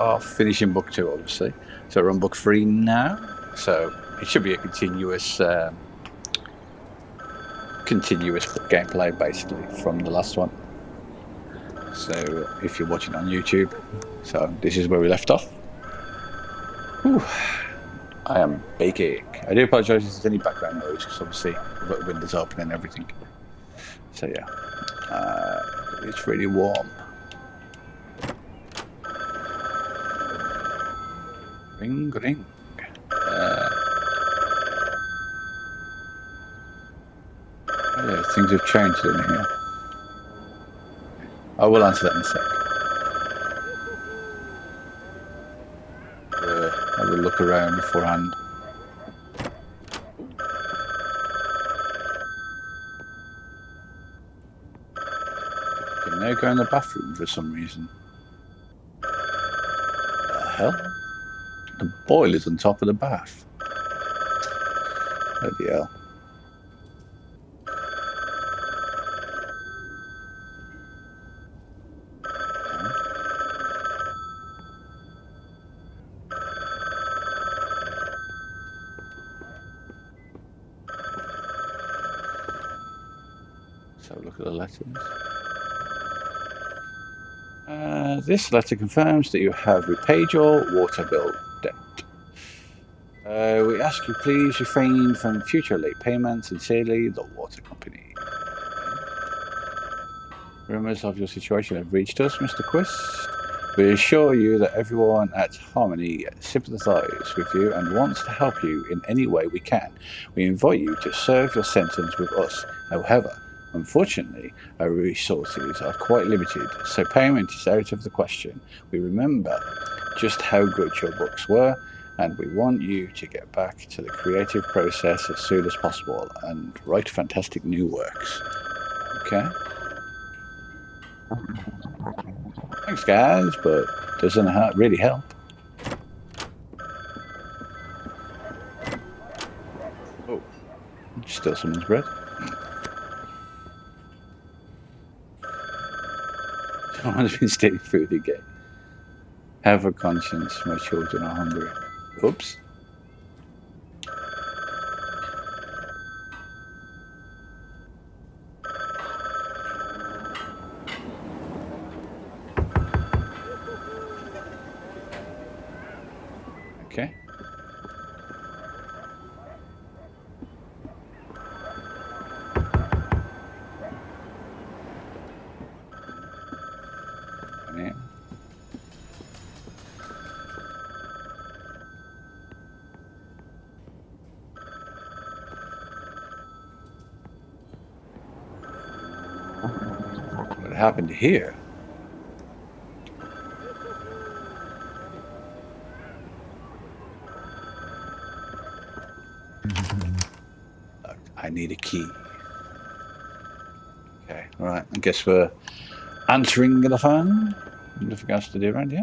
are finishing book 2, obviously. So we're on book 3 now. So it should be a continuous gameplay, basically, from the last one. So if you're watching on YouTube, so this is where we left off. Whew. I am baking. I do apologise if there's any background noise, because obviously I've got the windows open and everything. So yeah, it's really warm. Ring, ring. Oh yeah, things have changed in here. I will answer that in a sec. I will look around beforehand. I can now go in the bathroom for some reason. The hell? The boiler's on top of the bath. Bloody hell. So look at the letters. This letter confirms that you have repaid your water bill debt. We ask you please refrain from future late payments. Sincerely, the water company. Rumours of your situation have reached us, Mr. Quist. We assure you that everyone at Harmony sympathises with you and wants to help you in any way we can. We invite you to serve your sentence with us. However, unfortunately, our resources are quite limited, so payment is out of the question. We remember just how good your books were, and we want you to get back to the creative process as soon as possible and write fantastic new works. Okay? Thanks, guys, but doesn't really help. Oh, still someone's bread. Someone's been stealing food again. Have a conscience, my children are hungry. Oops. Okay. Yeah. What happened here? I need a key. Okay, all right. I guess we're answering the phone. Nothing else to do around here.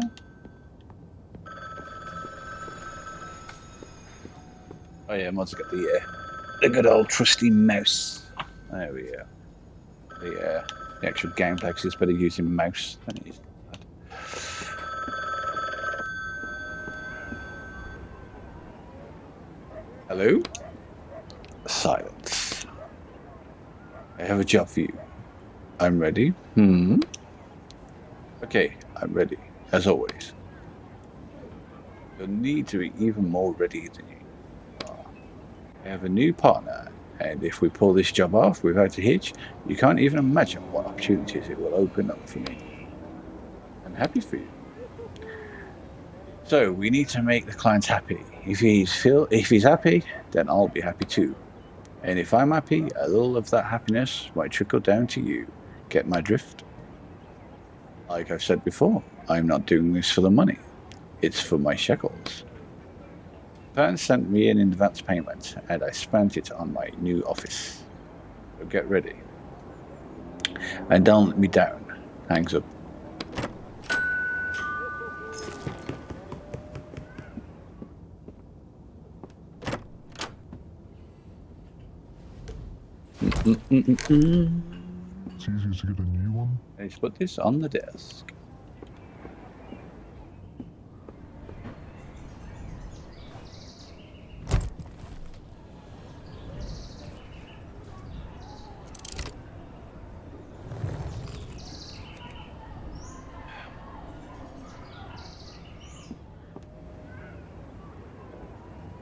Oh yeah, Mod's got the good old trusty mouse. There we go. The actual gameplay, because it's better using mouse than it is. Hello? Silence. I have a job for you. I'm ready. Okay, I'm ready, as always. You'll need to be even more ready than you are. I have a new partner, and if we pull this job off without a hitch, you can't even imagine what opportunities it will open up for me. I'm happy for you. So we need to make the client happy. If he's happy, then I'll be happy too. And if I'm happy, a little of that happiness might trickle down to you. Get my drift? Like I've said before, I'm not doing this for the money. It's for my shekels. Pan sent me an advance payment, and I spent it on my new office. So get ready. And don't let me down. Hangs up. It's easier to get a new one. Let's put this on the desk.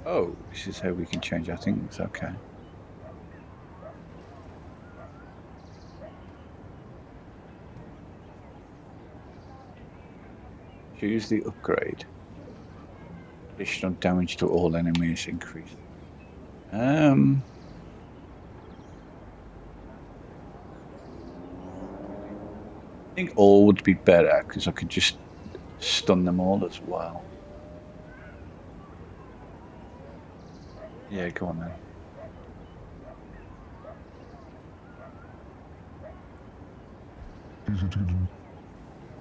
Oh, this is how we can change our things. Okay. Choose the upgrade. Additional damage to all enemies increased. I think all would be better because I could just stun them all as well. Yeah, go on then.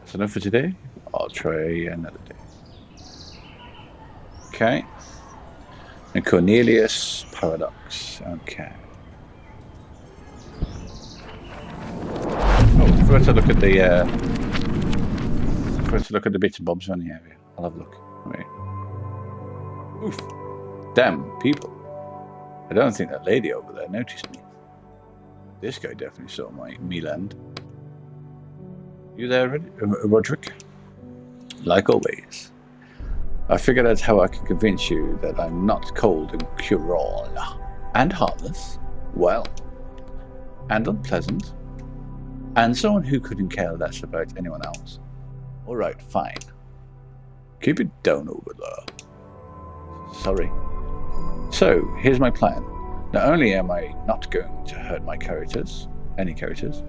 That's enough for today. I'll try another day. Okay. And Cornelius Paradox. Okay. Oh, I forgot to look at the bits and bobs on the area. I'll have a look. Wait. Oof. Damn people. I don't think that lady over there noticed me. This guy definitely saw me land. You there, Roderick? Like always. I figured out how I can convince you that I'm not cold and cruel. And heartless. Well. And unpleasant. And someone who couldn't care less about anyone else. Alright, fine. Keep it down over there. Sorry. So, here's my plan. Not only am I not going to hurt my characters, any characters,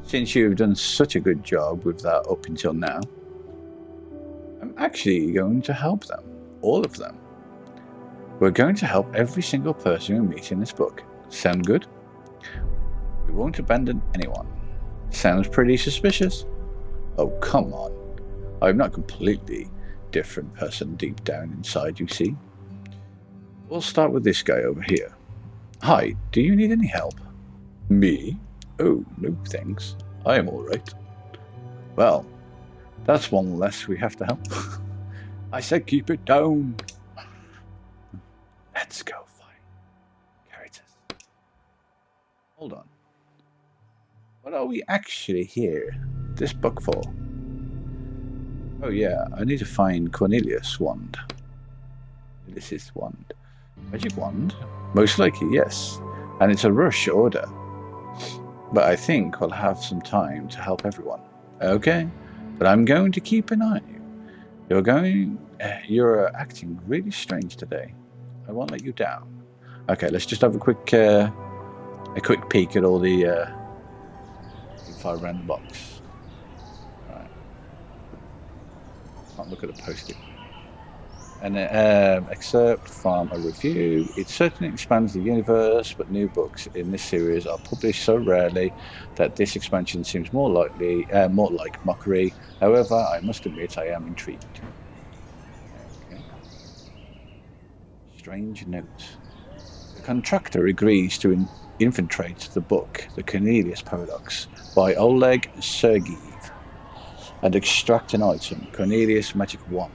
since you've done such a good job with that up until now, I'm actually going to help them. All of them. We're going to help every single person we meet in this book. Sound good? We won't abandon anyone. Sounds pretty suspicious? Oh, come on. I'm not completely different person deep down inside, you see. We'll start with this guy over here. Hi, do you need any help? Me? Oh, no thanks. I am alright. Well, that's one less we have to help. I said keep it down. Let's go find characters. Hold on. What are we actually here? This book for? Oh yeah, I need to find Cornelius' wand. This is wand. Magic wand? Most likely, yes. And it's a rush order. But I think I'll have some time to help everyone. Okay? But I'm going to keep an eye on you. You're acting really strange today. I won't let you down. Okay, let's just have a quick peek at all the info around the box. Right. Can't look at the post-it. An excerpt from a review. It certainly expands the universe, but new books in this series are published so rarely that this expansion seems more like mockery. However, I must admit I am intrigued. Okay. Strange note. The contractor agrees to infiltrate the book, The Cornelius Paradox, by Oleg Sergeyev, and extract an item, Cornelius' magic wand.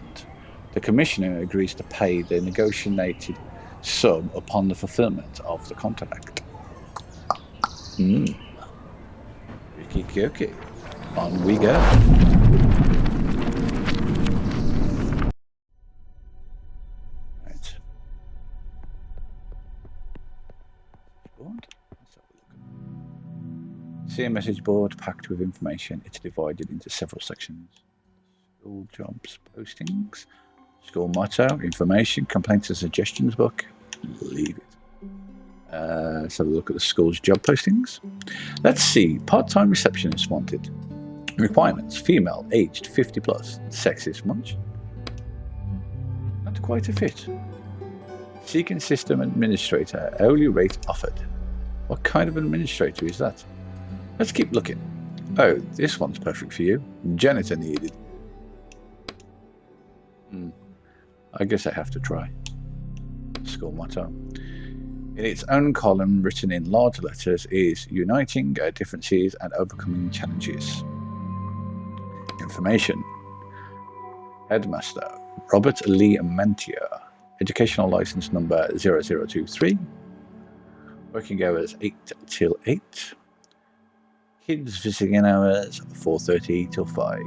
The commissioner agrees to pay the negotiated sum upon the fulfillment of the contract. Rikiki. On we go. Right. Board. Let's have a look. See a message board packed with information. It's divided into several sections. School jobs, postings. School motto, information, complaints and suggestions book. Leave it. Let's have a look at the school's job postings. Let's see. Part-time receptionist wanted. Requirements. Female, aged 50 plus. Sexist much? Not quite a fit. Seeking system administrator. Hourly rate offered. What kind of administrator is that? Let's keep looking. Oh, this one's perfect for you. Janitor needed. I guess I have to try. School motto. In its own column, written in large letters, is uniting differences and overcoming challenges. Information. Headmaster Robert Lee Mantia. Educational license number 0023. Working hours 8 till 8. Kids visiting hours 4:30 till 5.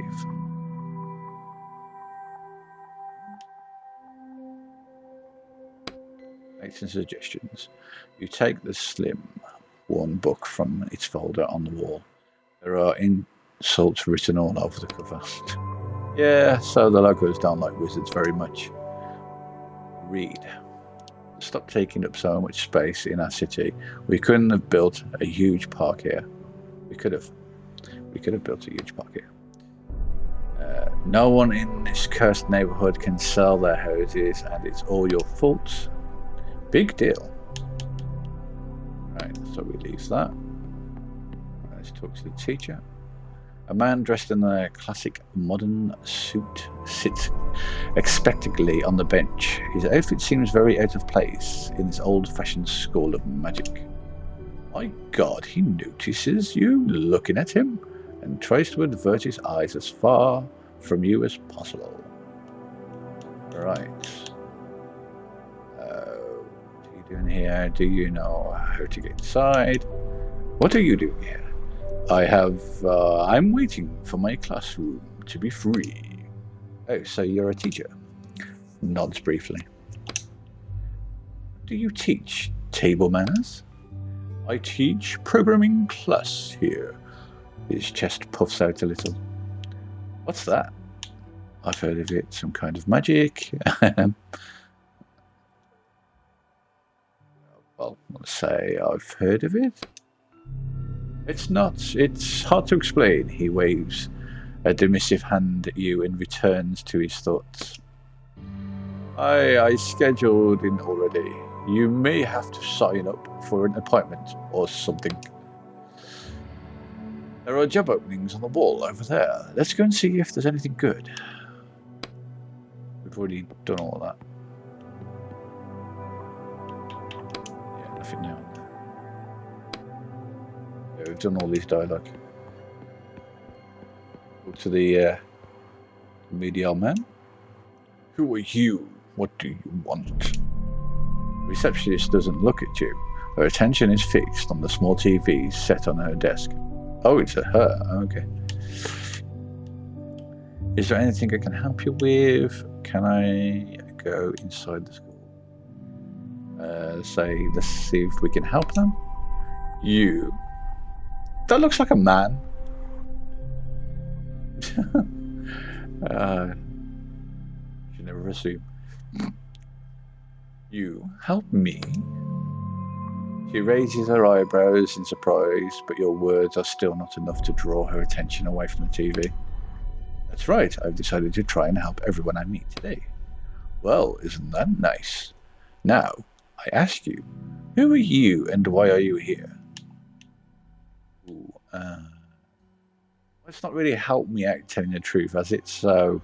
Make some suggestions. You take the slim, worn book from its folder on the wall. There are insults written all over the cover. Yeah, so the locals don't like wizards very much. Read. Stop taking up so much space in our city. We couldn't have built a huge park here. We could have built a huge park here. No one in this cursed neighborhood can sell their houses, and it's all your fault. Big deal. Right, so we leave that. Let's talk to the teacher. A man dressed in a classic modern suit sits expectantly on the bench. His outfit seems very out of place in this old-fashioned school of magic. My God, he notices you looking at him and tries to avert his eyes as far from you as possible. Right. What are you doing here? Do you know how to get inside? What are you doing here? I'm waiting for my classroom to be free. Oh, so you're a teacher? Nods briefly. Do you teach table manners? I teach Programming Plus here. His chest puffs out a little. What's that? I've heard of it. Some kind of magic. Well, let's say I've heard of it. It's hard to explain. He waves a dismissive hand at you and returns to his thoughts. I scheduled in already. You may have to sign up for an appointment or something. There are job openings on the wall over there. Let's go and see if there's anything good. We've already done all that. Yeah, nothing now. Yeah, we've done all these dialogue. Go to the media man. Who are you? What do you want? The receptionist doesn't look at you. Her attention is fixed on the small TV set on her desk. Oh, it's her. Okay. Is there anything I can help you with? Can I go inside the school? Let's see if we can help them. You. That looks like a man. You never assume. You help me? She raises her eyebrows in surprise, but your words are still not enough to draw her attention away from the TV. That's right, I've decided to try and help everyone I meet today. Well, isn't that nice? Now, I ask you, who are you and why are you here? Ooh, it's not really help me out telling the truth, as it's so...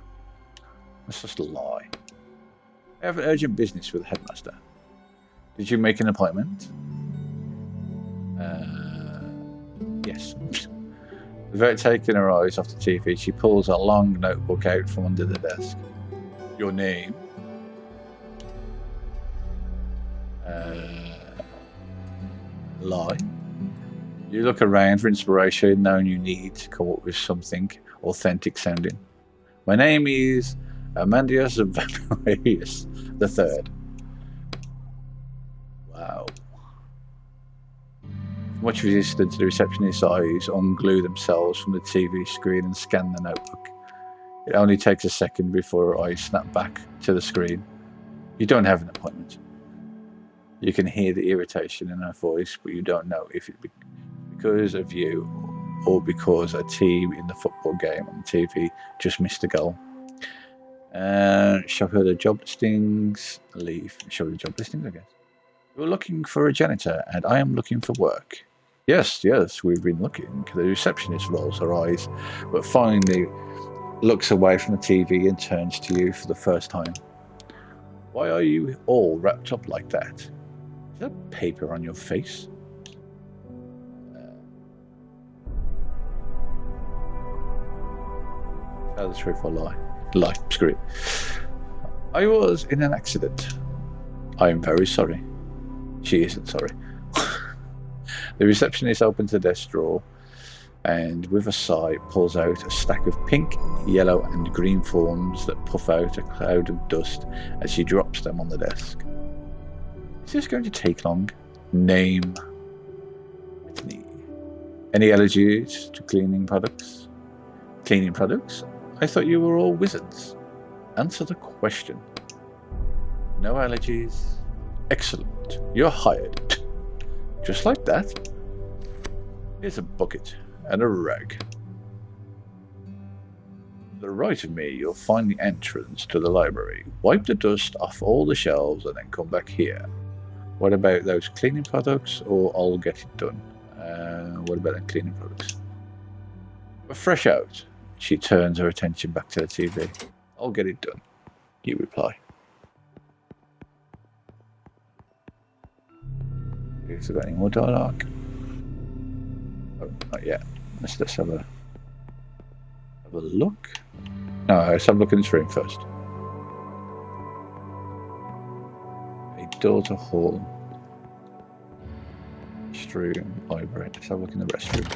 Let's just lie. I have an urgent business with the headmaster. Did you make an appointment? Yes. Without taking her eyes off the TV, she pulls a long notebook out from under the desk. Your name? Lie. You look around for inspiration, knowing you need to come up with something authentic sounding. My name is Amandius Vampirius III. Wow. Much resistance, the receptionist's eyes unglue themselves from the TV screen and scan the notebook. It only takes a second before her eyes snap back to the screen. You don't have an appointment. You can hear the irritation in her voice, but you don't know if it's because of you or because a team in the football game on the TV just missed a goal. Show her the job listings. Leave. Show her the job listings, I guess. You're looking for a janitor, and I am looking for work. Yes, we've been looking. The receptionist rolls her eyes, but finally looks away from the TV and turns to you for the first time. Why are you all wrapped up like that? Is there paper on your face? Tell the truth or lie? Lie, screw it. I was in an accident. I am very sorry. She isn't sorry. The receptionist opens the desk drawer and with a sigh pulls out a stack of pink, yellow and green forms that puff out a cloud of dust as she drops them on the desk. Is this going to take long? Name. Bethany. Any allergies to cleaning products? Cleaning products? I thought you were all wizards. Answer the question. No allergies. Excellent. You're hired. Just like that. Here's a bucket and a rag. To the right of me, you'll find the entrance to the library. Wipe the dust off all the shelves and then come back here. What about those cleaning products, or I'll get it done? What about the cleaning products? We're fresh out. She turns her attention back to the TV. I'll get it done, you reply. Have we got any more dialogue? Oh, not yet. Let's just have a look. No, let's have a look in this room first. A daughter hall. Restroom, library. Let's have a look in the restroom.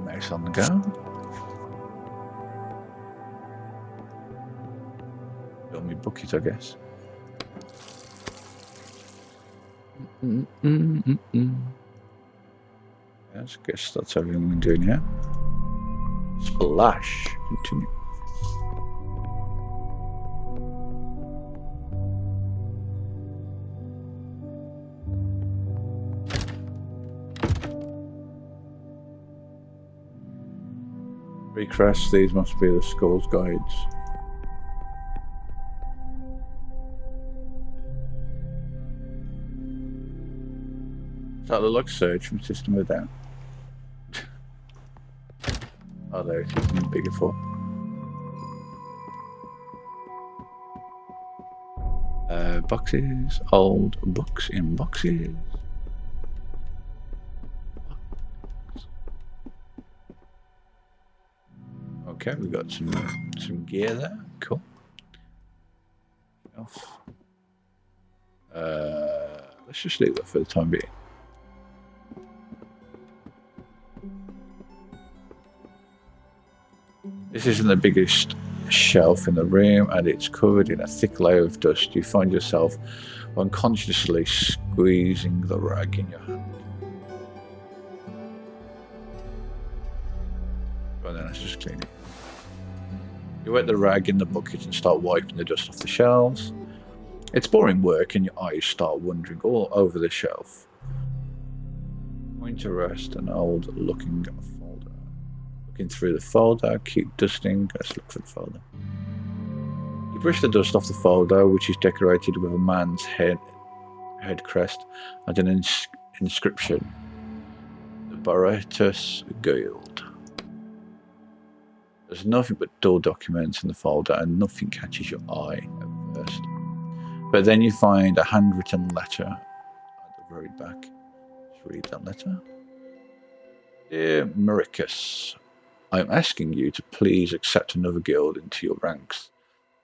Mouse on the go. Got me bucket, I guess. Yes, I guess that's everything we're doing here. Splash. Continue. Recrest, these must be the school's guides. That looks search from system of down. Oh, there it is in bigger form. Boxes, old books in boxes. Okay, we got some gear there. Cool. Let's just leave that for the time being. This isn't the biggest shelf in the room, and it's covered in a thick layer of dust. You find yourself unconsciously squeezing the rag in your hand. Well, then let's just clean it. You wet the rag in the bucket and start wiping the dust off the shelves. It's boring work, and your eyes start wandering all over the shelf. Point to rest an old-looking folder. Looking through the folder, keep dusting. Let's look for the folder. You brush the dust off the folder, which is decorated with a man's head crest and an inscription. The Boretus Guild. There's nothing but dull documents in the folder, and nothing catches your eye at first. But then you find a handwritten letter at the very back. Let's read that letter. Dear Maricus, I'm asking you to please accept another guild into your ranks.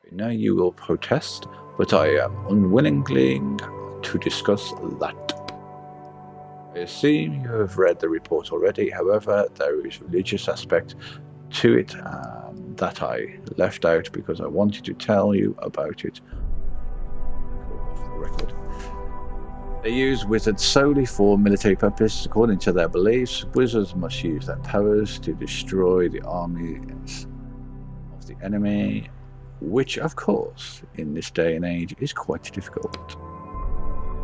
I know you will protest, but I am unwilling to discuss that. I assume you have read the report already. However, there is a religious aspect to it that I left out because I wanted to tell you about it. Off the record. They use wizards solely for military purposes. According to their beliefs, wizards must use their powers to destroy the armies of the enemy, which, of course, in this day and age is quite difficult.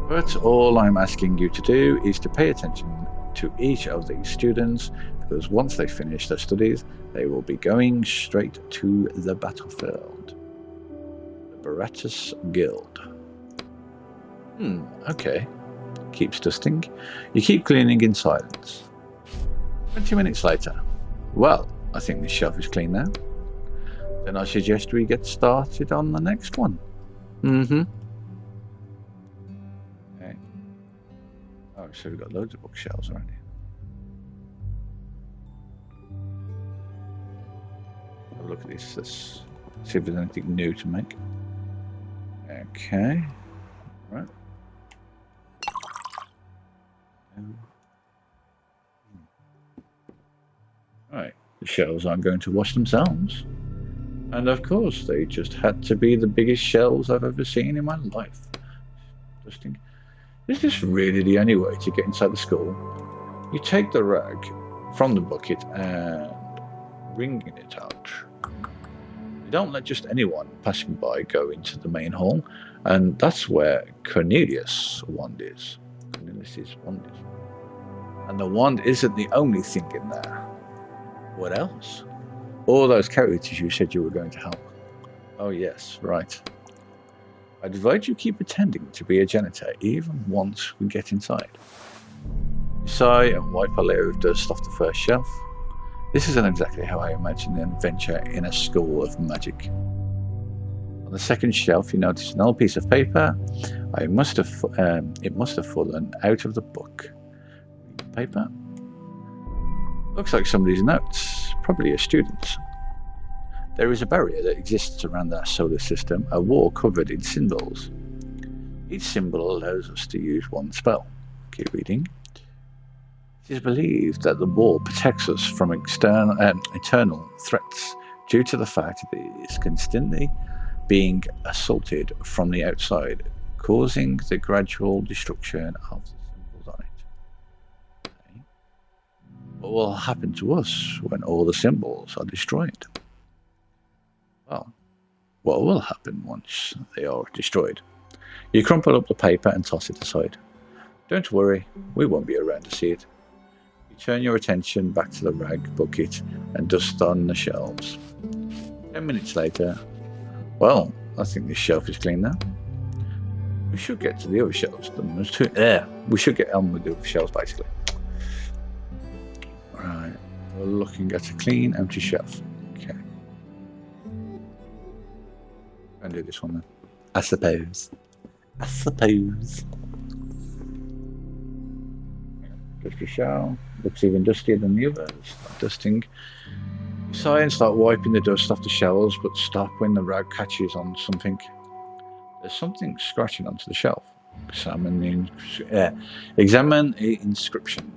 But all I'm asking you to do is to pay attention to each of these students, because once they finish their studies, they will be going straight to the battlefield. The Boretus Guild. Okay. Keeps dusting. You keep cleaning in silence. 20 minutes later. Well, I think this shelf is clean now. Then I suggest we get started on the next one. Okay. Oh, so we've got loads of bookshelves around here. Have a look at this. Let's see if there's anything new to make. Okay. Right. Right. The shelves aren't going to wash themselves. And of course, they just had to be the biggest shells I've ever seen in my life. Interesting. Is this really the only way to get inside the school? You take the rag from the bucket and wring it out. You don't let just anyone passing by go into the main hall, and that's where Cornelius' wand is. Cornelius' wand is. And the wand isn't the only thing in there. What else? All those characters you said you were going to help. Oh yes, right. I advise you keep pretending to be a janitor even once we get inside. You sigh and wipe a layer of dust off the first shelf. This isn't exactly how I imagine an adventure in a school of magic. On the second shelf, you notice an old piece of paper. It must have fallen out of the book. Paper. Looks like somebody's notes, probably a student's. There is a barrier that exists around our solar system, a wall covered in symbols. Each symbol allows us to use one spell. Keep reading. It is believed that the wall protects us from eternal threats due to the fact that it is constantly being assaulted from the outside, causing the gradual destruction of the symbols on it. Okay. What will happen to us when all the symbols are destroyed? Well, what will happen once they are destroyed? You crumple up the paper and toss it aside. Don't worry, we won't be around to see it. You turn your attention back to the rag bucket and dust on the shelves. 10 minutes later, well, I think this shelf is clean now. We should get to the other shelves. We should get on with the other shelves, basically. Right, we're looking at a clean, empty shelf. Okay. And do this one then. I suppose. Dusty shelf. Looks even dustier than the others. Start dusting. You sigh and start wiping the dust off the shelves, but stop when the rag catches on something. There's something scratching onto the shelf. Examine the inscription.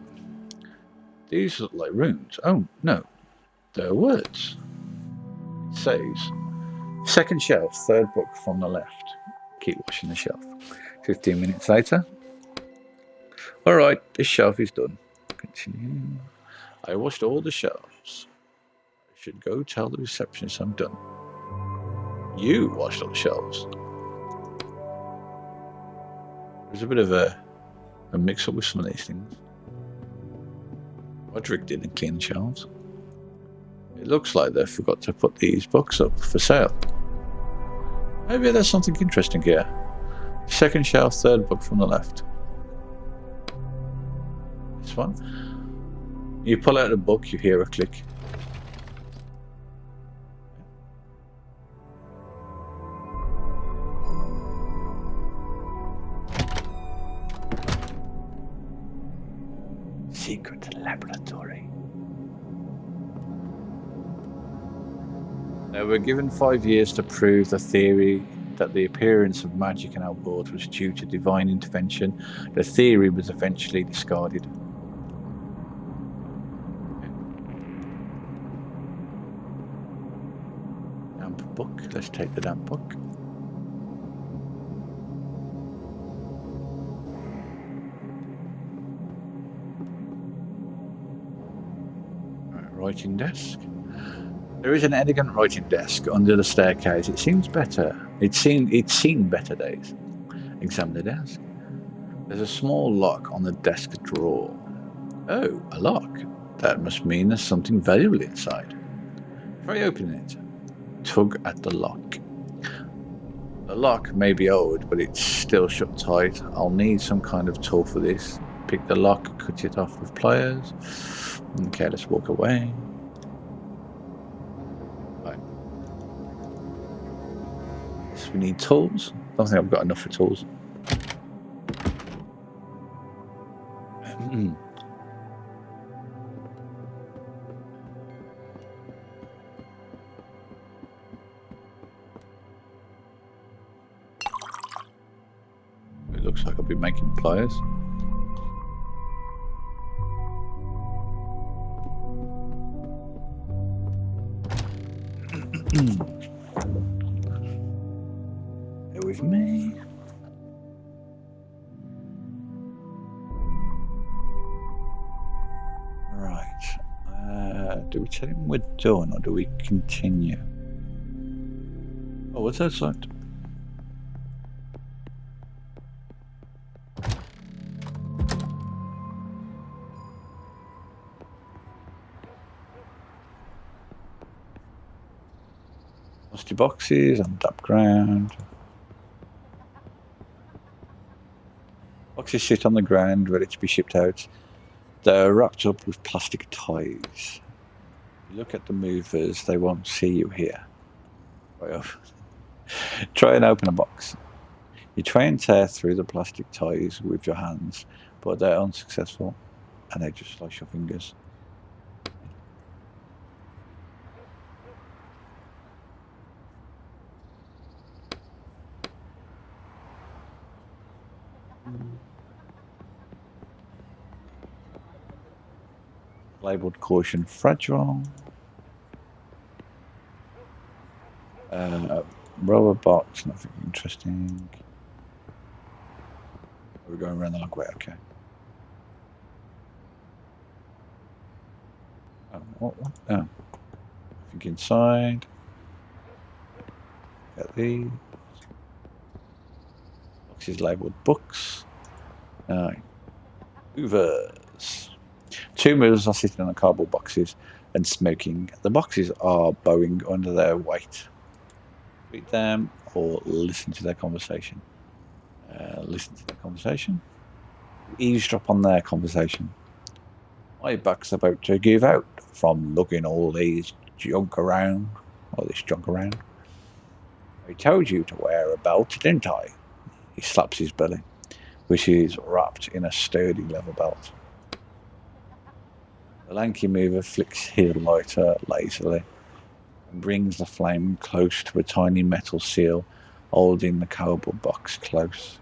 These look like runes. Oh, no. They're words. It says, second shelf, third book from the left. Keep washing the shelf. 15 minutes later. Alright, this shelf is done. Continue. I washed all the shelves. I should go tell the receptionist I'm done. You washed all the shelves. There's a bit of a mix-up with some of these things. Roderick didn't clean the shelves. It looks like they forgot to put these books up for sale. Maybe there's something interesting here. Second shelf, third book from the left. This one. You pull out a book, you hear a click. Secret laboratory. They were given 5 years to prove the theory that the appearance of magic in our world was due to divine intervention. The theory was eventually discarded. Damp book. Let's take the damp book. Writing desk. There is an elegant writing desk under the staircase. It seems better. It's seen better days. Examine the desk. There's a small lock on the desk drawer. Oh, a lock. That must mean there's something valuable inside. Try opening it. Tug at the lock. The lock may be old, but it's still shut tight. I'll need some kind of tool for this. Pick the lock, cut it off with pliers. Okay, let's walk away. Right. So we need tools. I don't think I've got enough for tools. It looks like I'll be making pliers. with me. Right. Do we tell him we're done or do we continue? Oh, what's that sound? Musty boxes on top ground. Boxes sit on the ground ready to be shipped out. They're wrapped up with plastic ties. You look at the movers, they won't see you here. Try and open a box. You try and tear through the plastic ties with your hands, but they're unsuccessful and they just slice your fingers. Labeled caution fragile. Rubber box, nothing interesting. We're going around the long way, okay. What? Oh. I think inside. Got these. Boxes labeled books. Movers. Two movers are sitting on the cardboard boxes and smoking. The boxes are bowing under their weight. Read them or listen to their conversation. Listen to their conversation. Eavesdrop on their conversation. My back's about to give out from looking all these junk around. All this junk around. I told you to wear a belt, didn't I? He slaps his belly, which is wrapped in a sturdy leather belt. The lanky mover flicks his lighter lazily and brings the flame close to a tiny metal seal holding the cardboard box close.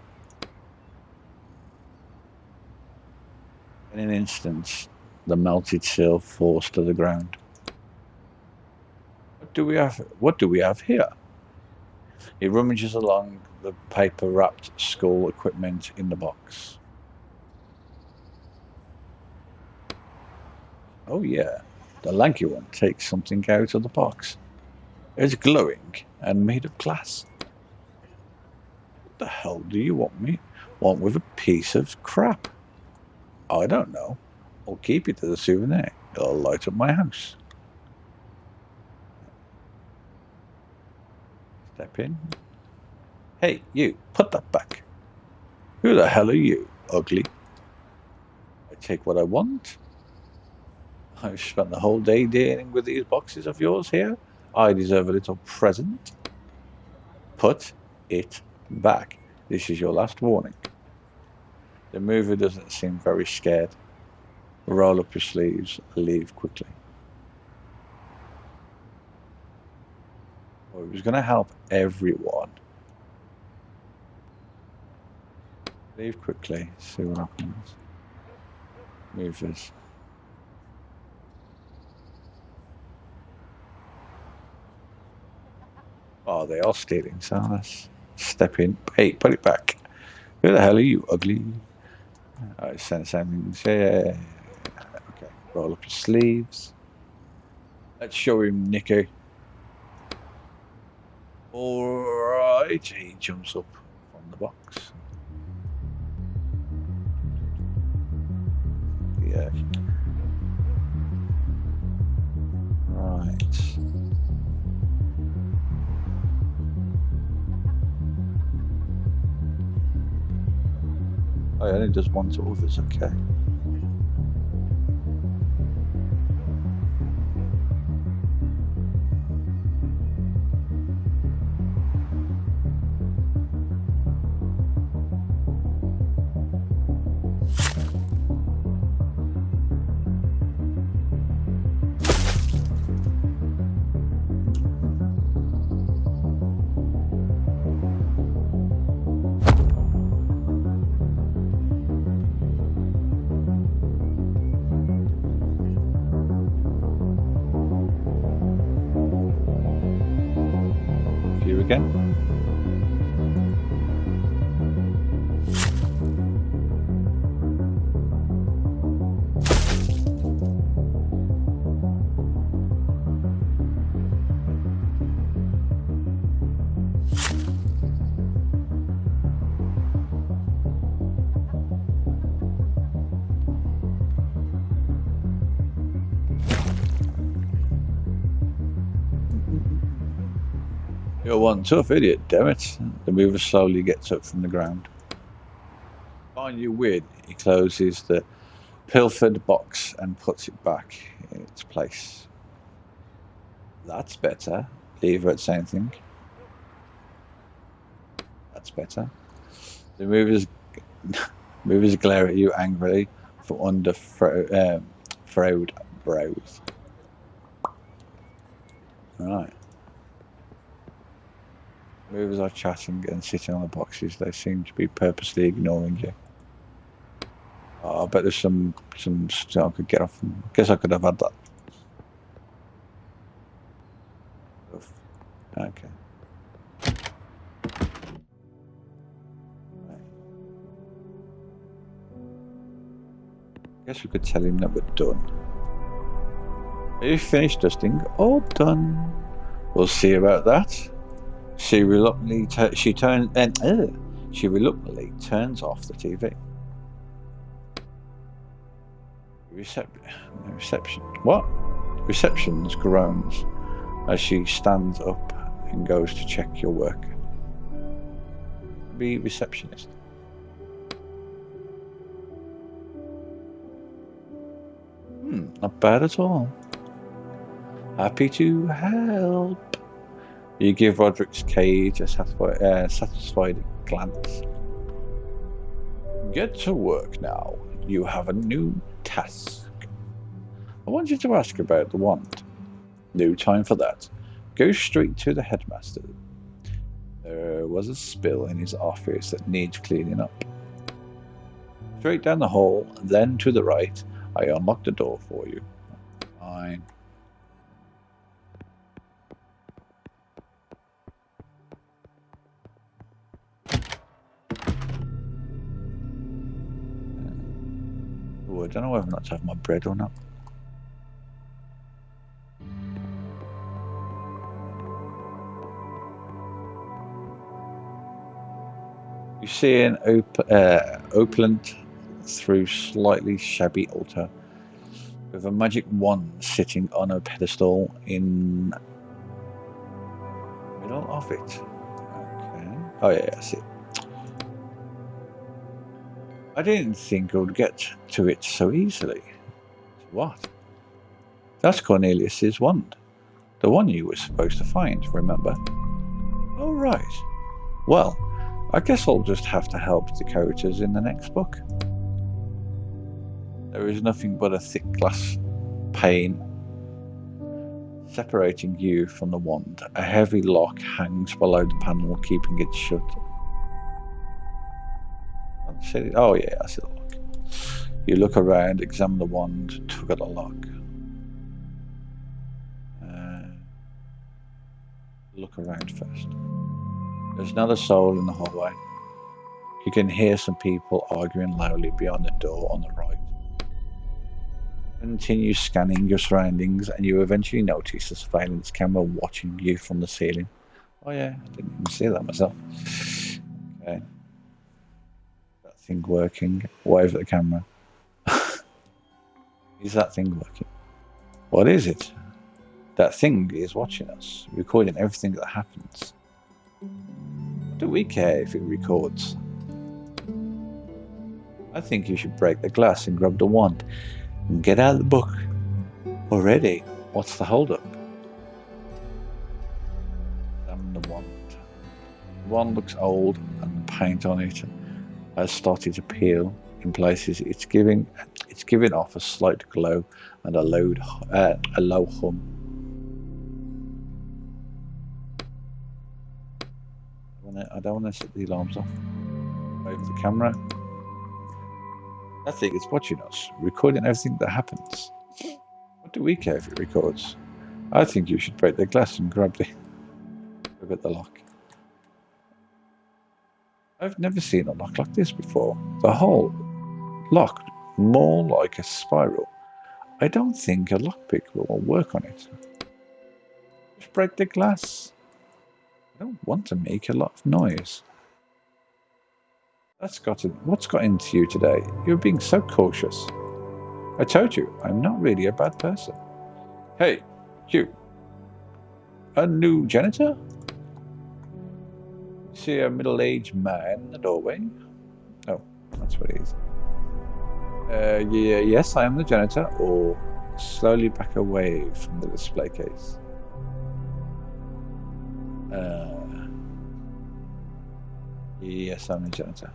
In an instant, the melted seal falls to the ground. What do we have here? He rummages along the paper-wrapped school equipment in the box. Oh yeah, the lanky one takes something out of the box. It's glowing and made of glass. What the hell do you want with a piece of crap? I don't know. I'll keep it as a souvenir. It'll light up my house. Step in. Hey, you, put that back. Who the hell are you, ugly? I take what I want. I've spent the whole day dealing with these boxes of yours here. I deserve a little present. Put it back. This is your last warning. The mover doesn't seem very scared. Roll up your sleeves, leave quickly. Well, it was going to help everyone. Leave quickly, see what happens. Movers. Oh, they are stealing, so let's step in. Hey, put it back. Who the hell are you, ugly? I sense something. Yeah. Okay, roll up your sleeves. Let's show him Nicky. Alright, he jumps up from the box. Yeah. Right. Oh, yeah, it does one to others, okay. Again. You're one tough idiot, damn it. The mover slowly gets up from the ground. Find you weird. He closes the pilfered box and puts it back in its place. That's better. Leave won't say anything. That's better. The movers glare at you angrily from under furrowed brows. Right. Movers are chatting and sitting on the boxes. They seem to be purposely ignoring you. Oh, I bet there's some stuff I could get off. Guess I could have had that. Okay. Guess we could tell him that we're done. Are you finished dusting? All done. We'll see about that. She reluctantly turns off the TV. Reception's groans as she stands up and goes to check your work. Be receptionist. Not bad at all. Happy to help. You give Roderick's cage a satisfied glance. Get to work now. You have a new task. I want you to ask about the wand. No time for that. Go straight to the headmaster. There was a spill in his office that needs cleaning up. Straight down the hall, then to the right. I unlocked the door for you. Fine. I don't know whether or not to have my bread or not. You see an opulent through slightly shabby altar with a magic wand sitting on a pedestal in the middle of it. Okay. Oh yeah, I see. I didn't think I would get to it so easily. What? That's Cornelius's wand. The one you were supposed to find, remember? Oh, right. Well, I guess I'll just have to help the characters in the next book. There is nothing but a thick glass pane separating you from the wand. A heavy lock hangs below the panel, keeping it shut. Oh yeah, I see the lock. You look around, examine the wand, tug at the lock. Look around first. There's another soul in the hallway. You can hear some people arguing loudly beyond the door on the right. Continue scanning your surroundings, and you eventually notice a surveillance camera watching you from the ceiling. Oh yeah, I didn't even see that myself. Okay. That thing working. Wave at the camera. Is that thing working? What is it? That thing is watching us, recording everything that happens. What do we care if it records? I think you should break the glass and grab the wand and get out of the book. Already? What's the holdup? Examine the wand. The wand looks old and the paint on it has started to peel in places. It's giving off a slight glow and a low hum. I don't want to set the alarms off. Over the camera. I think it's watching us, recording everything that happens. What do we care if it records? I think you should break the glass and grab the lock. I've never seen a lock like this before. The whole lock, more like a spiral. I don't think a lockpick will work on it. Just break the glass. I don't want to make a lot of noise. What's got into you today? You're being so cautious. I told you, I'm not really a bad person. Hey, you. A new janitor? See a middle-aged man in the doorway? Oh, that's what it is. Yeah, yes, I am the janitor. Or slowly back away from the display case. Yes, I'm the janitor.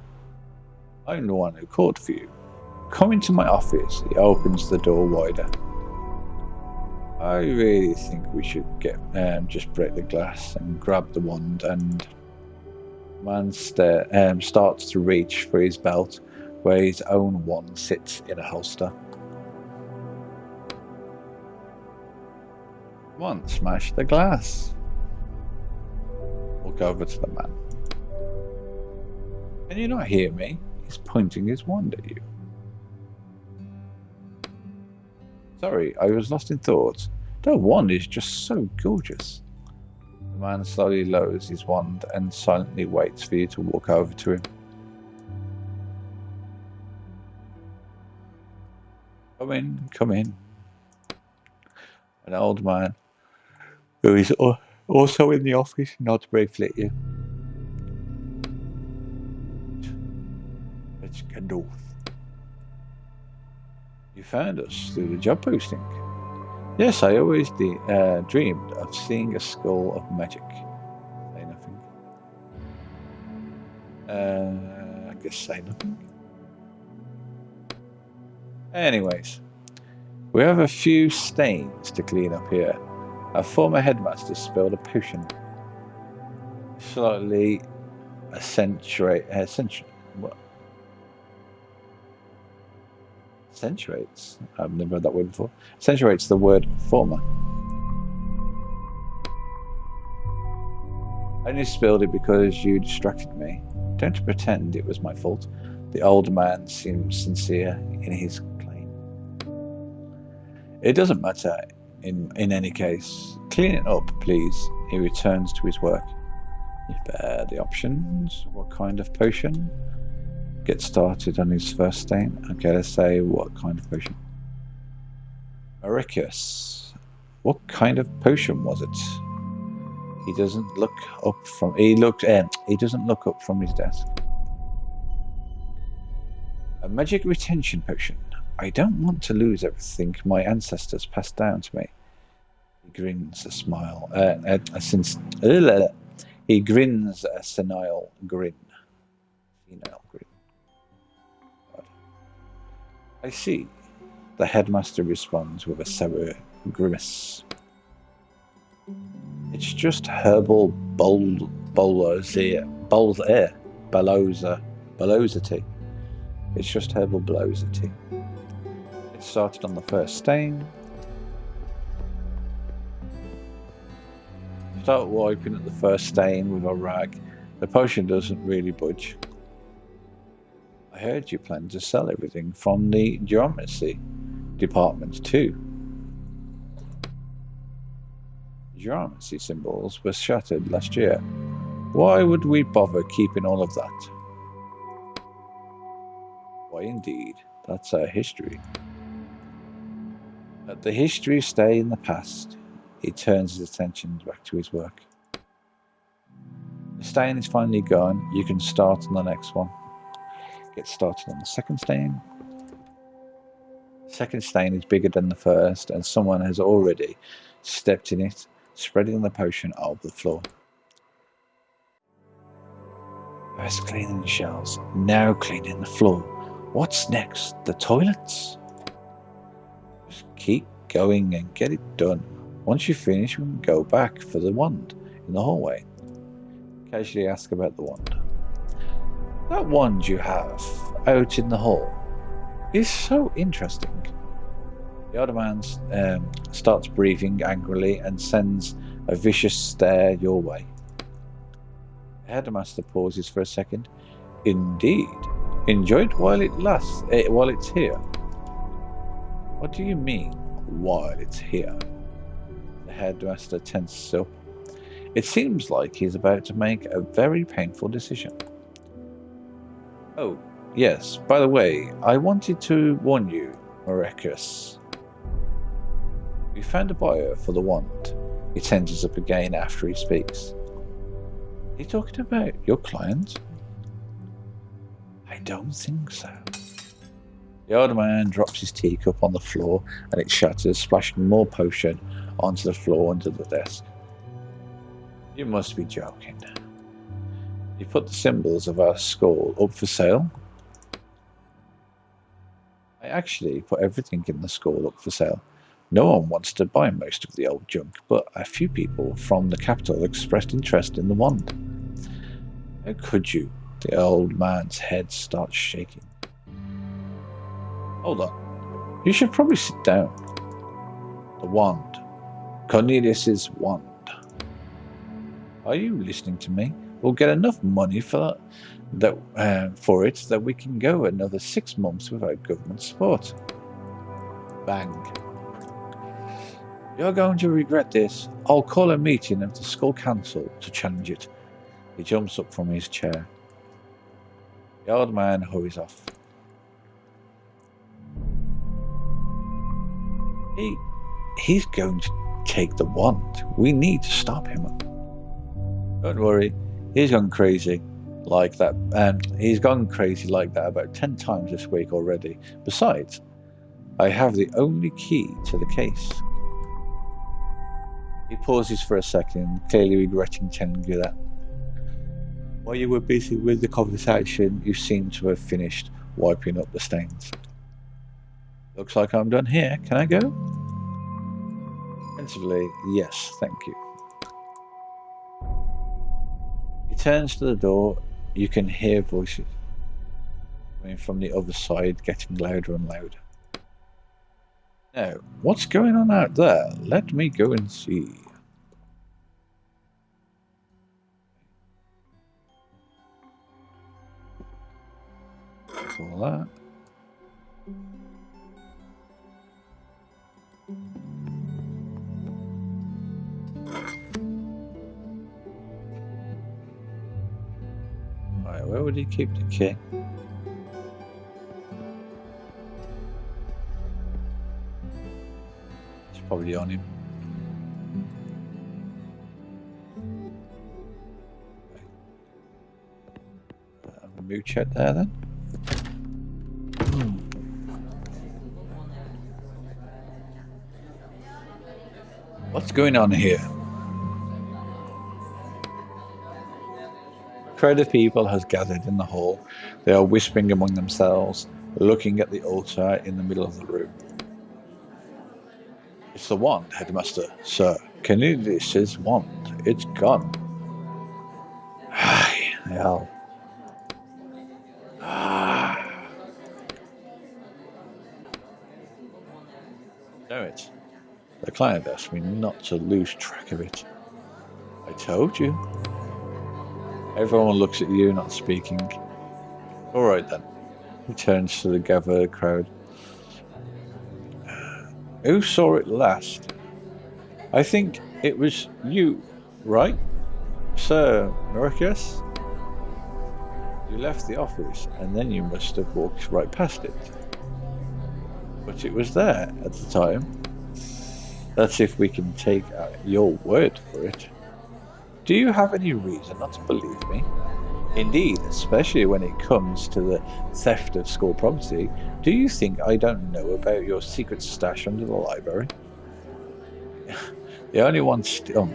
I'm the one who called for you. Come into my office. He opens the door wider. I really think we should just break the glass and grab the wand. And man starts to reach for his belt, where his own wand sits in a holster. Come on, smash the glass. Walk over to the man. Can you not hear me? He's pointing his wand at you. Sorry, I was lost in thought. That wand is just so gorgeous. The man slowly lowers his wand and silently waits for you to walk over to him. Come in, come in. An old man, who is also in the office, nods briefly at you. It's Gandalf. You found us through the job posting. Yes, I always dreamed of seeing a school of magic. Say nothing. I guess say nothing. Anyways, we have a few stains to clean up here. Our former headmaster spilled a potion. Slightly accentuates. I've never heard that word before. Accentuates the word former. I only spilled it because you distracted me. Don't pretend it was my fault. The old man seemed sincere in his claim. It doesn't matter in any case. Clean it up, please. He returns to his work. The options. What kind of potion? Get started on his first stain. Okay, let's say what kind of potion. Maricus. What kind of potion was it? He doesn't look up from he doesn't look up from his desk. A magic retention potion. I don't want to lose everything my ancestors passed down to me. He grins a smile. He grins a senile grin. Senile grin. I see. The headmaster responds with a sour grimace. It's just herbal Balloza tea. It's just herbal Balloza tea. It started on the first stain. Start wiping at the first stain with a rag. The potion doesn't really budge. I heard you plan to sell everything from the geomancy department too. Geomancy symbols were shattered last year. Why would we bother keeping all of that? Why indeed, that's our history. Let the history stay in the past. He turns his attention back to his work. The stain is finally gone. You can start on the next one. Get started on the second stain. Second stain is bigger than the first, and someone has already stepped in it, spreading the potion over the floor. First cleaning the shelves, now cleaning the floor. What's next? The toilets? Just keep going and get it done. Once you finish, we can go back for the wand in the hallway. Casually ask about the wand. That wand you have out in the hall is so interesting. The other man starts breathing angrily and sends a vicious stare your way. The headmaster pauses for a second. Indeed. Enjoy it while it lasts, while it's here. What do you mean, while it's here? The headmaster tenses up. It seems like he's about to make a very painful decision. Oh, yes, by the way, I wanted to warn you, Maricus. We found a buyer for the wand. He tenses up again after he speaks. you talking about your client? I don't think so. The old man drops his teacup on the floor and it shatters, splashing more potion onto the floor under the desk. You must be joking. You put the symbols of our skull up for sale? I actually put everything in the skull up for sale. No one wants to buy most of the old junk, but a few people from the capital expressed interest in the wand. How could you? The old man's head starts shaking. Hold on. You should probably sit down. The wand. Cornelius's wand. Are you listening to me? We'll get enough money for it that we can go another 6 months without government support. Bang. You're going to regret this. I'll call a meeting of the Skull Council to challenge it. He jumps up from his chair. The old man hurries off. He's going to take the wand. We need to stop him. Don't worry. He's gone crazy like that. He's gone crazy like that about 10 times this week already. Besides, I have the only key to the case. He pauses for a second, clearly regretting telling you that. While you were busy with the conversation, you seem to have finished wiping up the stains. Looks like I'm done here. Can I go? Pensively, yes, thank you. He turns to the door. You can hear voices coming from the other side, getting louder and louder. Now, what's going on out there? Let me go and see. That's all that. Right, where would he keep the key? It's probably on him. Move check there then. What's going on here? A crowd of people has gathered in the hall. They are whispering among themselves, looking at the altar in the middle of the room. It's the wand, Headmaster, sir. Cornelius's wand. It's gone. Hell. Know it. The client asked me not to lose track of it. I told you. Everyone looks at you, not speaking. All right then. He turns to the gathered crowd. Who saw it last? I think it was you, right, Sir Mercus? You left the office and then you must have walked right past it. But it was there at the time. That's if we can take your word for it. Do you have any reason not to believe me? Indeed, especially when it comes to the theft of school property, do you think I don't know about your secret stash under the library? The only one sorry,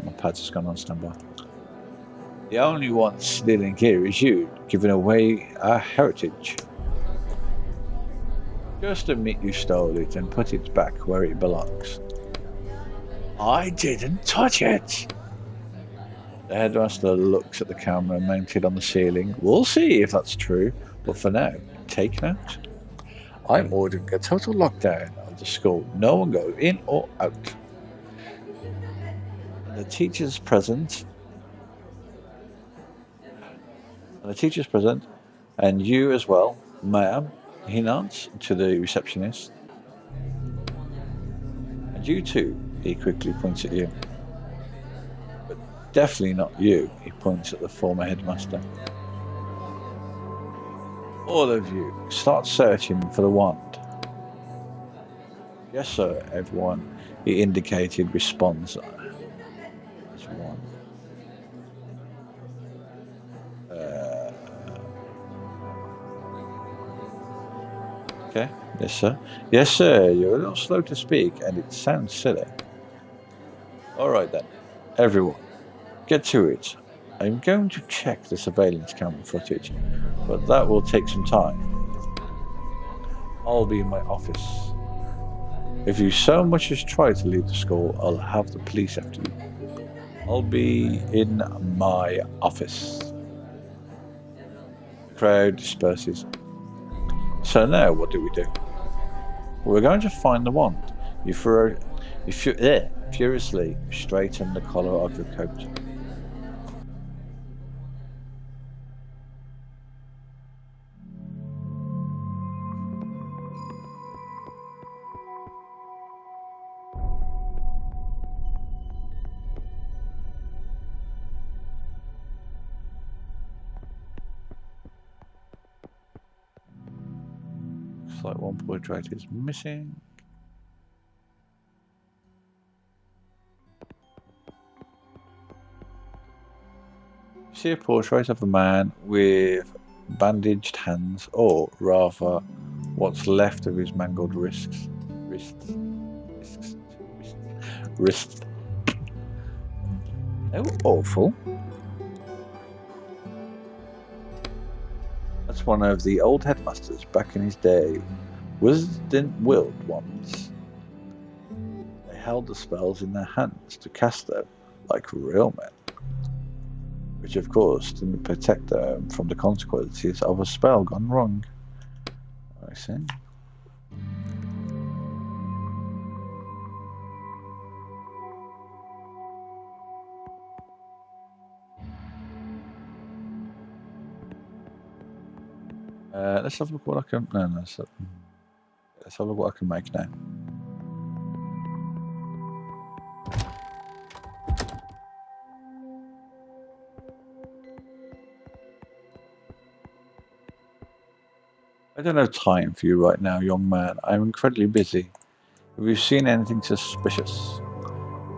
my pad's just gone on standby. The only one stealing here is you, giving away our heritage. Just admit you stole it and put it back where it belongs. I didn't touch it! The headmaster looks at the camera mounted on the ceiling. We'll see if that's true, but for now, take note. I'm ordering a total lockdown of the school. No one go in or out. And the teachers present, and you as well, ma'am. He nods to the receptionist. And you too, he quickly points at you. But definitely not you, he points at the former headmaster. All of you, start searching for the wand. Yes, sir, everyone, he indicated, responds as one. Okay. Yes, sir. Yes, sir. You're a little slow to speak, and it sounds silly. All right, then. Everyone, get to it. I'm going to check the surveillance camera footage, but that will take some time. I'll be in my office. If you so much as try to leave the school, I'll have the police after you. I'll be in my office. The crowd disperses. So now, what do? We're going to find the wand. You furiously straighten the collar of your coat. Looks like one portrait is missing. You see a portrait of a man with bandaged hands, or rather, what's left of his mangled wrists. Oh, awful. That's one of the old headmasters back in his day. Wizards willed ones. They held the spells in their hands to cast them like real men. Which, of course, didn't protect them from the consequences of a spell gone wrong. I see. Let's have a look what I can. No, let's have a look what I can make now. I don't have time for you right now, young man. I'm incredibly busy. Have you seen anything suspicious?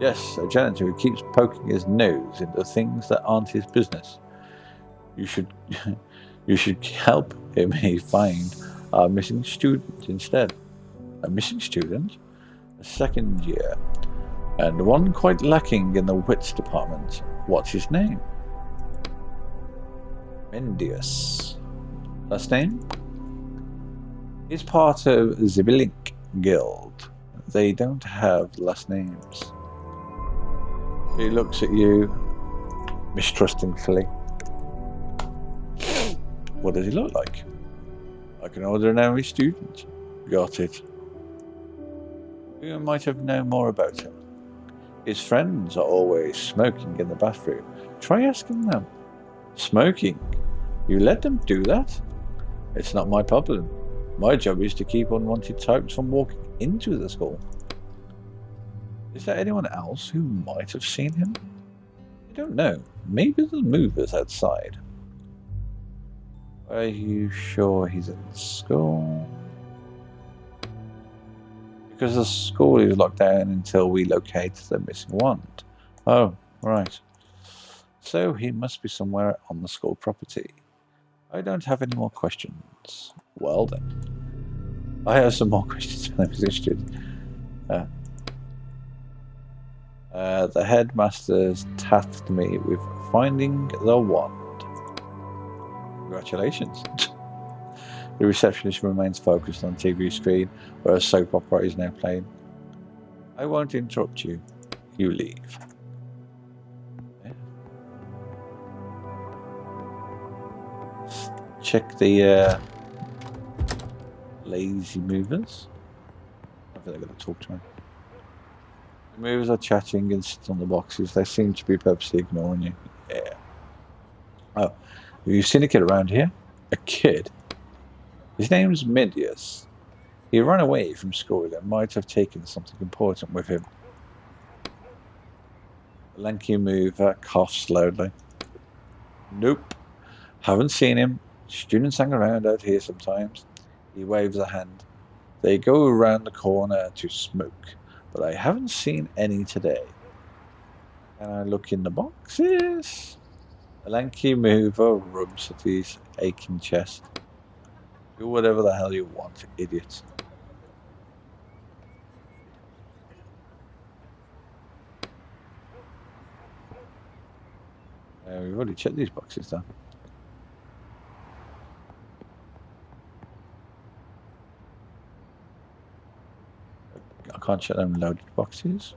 Yes, a janitor who keeps poking his nose into things that aren't his business. You should help him find a missing student instead. A missing student? A second year. And one quite lacking in the wits department. What's his name? Mendius. Last name? He's part of the Zibilink Guild. They don't have last names. He looks at you mistrustingly. What does he look like? Like an ordinary student. Got it. You might have known more about him. His friends are always smoking in the bathroom. Try asking them. Smoking? You let them do that? It's not my problem. My job is to keep unwanted types from walking into the school. Is there anyone else who might have seen him? I don't know. Maybe the movers outside. Are you sure he's at school? Because the school is locked down until we locate the missing wand. Oh, right. So he must be somewhere on the school property. I don't have any more questions. Well then. I have some more questions when I was interested. The headmasters tasked me with finding the wand. Congratulations. The receptionist remains focused on the TV screen where a soap opera is now playing. I won't interrupt you. You leave. Check the lazy movers. I think they're going to talk to me. The movers are chatting and sit on the boxes. They seem to be purposely ignoring you. Yeah. Oh, have you seen a kid around here? A kid? His name's Mendius. He ran away from school and might have taken something important with him. The lanky mover coughs slowly. Nope. Haven't seen him. Students hang around out here sometimes. He waves a hand. They go around the corner to smoke, but I haven't seen any today. Can I look in the boxes? The lanky mover rubs at his aching chest. Do whatever the hell you want, idiots. We've already checked these boxes though. I can't check them loaded boxes.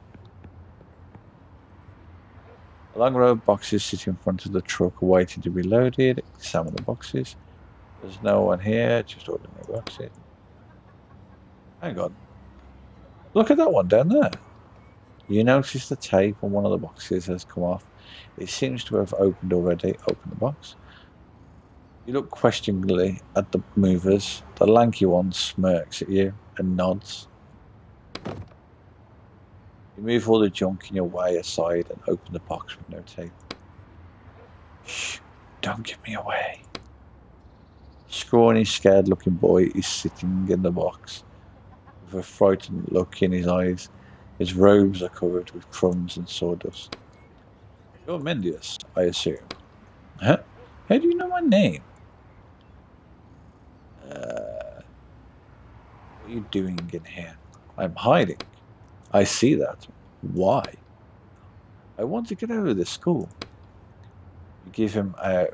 A long row of boxes sit in front of the truck waiting to be loaded. Examine the boxes. There's no one here, just ordinary boxes. Hang on. Look at that one down there. You notice the tape on one of the boxes has come off. It seems to have opened already. Open the box. You look questioningly at the movers. The lanky one smirks at you and nods. You move all the junk in your way aside and open the box with no tape. Shh, don't give me away. A scrawny, scared-looking boy is sitting in the box with a frightened look in his eyes. His robes are covered with crumbs and sawdust. You're Mendius, I assume. Huh? How do you know my name? What are you doing in here? I'm hiding. I see that. Why? I want to get out of this school. You give him a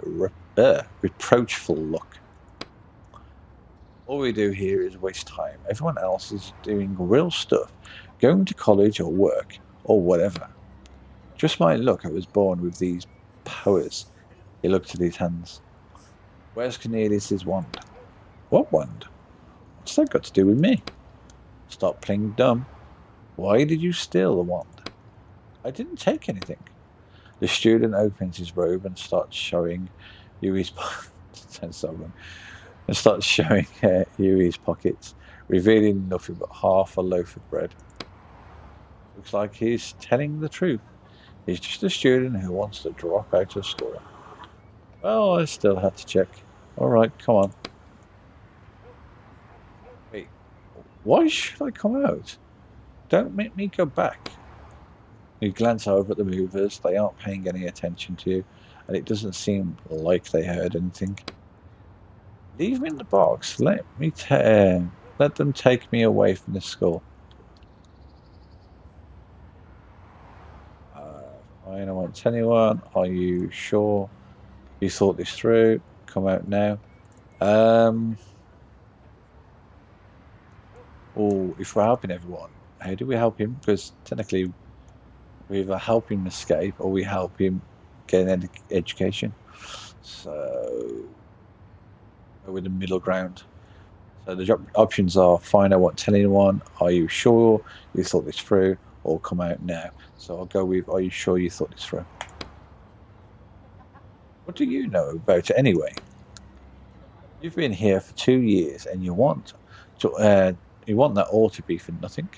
reproachful look. All we do here is waste time. Everyone else is doing real stuff, going to college or work or whatever. Just my luck I was born with these powers. He looked at his hands. Where's Cornelius's wand? What wand? What's that got to do with me? Stop playing dumb. Why did you steal the wand? I didn't take anything. The student opens his robe and starts showing you his pockets, revealing nothing but half a loaf of bread. Looks like he's telling the truth. He's just a student who wants to drop out of school. Well, I still had to check. All right, come on. Wait, why should I come out? Don't make me go back. You glance over at the movers. They aren't paying any attention to you, and it doesn't seem like they heard anything. Leave me in the box. Let them take me away from this school. Fine, I won't tell anyone. Are you sure you thought this through? Come out now. If we're helping everyone, how do we help him? Because technically, we either help him escape or we help him get an education. So, we're the middle ground. So the options are: fine, I won't tell anyone. Are you sure you thought this through? Or come out now. So I'll go with: are you sure you thought this through? What do you know about it anyway? You've been here for 2 years, and you want that all to be for nothing.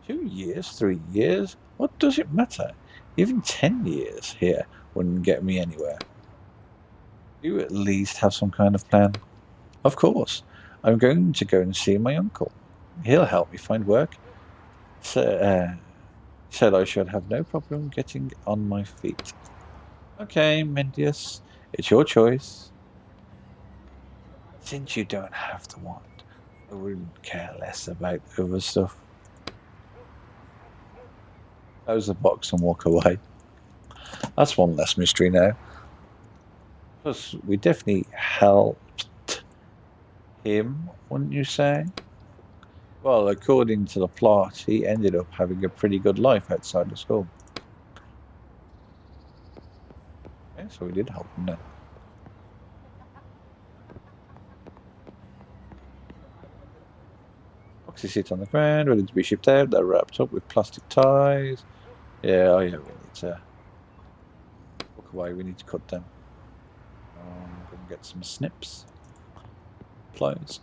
2 years, 3 years, what does it matter? Even 10 years here wouldn't get me anywhere. You at least have some kind of plan. Of course, I'm going to go and see my uncle. He'll help me find work. Said I should have no problem getting on my feet. Okay, Mendius, it's your choice. Since you don't have the wand, I wouldn't care less about other stuff. Close the box and walk away. That's one less mystery now. Plus, we definitely helped him, wouldn't you say? Well, according to the plot, he ended up having a pretty good life outside of school. Okay, so we did help him then. Boxes sit on the ground, ready to be shipped out. They're wrapped up with plastic ties. Yeah, we need to walk away. We need to cut them. Go and get some snips. Pliers.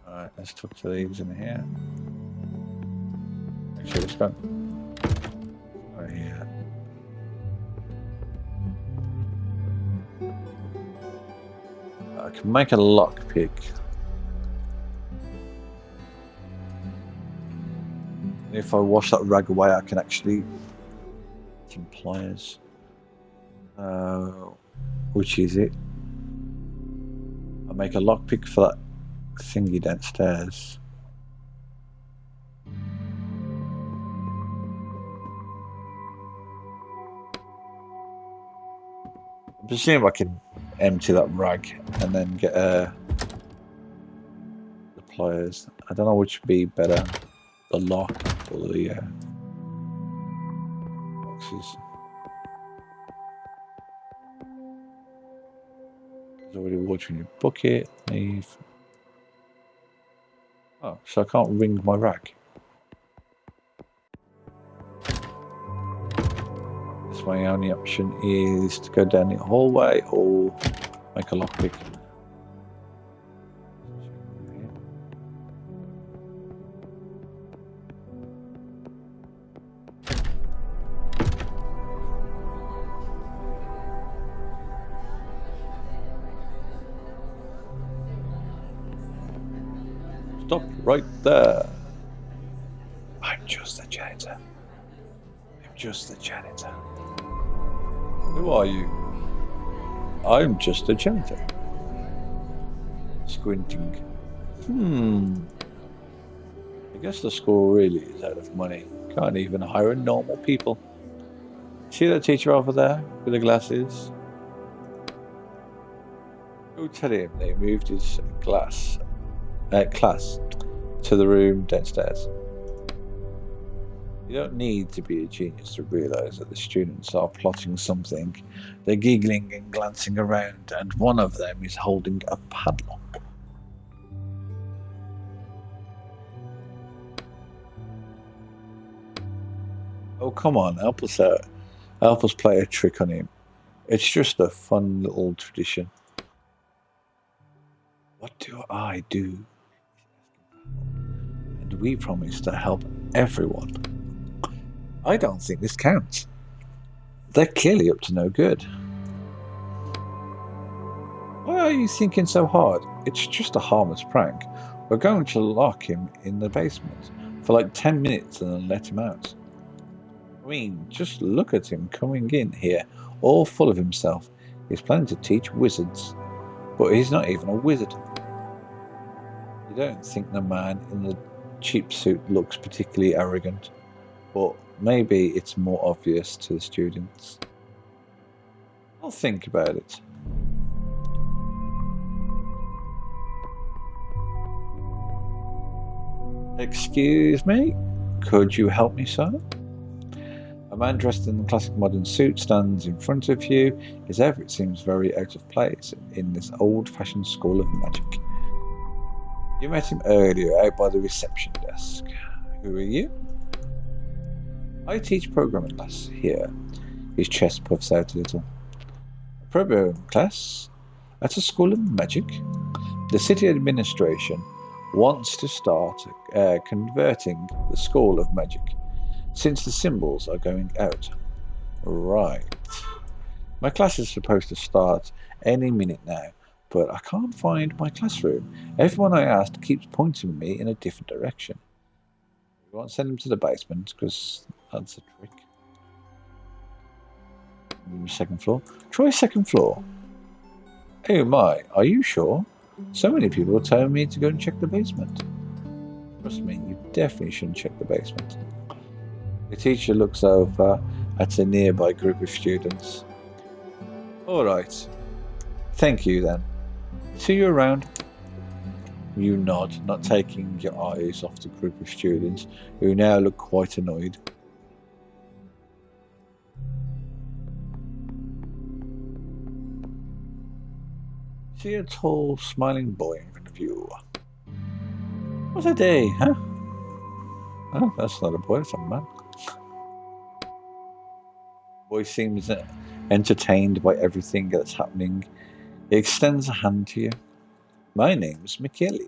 Alright, let's tuck to these in here. Actually, let's go. Oh, yeah. I can make a lockpick. If I wash that rag away, I can actually Getting pliers. Which is it? I'll make a lockpick for that thingy downstairs. I presume I can empty that rag and then get the pliers. I don't know which would be better, the lock or the boxes. There's already water in your bucket. Leave. Oh, so I can't ring my rag. My only option is to go down the hallway or make a lockpick. Stop right there. I'm just the janitor. I'm just the janitor. Who are you? I'm just a janitor. Squinting. I guess the school really is out of money. Can't even hire normal people. See that teacher over there with the glasses? Go tell him they moved his class to the room downstairs. You don't need to be a genius to realise that the students are plotting something. They're giggling and glancing around, and one of them is holding a padlock. Oh, come on, help us out. Help us play a trick on him. It's just a fun little tradition. What do I do? And we promise to help everyone. I don't think this counts. They're clearly up to no good. Why are you thinking so hard? It's just a harmless prank. We're going to lock him in the basement for like 10 minutes and then let him out. I mean, just look at him coming in here, all full of himself. He's planning to teach wizards, but he's not even a wizard. You don't think the man in the cheap suit looks particularly arrogant, but maybe it's more obvious to the students. I'll think about it. Excuse me? Could you help me, sir? A man dressed in a classic modern suit stands in front of you. His outfit seems very out of place in this old-fashioned school of magic. You met him earlier out by the reception desk. Who are you? I teach programming class here. His chest puffs out a little. A programming class? At a school of magic? The city administration wants to start converting the school of magic, since the symbols are going out. Right. My class is supposed to start any minute now, but I can't find my classroom. Everyone I asked keeps pointing me in a different direction. We won't send them to the basement, because that's a trick. Second floor. Try second floor. Oh my, are you sure? So many people are telling me to go and check the basement. Trust me, you definitely shouldn't check the basement. The teacher looks over at a nearby group of students. Alright. Thank you then. See you around. You nod, not taking your eyes off the group of students, who now look quite annoyed. See a tall, smiling boy in front of you. What a day, huh? Oh, that's not a boy, that's a man. Boy seems entertained by everything that's happening. He extends a hand to you. My name's Mikhail.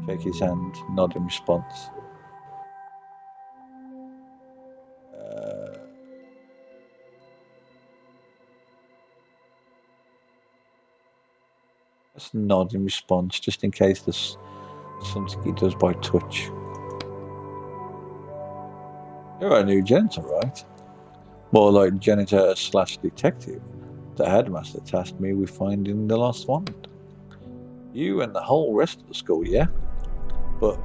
Shake his hand, nod in response. Just nod in response, just in case there's something he does by touch. You're a new janitor, right? More like janitor/detective. The headmaster tasked me with finding the lost wand. You and the whole rest of the school, yeah? But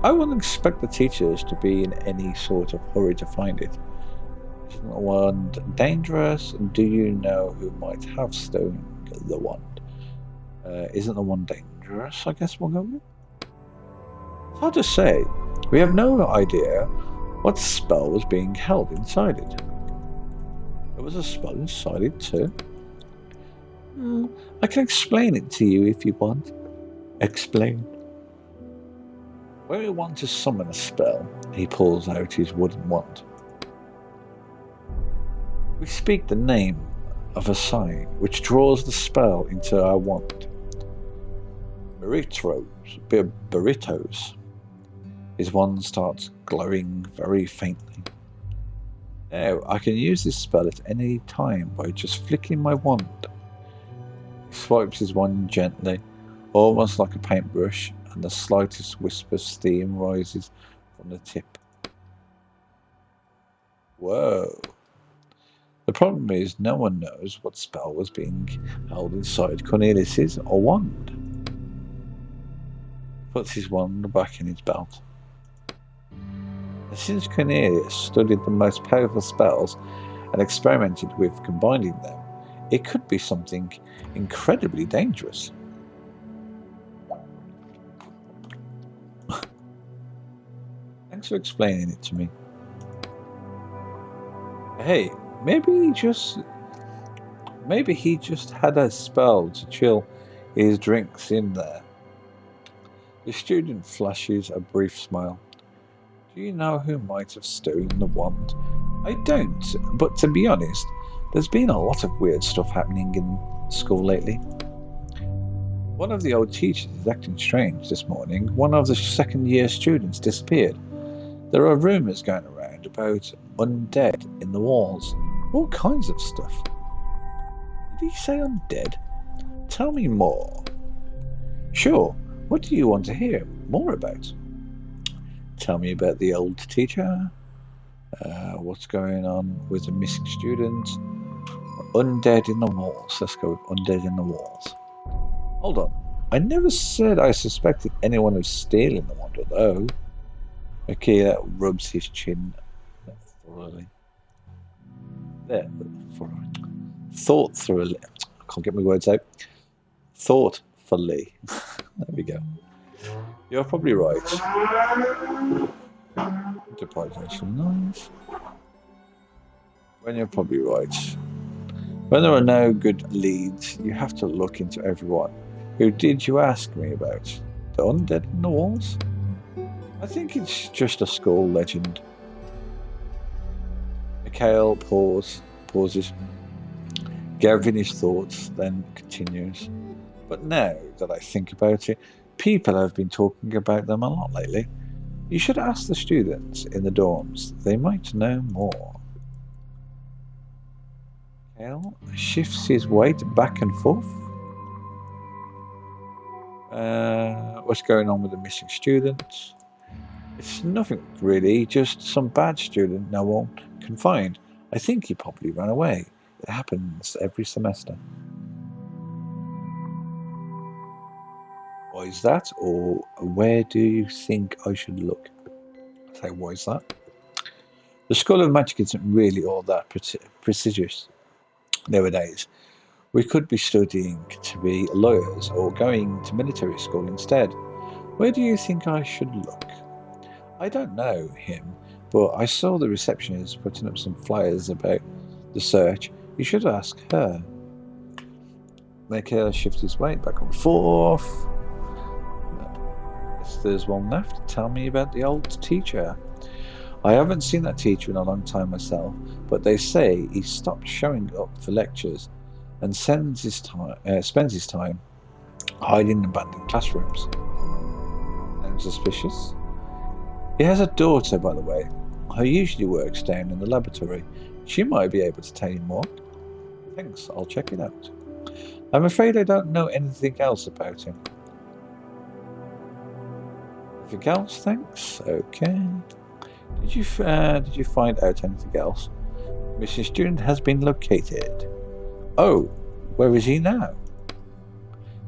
I wouldn't expect the teachers to be in any sort of hurry to find it. Isn't the wand dangerous? Do you know who might have stolen the wand? Isn't the wand dangerous? I guess we'll go with. It's hard to say. We have no idea what spell was being held inside it. There was a spell inside it too. I can explain it to you if you want. Explain. When we want to summon a spell, he pulls out his wooden wand. We speak the name of a sign which draws the spell into our wand. Burritos. His wand starts glowing very faintly. Now, I can use this spell at any time by just flicking my wand. He swipes his wand gently, almost like a paintbrush, and the slightest wisp of steam rises from the tip. Whoa. The problem is no one knows what spell was being held inside Cornelius's wand. Puts his wand back in his belt. Since Cornelius studied the most powerful spells and experimented with combining them, it could be something incredibly dangerous. Thanks for explaining it to me. Hey, maybe he just had a spell to chill his drinks in there. The student flashes a brief smile. Do you know who might have stolen the wand? I don't, but to be honest, there's been a lot of weird stuff happening in school lately. One of the old teachers is acting strange this morning. One of the second-year students disappeared. There are rumours going around about undead in the walls. All kinds of stuff. Did he say undead? Tell me more. Sure, what do you want to hear more about? Tell me about the old teacher. What's going on with the missing student? Undead in the walls. Let's go with undead in the walls. Hold on. I never said I suspected anyone of stealing the wand, though. Okay, that rubs his chin thoroughly. There, thoroughly. I can't get my words out. Thoughtfully. There we go. You're probably right. Deprivation noise. When you're probably right. When there are no good leads, you have to look into everyone. Who did you ask me about? The undead in the walls? I think it's just a school legend. Mikhail pauses, gathering his thoughts, then continues. But now that I think about it, people have been talking about them a lot lately. You should ask the students in the dorms. They might know more. Mikhail shifts his weight back and forth. What's going on with the missing students? It's nothing really, just some bad student no one can find. I think he probably ran away. It happens every semester. Why is that? Or where do you think I should look? I say, why is that? The School of Magic isn't really all that prestigious nowadays. We could be studying to be lawyers or going to military school instead. Where do you think I should look? I don't know him, but I saw the receptionist putting up some flyers about the search. You should ask her. Make her shift his weight back and forth. Yes, there's one left. Tell me about the old teacher. I haven't seen that teacher in a long time myself, but they say he stopped showing up for lectures and spends his time hiding in abandoned classrooms. Sounds suspicious. He has a daughter, by the way, who usually works down in the laboratory. She might be able to tell you more. Thanks, I'll check it out. I'm afraid I don't know anything else about him. Anything else, thanks? Okay. Did you find out anything else? Missing student has been located. Oh, where is he now?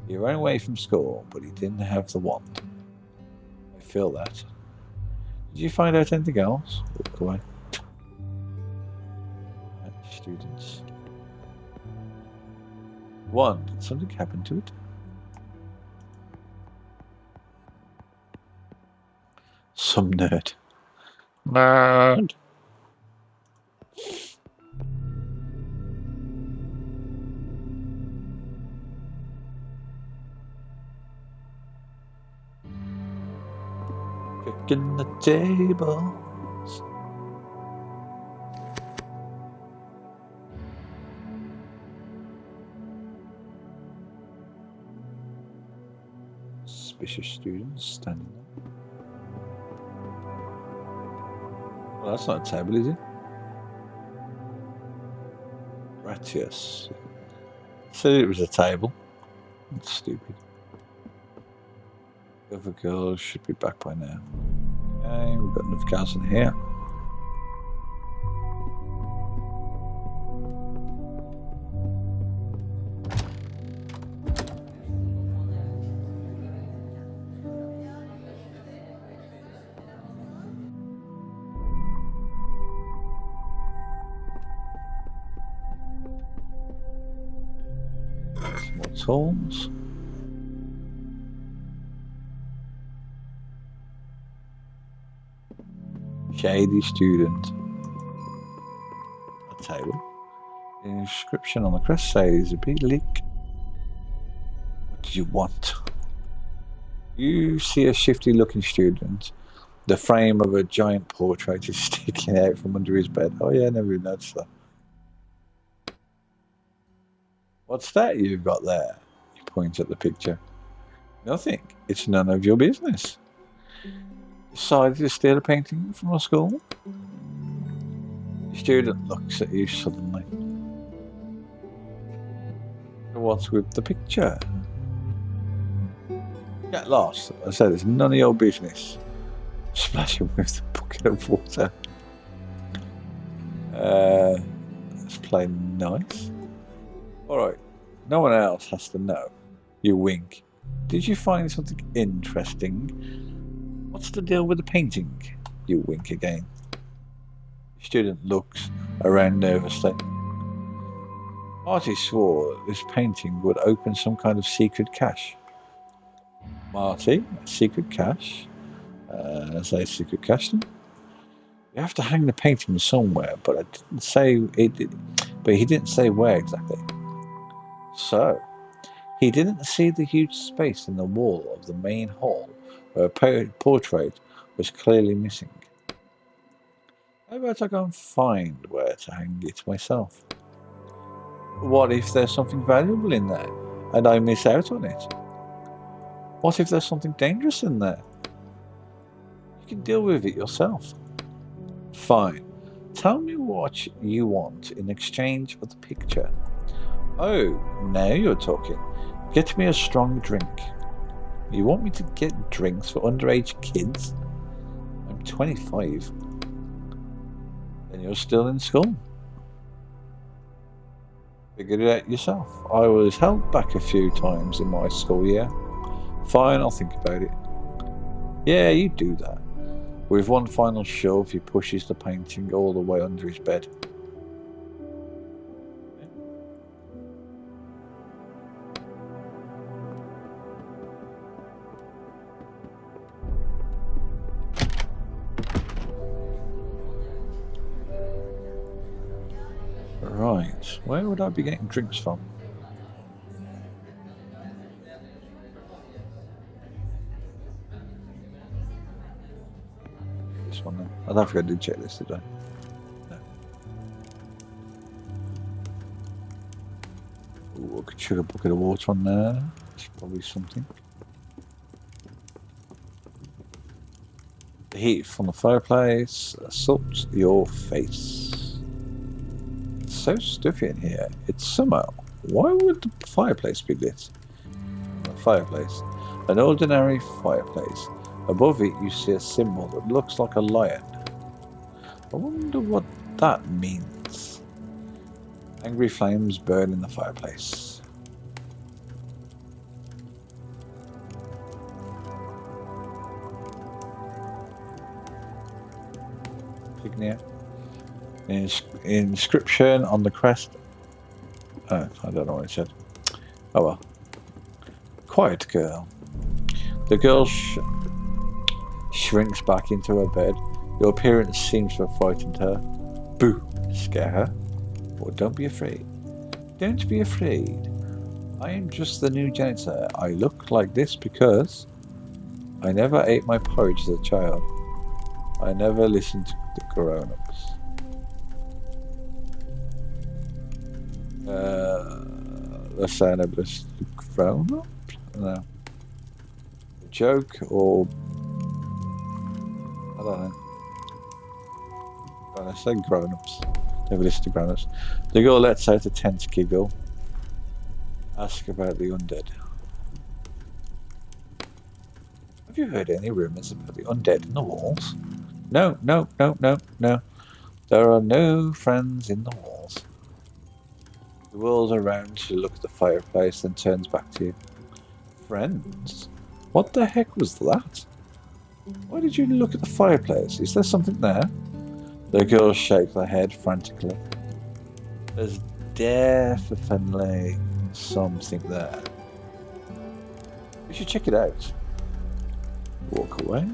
He ran away from school, but he didn't have the wand. I feel that. Did you find out anything else? Go away. Students. One, did something happen to it? Some nerd. Nerd! Kicking the tables. Suspicious students standing there. Well, that's not a table, is it? Gratius. Said it was a table. That's stupid. The other girls should be back by now. Okay, we've got enough cars in here. Some more tools. Shady student. A table. The inscription on the crest says a big leak. What do you want? You see a shifty looking student. The frame of a giant portrait is sticking out from under his bed. Oh yeah, I never even noticed that. What's that you've got there? He points at the picture. Nothing. It's none of your business. Decided to steal a painting from our school? The student looks at you suddenly. What's with the picture? Get lost. I said it's none of your business. Splash him with the bucket of water. Let's play nice. Alright. No one else has to know. You wink. Did you find something interesting? What's the deal with the painting? You wink again. The student looks around nervously. Marty swore that this painting would open some kind of secret cache. Marty, a secret cache? As a secret cache then? You have to hang the painting somewhere, but I didn't say it. But he didn't say where exactly. So, he didn't see the huge space in the wall of the main hall where a portrait was clearly missing. How about I go and find where to hang it myself? What if there's something valuable in there and I miss out on it? What if there's something dangerous in there? You can deal with it yourself. Fine. Tell me what you want in exchange for the picture. Oh, now you're talking. Get me a strong drink. You want me to get drinks for underage kids? I'm 25. Then you're still in school. Figure it out yourself. I was held back a few times in my school year. Fine, I'll think about it. Yeah, you do that. With one final shove, he pushes the painting all the way under his bed. Right, where would I be getting drinks from? This one then. I don't think I did check this, did I? No. Ooh, I could chuck a bucket of water on there. That's probably something. The heat from the fireplace assaults your face. It's so stuffy in here. It's summer. Why would the fireplace be lit? A fireplace. An ordinary fireplace. Above it you see a symbol that looks like a lion. I wonder what that means. Angry flames burn in the fireplace. Insignia. Inscription on the crest. Oh, I don't know what it said. Oh well. Quiet girl. The girl shrinks back into her bed. Your appearance seems to have frightened her. Boo! Scare her? Or don't be afraid. Don't be afraid. I am just the new janitor. I look like this because I never ate my porridge as a child. I never listened to the grown-ups. Let's say I never listened to the grown-ups? No. A joke or... I don't know. I say grown-ups. Never listen to grown-ups. The girl lets out a tense giggle. Ask about the undead. Have you heard any rumours about the undead in the walls? No, no, no, no, no. There are no friends in the walls. He whirls around to look at the fireplace, then turns back to you. Friends? What the heck was that? Why did you look at the fireplace? Is there something there? The girl shakes her head frantically. There's definitely something there. You should check it out. Walk away.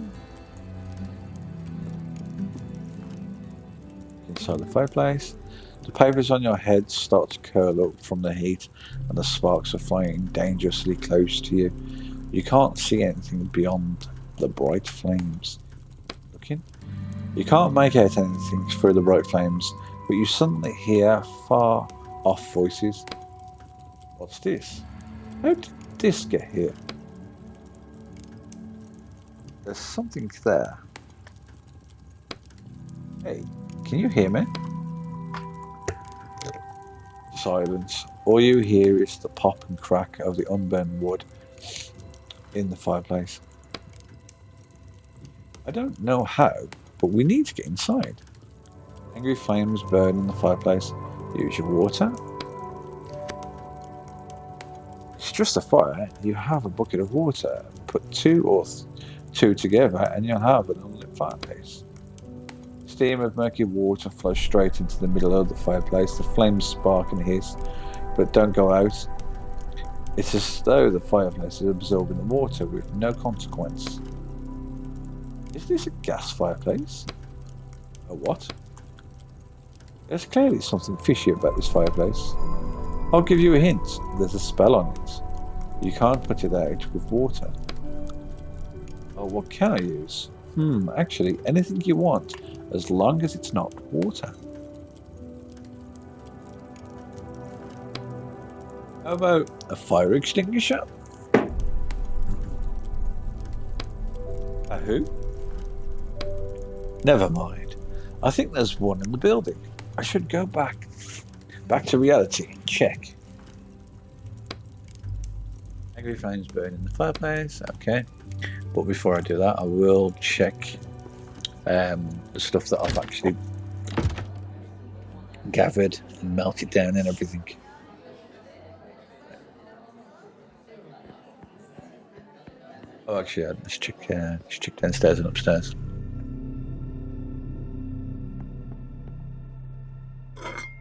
Inside the fireplace. The papers on your head start to curl up from the heat, and the sparks are flying dangerously close to you. You can't see anything beyond the bright flames. Looking? You can't make out anything through the bright flames, but you suddenly hear far off voices. What's this? How did this get here? There's something there. Hey, can you hear me? Silence. All you hear is the pop and crack of the unburned wood in the fireplace. I don't know how, but we need to get inside. Angry flames burn in the fireplace. Use your water. It's just a fire. You have a bucket of water. Put two together and you'll have an unlit fireplace. Steam of murky water flows straight into the middle of the fireplace. The flames spark and hiss, but don't go out. It's as though the fireplace is absorbing the water with no consequence. Is this a gas fireplace? A what? There's clearly something fishy about this fireplace. I'll give you a hint. There's a spell on it. You can't put it out with water. Oh, what can I use? Actually, anything you want, as long as it's not water. How about a fire extinguisher? A who? Never mind. I think there's one in the building. I should go back to reality and check. Angry flames burn in the fireplace. Okay. But before I do that, I will check the stuff that I've actually gathered and melted down and everything. Oh, actually, let's check downstairs and upstairs.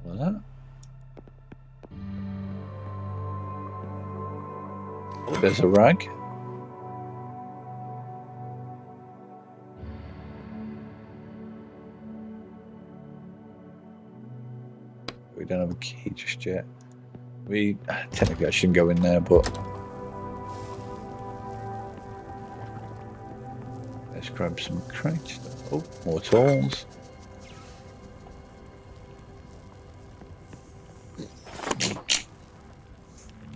What's that? Oh, there's a rag. We don't have a key just yet. Technically I shouldn't go in there, but let's grab some crates. Oh, more tools.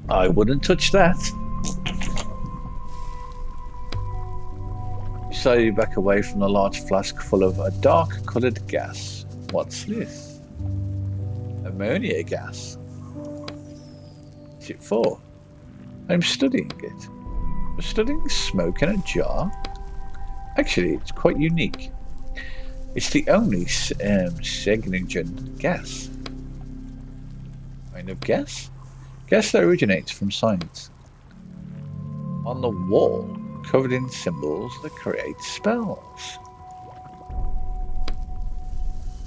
I wouldn't touch that. You slowly back away from the large flask full of a dark-coloured gas. What's this? Ammonia gas. What's it for? I'm studying it. I'm studying smoke in a jar. Actually, it's quite unique. It's the only significant gas. Kind of gas? Gas that originates from science. On the wall, covered in symbols that create spells.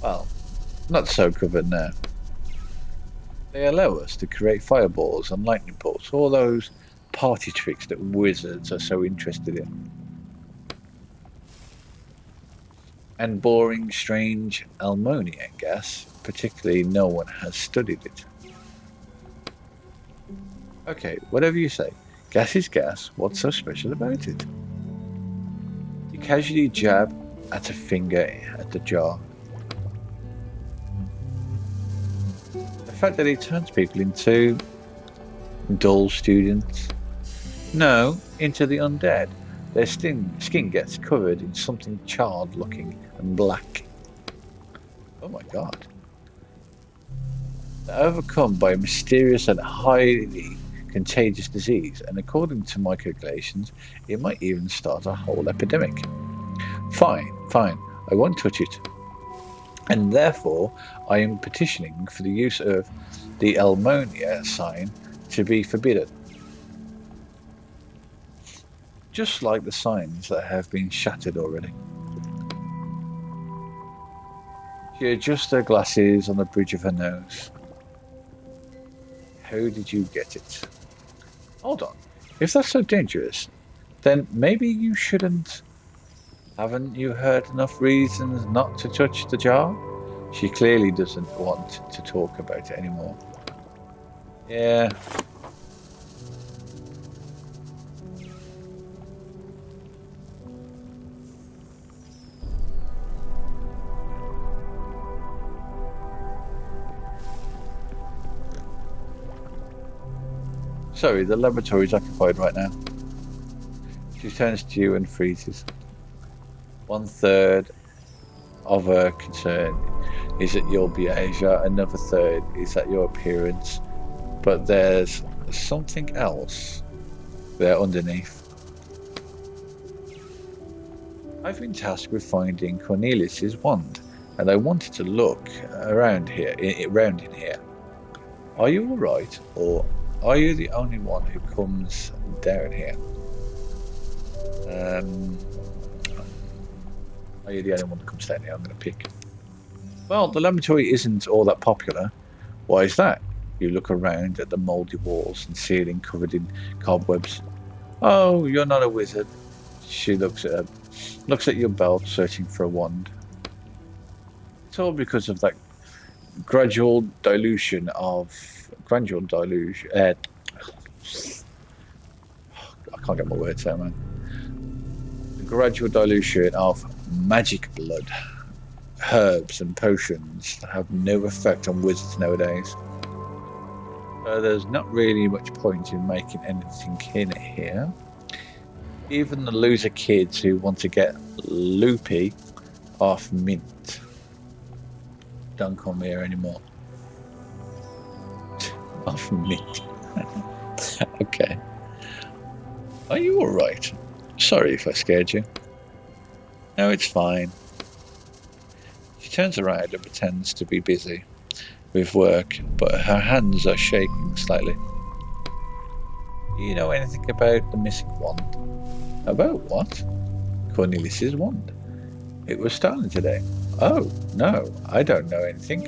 Well, not so covered now. They allow us to create fireballs and lightning bolts, all those party tricks that wizards are so interested in. And boring, strange ammonium gas, particularly no one has studied it. Okay, whatever you say. Gas is gas, what's so special about it? You casually jab at a finger at the jar. The fact that it turns people into dull students. No, into the undead. Their skin gets covered in something charred looking and black. Oh my god. They're overcome by a mysterious and highly contagious disease, and according to my calculations, it might even start a whole epidemic. Fine, I won't touch it. And therefore, I am petitioning for the use of the Elmonia sign to be forbidden. Just like the signs that have been shattered already. She adjusts her glasses on the bridge of her nose. How did you get it? Hold on. If that's so dangerous, then maybe you shouldn't. Haven't you heard enough reasons not to touch the jar? She clearly doesn't want to talk about it anymore. Yeah. Sorry, the laboratory is occupied right now. She turns to you and freezes. 1/3 of her concern is at your behavior, another third is at your appearance, but there's something else there underneath. I've been tasked with finding Cornelius's wand, and I wanted to look around here, around in here. Are you all right, or are you the only one who comes down here? Are you the only one who comes down here? I'm going to pick. Well, the laboratory isn't all that popular. Why is that? You look around at the mouldy walls and ceiling covered in cobwebs. Oh, you're not a wizard. She looks at your belt, searching for a wand. It's all because of that gradual dilution. I can't get my words out, man. The gradual dilution of magic blood, herbs and potions that have no effect on wizards nowadays. There's not really much point in making anything in here. Even the loser kids who want to get loopy off mint don't come here anymore. Off mint. Okay. Are you alright? Sorry if I scared you. No, it's fine. She turns around and pretends to be busy with work, but her hands are shaking slightly. Do you know anything about the missing wand? About what? Cornelius's wand. It was stolen today. Oh, no, I don't know anything.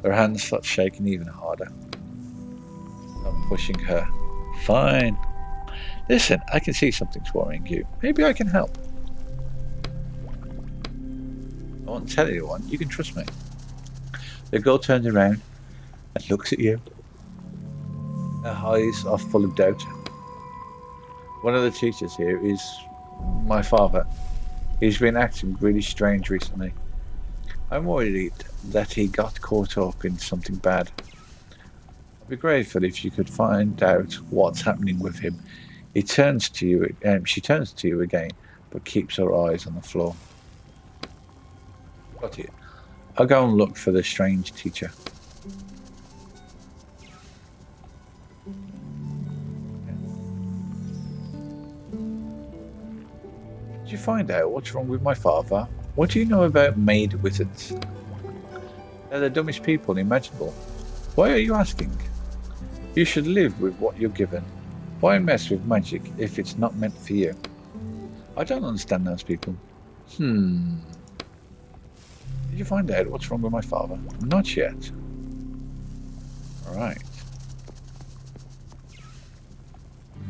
Her hands start shaking even harder. I'm pushing her. Fine. Listen, I can see something's worrying you. Maybe I can help. I won't tell anyone. You can trust me. The girl turns around and looks at you. Her eyes are full of doubt. One of the teachers here is my father. He's been acting really strange recently. I'm worried that he got caught up in something bad. I'd be grateful if you could find out what's happening with him. She turns to you again, but keeps her eyes on the floor. Got it. I'll go and look for the strange teacher. Did you find out what's wrong with my father? What do you know about made wizards? They're the dumbest people imaginable. Why are you asking? You should live with what you're given. Why mess with magic if it's not meant for you? I don't understand those people. Did you find out what's wrong with my father? Not yet. Alright.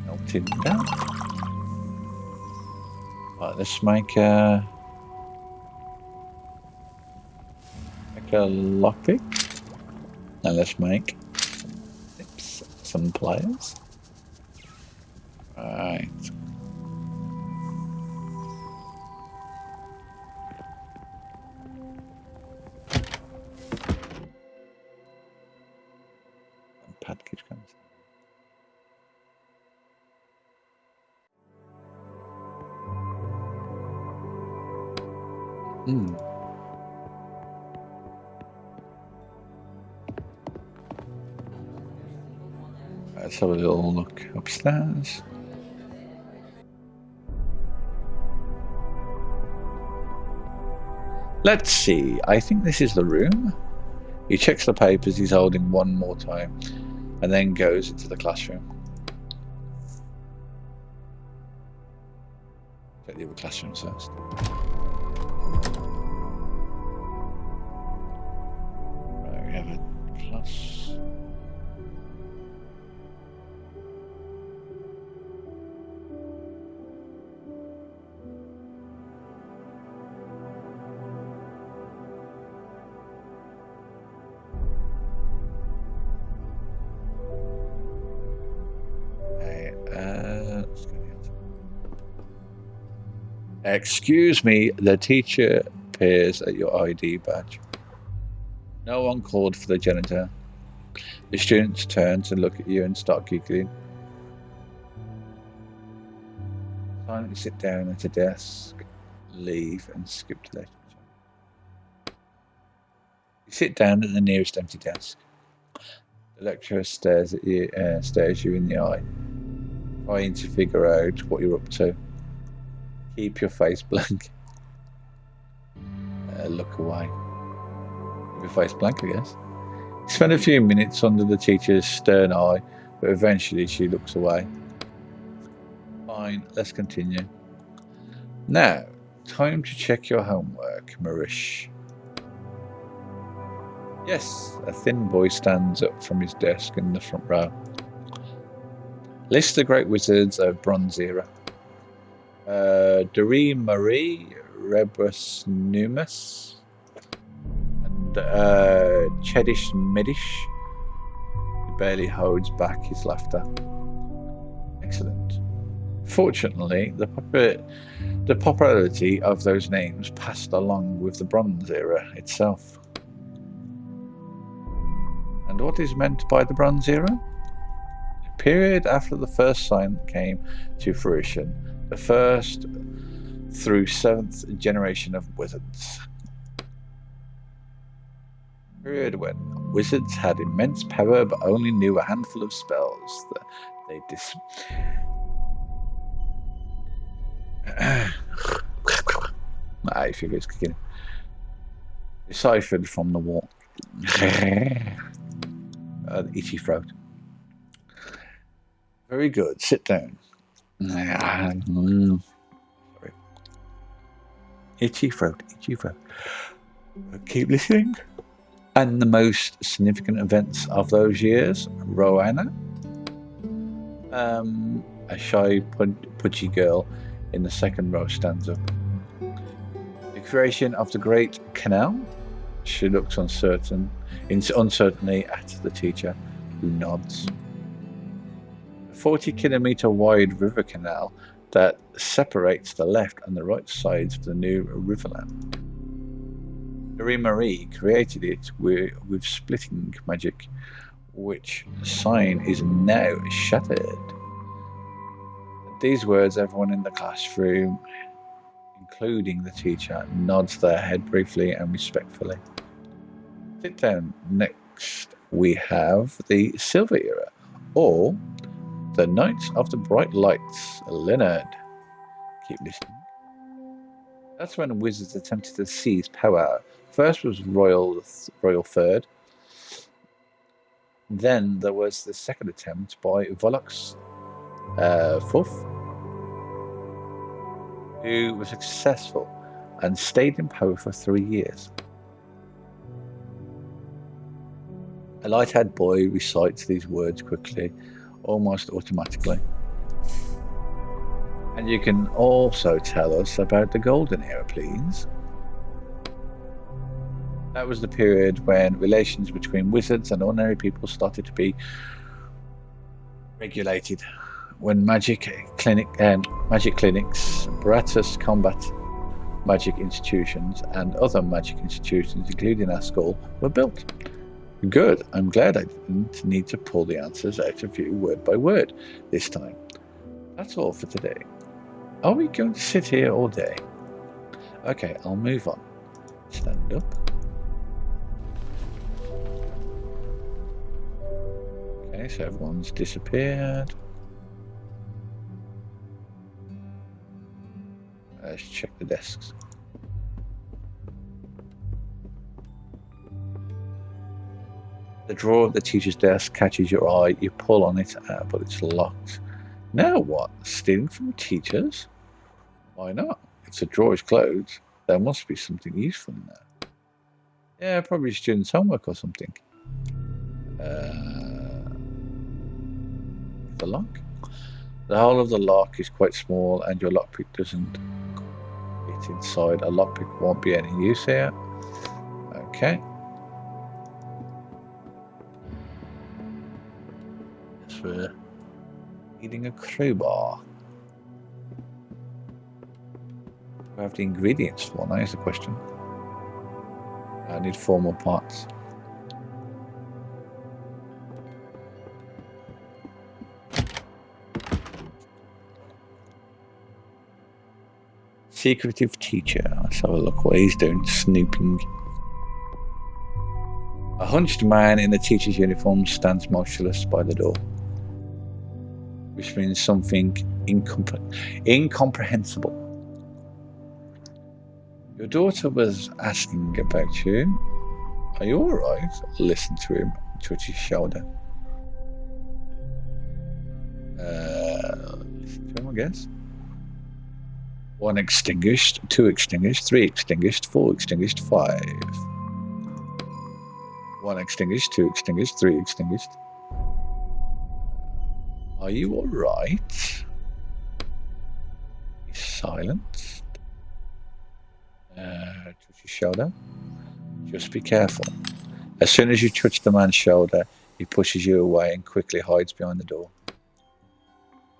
Melted down. Right, let's make a lockpick. And let's make some pliers. Right. Package comes. Let's have a little look upstairs. Let's see. I think this is the room. He checks the papers he's holding one more time and then goes into the classroom. Check the other classroom first. Right, we have a class. Excuse me, the teacher peers at your ID badge. No one called for the janitor. The students turn to look at you and start giggling. Silently sit down at a desk, leave, and skip to their teacher. You sit down at the nearest empty desk. The lecturer stares at you, stares you in the eye, trying to figure out what you're up to. Keep your face blank. Look away. Keep your face blank, I guess. You spend a few minutes under the teacher's stern eye, but eventually she looks away. Fine, let's continue. Now, time to check your homework, Marish. Yes, a thin boy stands up from his desk in the front row. List the great wizards of Bronze Era. Doree Marie, Rebus Numus, and Chedish Medish. He barely holds back his laughter. Excellent. Fortunately, the popularity of those names passed along with the Bronze Era itself. And what is meant by the Bronze Era? A period after the first sign came to fruition. The first through 7th generation of wizards. A period when wizards had immense power but only knew a handful of spells that they I figure it's kicking. Deciphered from the wall. Itchy throat. Very good. Sit down. Sorry. Itchy throat, itchy throat. Keep listening. And the most significant events of those years, Roanna, a shy, pudgy girl in the second row stands up. The creation of the Great Canal. She looks uncertainly at the teacher, who nods. 40-kilometer wide river canal that separates the left and the right sides of the new riverland. Doree Marie created it with splitting magic, which sign is now shattered. At these words, everyone in the classroom, including the teacher, nods their head briefly and respectfully. Sit down. Next, we have the Silver Era, or the Knights of the Bright Lights. Leonard. Keep listening. That's when wizards attempted to seize power. First was Royal Third. Then there was the second attempt by Volux Fourth, who was successful and stayed in power for 3 years. A light-haired boy recites these words quickly, almost automatically. And you can also tell us about the Golden Era, please. That was the period when relations between wizards and ordinary people started to be regulated. When magic clinics, Baratus combat magic institutions, and other magic institutions, including our school, were built. Good. I'm glad I didn't need to pull the answers out of you word by word this time. That's all for today. Are we going to sit here all day? Okay, I'll move on. Stand up. Okay, so everyone's disappeared. Let's check the desks. The drawer of the teacher's desk catches your eye. You pull on it, but it's locked. Now what? Stealing from teachers? Why not? If the drawer is closed, there must be something useful in there. Yeah, probably students' homework or something. The lock? The hole of the lock is quite small, and your lockpick doesn't fit inside. A lockpick won't be any use here. Okay. Guess we're eating a crowbar. Do I have the ingredients for now is the question. I need 4 more parts. Secretive teacher. Let's have a look what he's doing, snooping. A hunched man in a teacher's uniform stands motionless by the door, whispering something incomprehensible. Your daughter was asking about you. Are you alright? Listen to him, touch his shoulder. Listen to him, I guess. 1 extinguished, 2 extinguished, 3 extinguished, 4 extinguished, 5. 1 extinguished, 2 extinguished, 3 extinguished. Are you alright? He's silent. Touch his shoulder. Just be careful. As soon as you touch the man's shoulder, he pushes you away and quickly hides behind the door.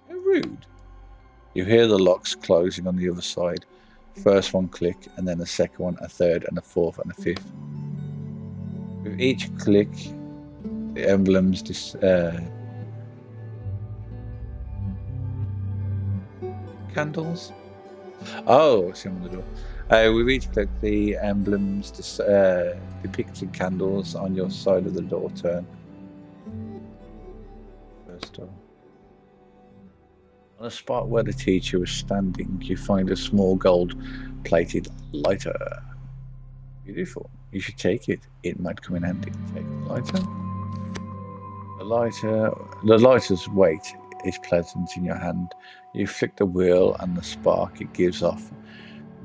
How rude. You hear the locks closing on the other side. First one click, and then the second one, a third, and a fourth, and a fifth. With each click, the emblems candles. Oh, I see on the door. With each click, the emblems depicting candles on your side of the door turn. First door. On the spot where the teacher was standing, you find a small gold-plated lighter. Beautiful. You should take it. It might come in handy. Take the lighter. The lighter's weight is pleasant in your hand. You flick the wheel, and the spark it gives off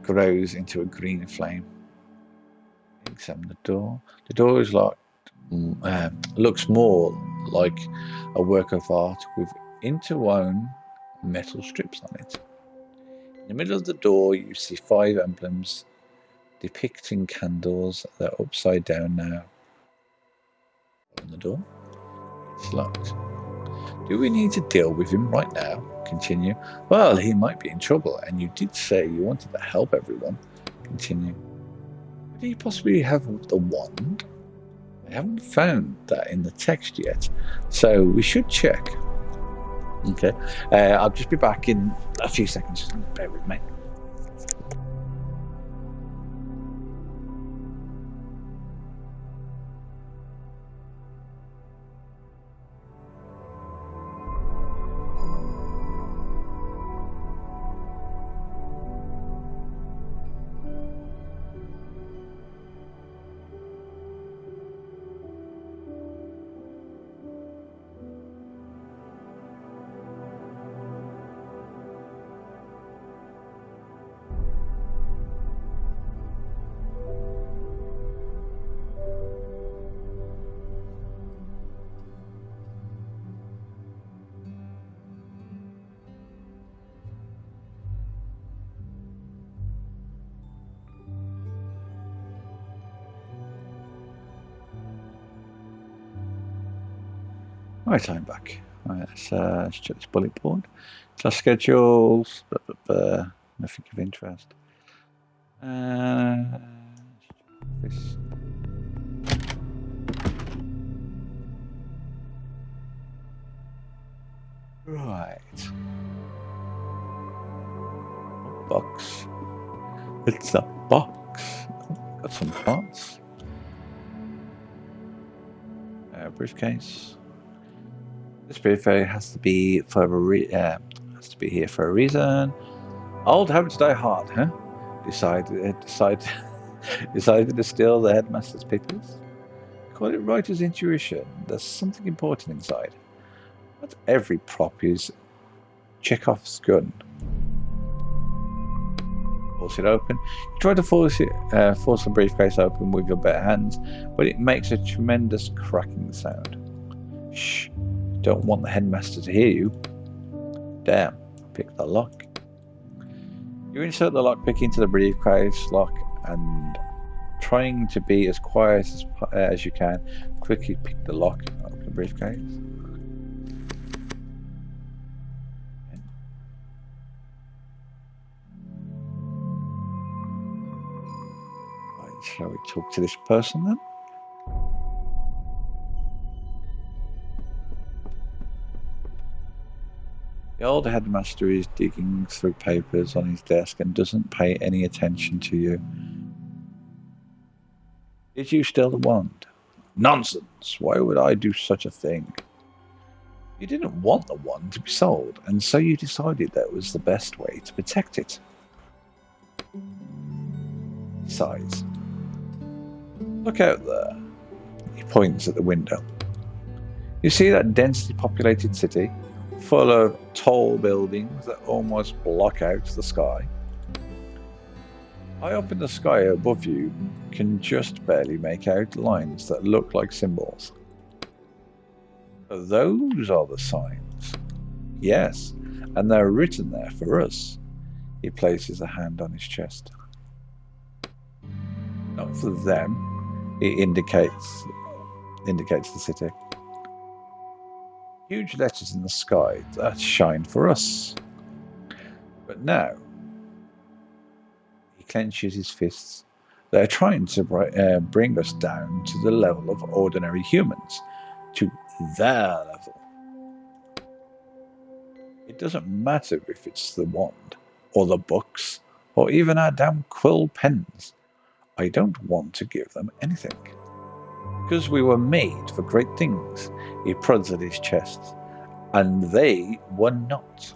grows into a green flame. Examine the door. The door is locked. Looks more like a work of art with interwoven metal strips on it. In the middle of the door, you see 5 emblems depicting candles. They're upside down now. Open the door. It's locked. Do we need to deal with him right now? Continue. Well, he might be in trouble, and you did say you wanted to help everyone. Continue. Could he possibly have the wand? I haven't found that in the text yet, so we should check. Okay. I'll just be back in a few seconds. Just bear with me. Right, I'm back. Right, let's check this bullet board. Class schedules, nothing of interest. This. Right. Box. It's a box. Got some parts. Briefcase. This briefcase has to be here for a reason. Old habits die hard, huh? Decided to steal the headmaster's papers. Call it writer's intuition. There's something important inside. Not every prop is Chekhov's gun. Force it open. You try to force the briefcase open with your bare hands, but it makes a tremendous cracking sound. Shh! Don't want the headmaster to hear you. Damn! Pick the lock. You insert the lockpick into the briefcase lock and, trying to be as quiet as you can, quickly pick the lock. Open the briefcase. Shall we talk to this person then? The old headmaster is digging through papers on his desk and doesn't pay any attention to you. Did you steal the wand? Nonsense! Why would I do such a thing? You didn't want the wand to be sold, and so you decided that was the best way to protect it. Besides, look out there. He points at the window. You see that densely populated city, full of tall buildings that almost block out the sky? High up in the sky above you can just barely make out lines that look like symbols. Those are the signs. Yes, and they're written there for us. He places a hand on his chest. Not for them. He indicates the city. Huge letters in the sky that shine for us. But now, he clenches his fists. They're trying to bring us down to the level of ordinary humans, to their level. It doesn't matter if it's the wand, or the books, or even our damn quill pens. I don't want to give them anything. Because we were made for great things. He prods at his chest. And they were not.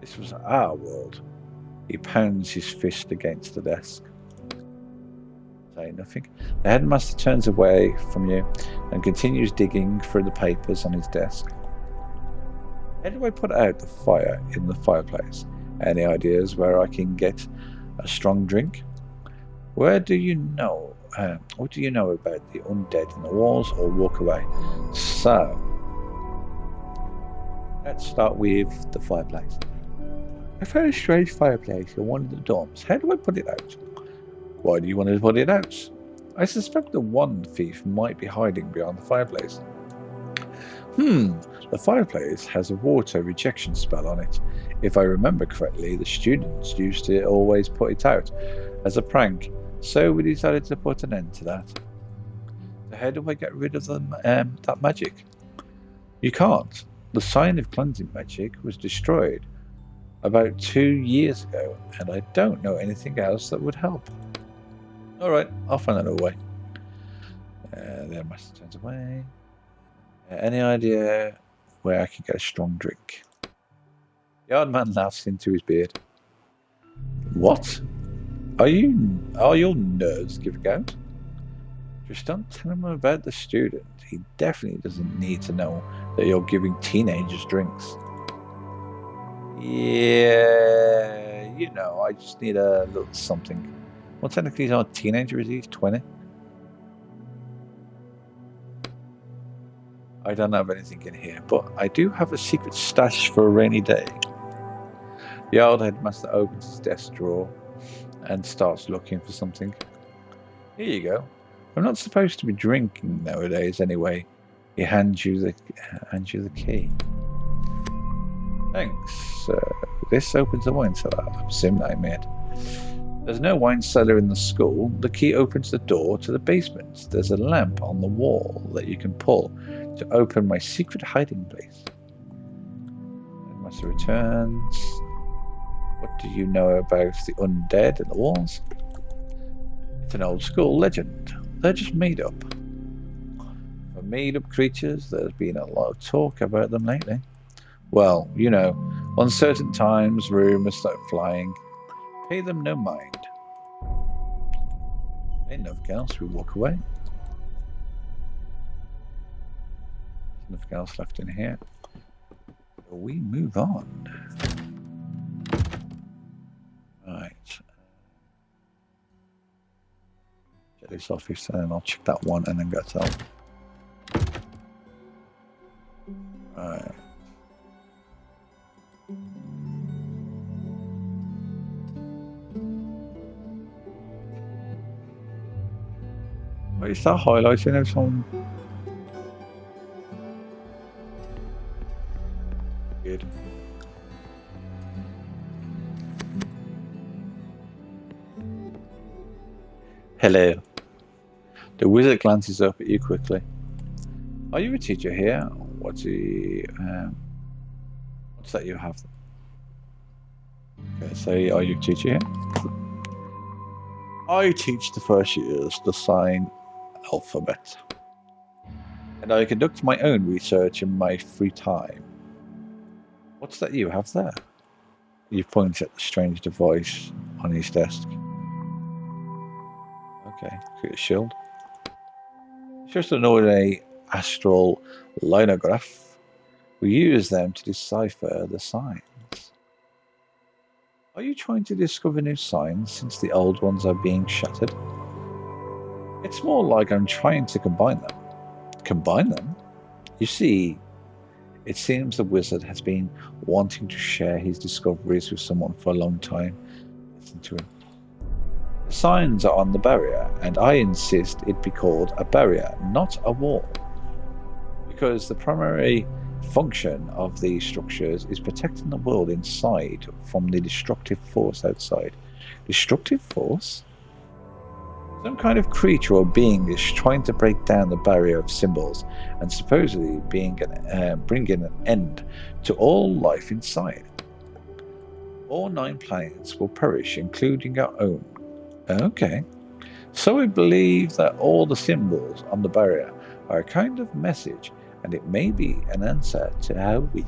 This was our world. He pounds his fist against the desk. Say nothing. The headmaster turns away from you and continues digging through the papers on his desk. How do I put out the fire in the fireplace? Any ideas where I can get a strong drink? What do you know about the undead in the walls, or walk away? So, let's start with the fireplace. I found a strange fireplace in one of the dorms. How do I put it out? Why do you want to put it out? I suspect the wand thief might be hiding behind the fireplace. The fireplace has a water rejection spell on it. If I remember correctly, the students used to always put it out as a prank. So we decided to put an end to that. So how do I get rid of that magic? You can't. The sign of cleansing magic was destroyed about 2 years ago, and I don't know anything else that would help. Alright, I'll find another way. The master turns away. Any idea where I can get a strong drink? The old man laughs into his beard. What? Are you nerds giving out? Just don't tell him about the student. He definitely doesn't need to know that you're giving teenagers drinks. Yeah, I just need a little something. Well, technically he's not a teenager, is he? He's 20. I don't have anything in here, but I do have a secret stash for a rainy day. The old headmaster opens his desk drawer and starts looking for something. Here you go. I'm not supposed to be drinking nowadays anyway. He hands you the key. Thanks. This opens the wine cellar. Sim I made. There's no wine cellar in the school. The key opens the door to the basement. There's a lamp on the wall that you can pull to open my secret hiding place. Master returns. What do you know about the undead and the walls? It's an old school legend. They're just made up. For made up creatures, there's been a lot of talk about them lately. Well, you know, uncertain times, rumors start flying. Pay them no mind. Ain't nothing else, we walk away. There's nothing else left in here. So we move on. Right. Check this office and I'll check that one and then go to Right. Why is that highlighting of some? Good. Hello. The wizard glances up at you quickly. Are you a teacher here? What's that you have? Okay, say, are you a teacher here? I teach the first years the sign alphabet. And I conduct my own research in my free time. What's that you have there? You point at the strange device on his desk. Okay, create a shield. It's just an ordinary astral linograph. We use them to decipher the signs. Are you trying to discover new signs since the old ones are being shattered? It's more like I'm trying to combine them. Combine them? You see, it seems the wizard has been wanting to share his discoveries with someone for a long time. Listen to him. The signs are on the barrier, and I insist it be called a barrier, not a wall. Because the primary function of these structures is protecting the world inside from the destructive force outside. Destructive force? Some kind of creature or being is trying to break down the barrier of symbols and supposedly bringing an end to all life inside. All 9 planets will perish, including our own. Okay. So we believe that all the symbols on the barrier are a kind of message, and it may be an answer to how we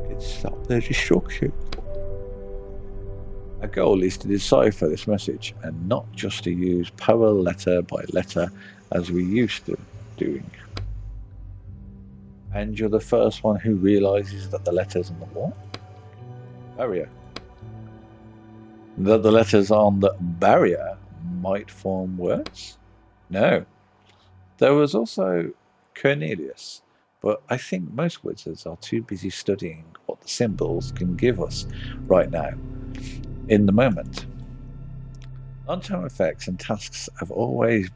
can stop their destruction. Our goal is to decipher this message and not just to use power letter by letter as we used to doing. And you're the first one who realizes that the letters on the wall? Barrier. That the letters on the barrier might form words? No. There was also Cornelius, but I think most wizards are too busy studying what the symbols can give us right now, in the moment. Long-term effects and tasks have always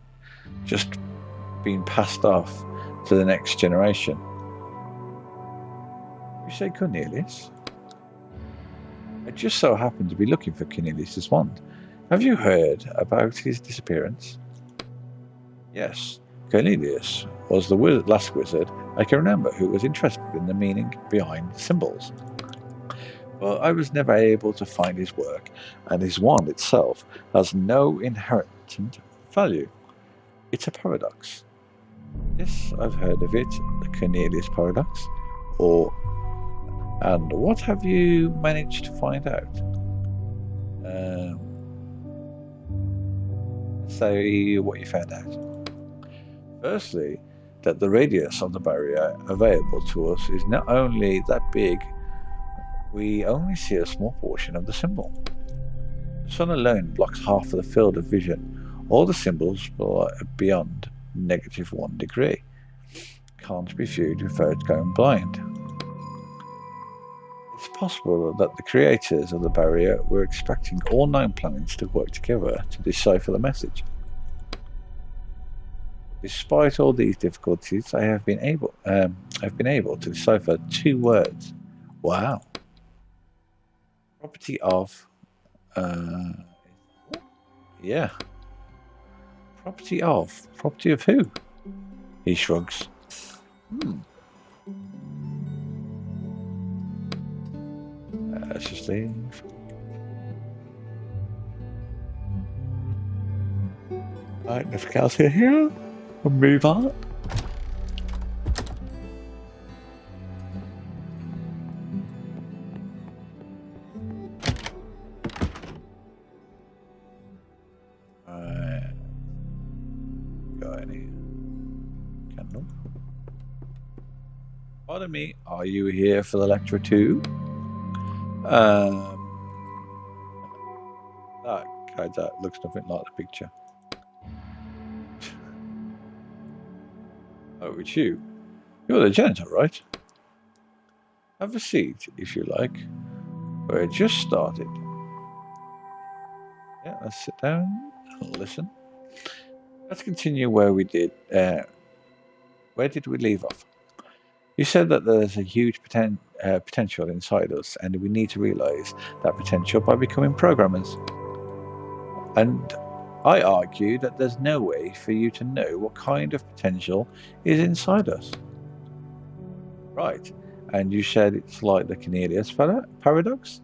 just been passed off to the next generation. You say Cornelius? I just so happened to be looking for Cornelius's wand. Have you heard about his disappearance? Yes, Cornelius was the last wizard I can remember who was interested in the meaning behind the symbols. But I was never able to find his work, and his wand itself has no inherent value. It's a paradox. Yes, I've heard of it, the Cornelius paradox. And what have you managed to find out? Say what you found out. Firstly, that the radius of the barrier available to us is not only that big, we only see a small portion of the symbol. The sun alone blocks half of the field of vision. All the symbols are beyond -1 degree. Can't be viewed without going blind. It's possible that the creators of the barrier were expecting all 9 planets to work together to decipher the message. Despite all these difficulties, I've been able to decipher 2 words. Wow. Property of, yeah. Property of who? He shrugs. Let's just leave. Right, nothing else here. We'll move on. Got any candle? Pardon me, are you here for the lecture too? That looks nothing like the picture. Oh, it's you. You're the janitor, right? Have a seat, if you like. We're just started. Yeah, let's sit down and listen. Let's continue where we did. Where did we leave off? You said that there's a huge potential inside us, and we need to realize that potential by becoming programmers. And I argue that there's no way for you to know what kind of potential is inside us. Right, and you said it's like the Cornelius paradox?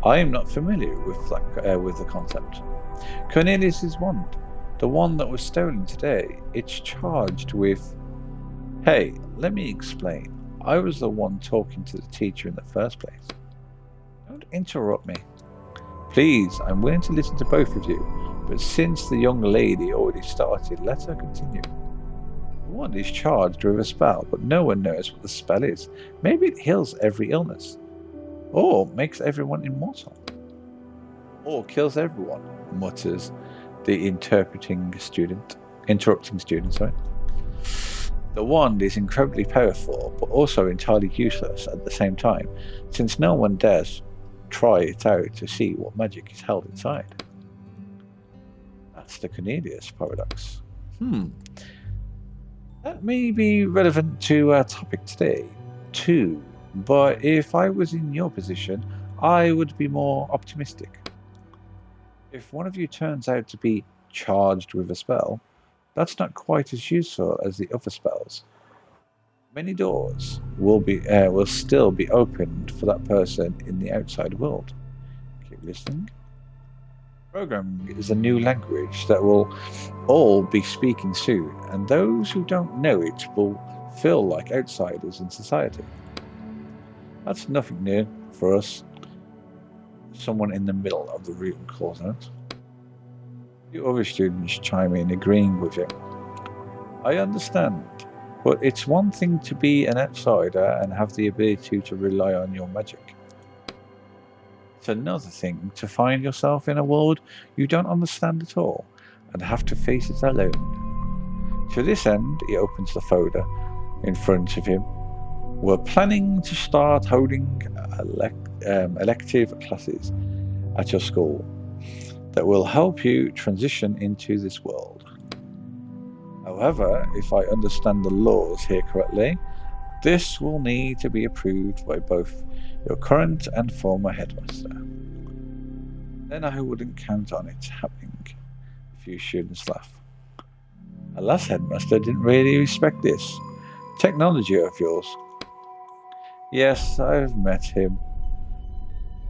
I am not familiar with the concept. Cornelius's wand, the one that was stolen today, it's charged with... Hey, let me explain. I was the one talking to the teacher in the first place. Don't interrupt me. Please, I'm willing to listen to both of you, but since the young lady already started, let her continue. The wand is charged with a spell, but no one knows what the spell is. Maybe it heals every illness, or makes everyone immortal, or kills everyone, mutters the interrupting student. The wand is incredibly powerful, but also entirely useless at the same time, since no one dares try it out to see what magic is held inside. That's the Cornelius paradox. That may be relevant to our topic today, too, but if I was in your position, I would be more optimistic. If one of you turns out to be charged with a spell, that's not quite as useful as the other spells. Many doors will still be opened for that person in the outside world. Keep listening. Programming is a new language that we'll all be speaking soon, and those who don't know it will feel like outsiders in society. That's nothing new for us. Someone in the middle of the room calls out. The other students chime in, agreeing with him. I understand. But it's one thing to be an outsider and have the ability to rely on your magic. It's another thing to find yourself in a world you don't understand at all and have to face it alone. To this end, he opens the folder in front of him. We're planning to start holding elective classes at your school that will help you transition into this world. However, if I understand the laws here correctly, this will need to be approved by both your current and former headmaster. Then I wouldn't count on it happening. A few students laugh. Our last headmaster didn't really respect this technology of yours. Yes, I've met him.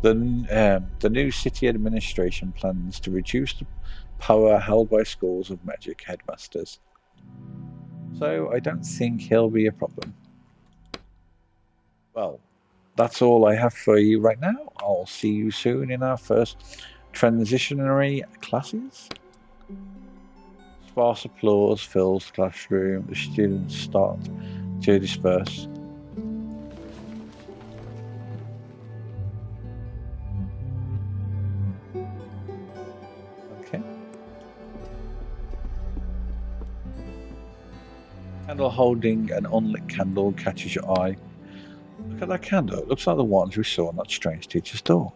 The new city administration plans to reduce the power held by schools of magic headmasters. So I don't think he'll be a problem. Well, that's all I have for you right now. I'll see you soon in our first transitionary classes. Sparse applause fills the classroom. The students start to disperse. Okay. Candle holding an unlit candle catches your eye. Look at that candle. It looks like the ones we saw on that strange teacher's door.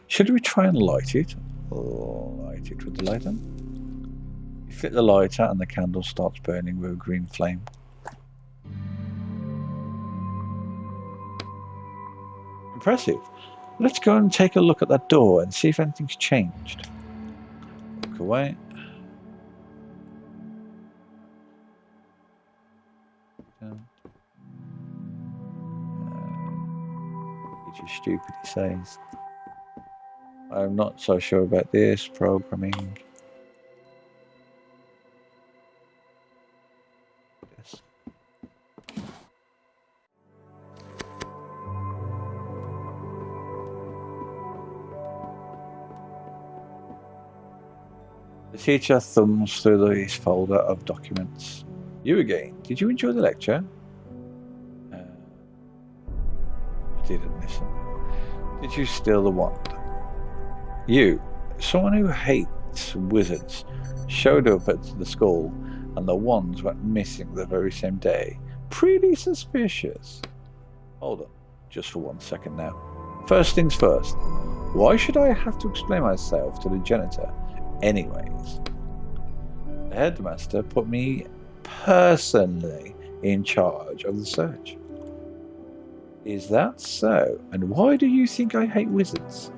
Should we try and light it? Or light it with the light on? You flick the lighter and the candle starts burning with a green flame. Impressive. Let's go and take a look at that door and see if anything's changed. Walk away. It's just stupid, he says. I'm not so sure about this programming. Yes. The teacher thumbs through his folder of documents. You again. Did you enjoy the lecture? Didn't listen. Did you steal the wand? You, someone who hates wizards, showed up at the school and the wands went missing the very same day. Pretty suspicious. Hold on, just for 1 second now. First things first, why should I have to explain myself to the janitor? Anyways, the headmaster put me personally in charge of the search. Is that so? And why do you think I hate wizards?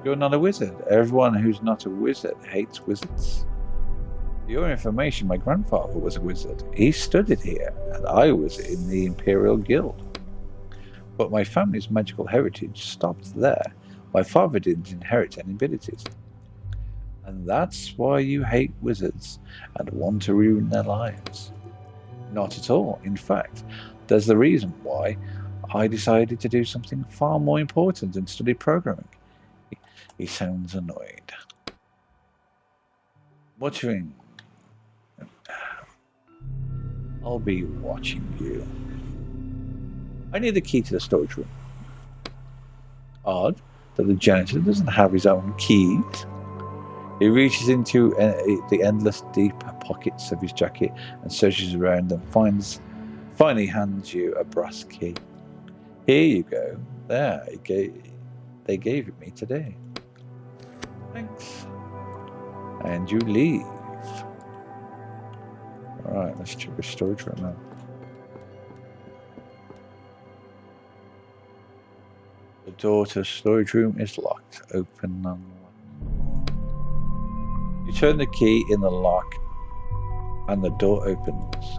You're not a wizard. Everyone who's not a wizard hates wizards. For your information, my grandfather was a wizard. He studied here, and I was in the Imperial Guild. But my family's magical heritage stopped there. My father didn't inherit any abilities. And that's why you hate wizards and want to ruin their lives. Not at all. In fact, there's the reason why I decided to do something far more important than study programming. He sounds annoyed. Muttering, I'll be watching you. I need the key to the storage room. Odd that the janitor doesn't have his own keys. He reaches into the endless deep pockets of his jacket and searches around and finally hands you a brass key. Here you go. There, they gave it me today. Thanks. And you leave. Alright, let's check the storage room now. The door to the storage room is locked. Open and locked. You turn the key in the lock and the door opens.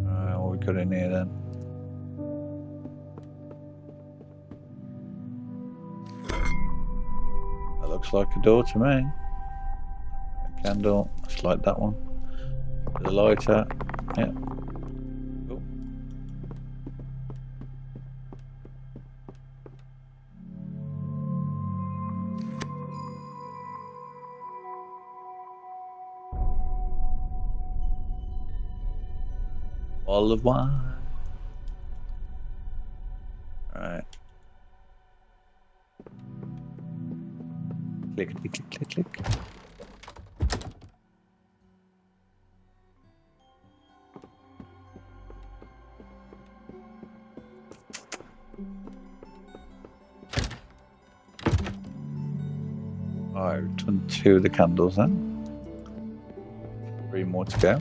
Alright, what we got in here then? That looks like a door to me. A candle, let's light that one. The lighter, yeah. Cool. Bottle of wine. Alright. Click, click, click, click, click. Alright, turn 2 of the candles then. 3 more to go.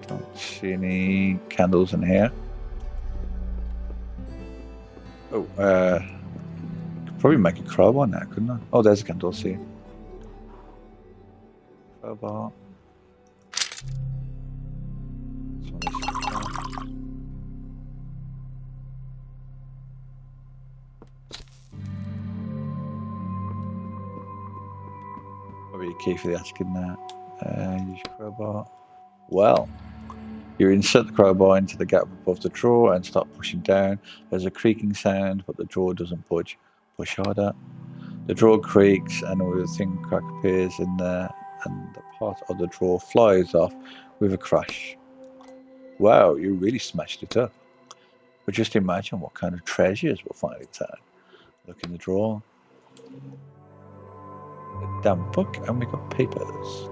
Don't see any candles in here. Oh, could probably make a crowbar now, couldn't I? Oh, there's a candle, see. Crowbar. Probably a key for the asking now. Use crowbar. Well, you insert the crowbar into the gap above the drawer and start pushing down. There's a creaking sound, but the drawer doesn't budge. Push harder. The drawer creaks and a thin crack appears in there, and the part of the drawer flies off with a crash. Wow, you really smashed it up. But just imagine what kind of treasures we'll find inside. Look in the drawer. A damn book, and we got papers.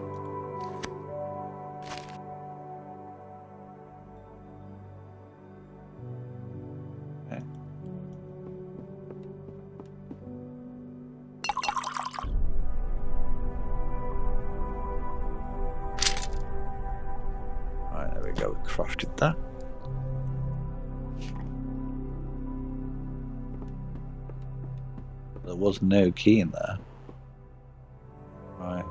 go, we crafted that. There was no key in there. Right.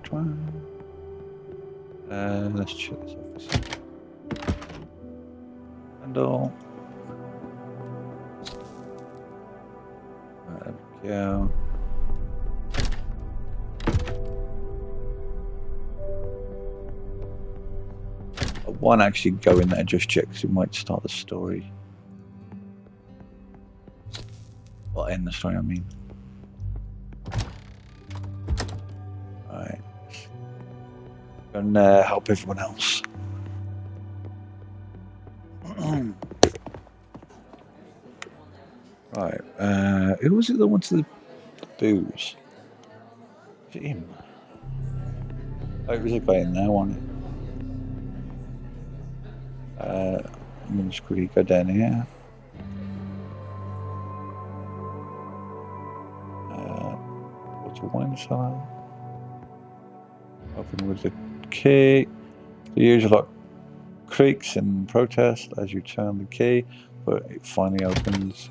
Try. Let's check this office. Handle. There we go. I won't actually go in there just yet because it might start the story. Well, end the story, I mean. Right. And help everyone else. Right. Who was it that wanted the booze? Was it him? Oh, it was a guy in there, wasn't it? I'm going to just quickly go down here. What's a wine cellar? Open with the key. The usual creaks in protest as you turn the key, but it finally opens.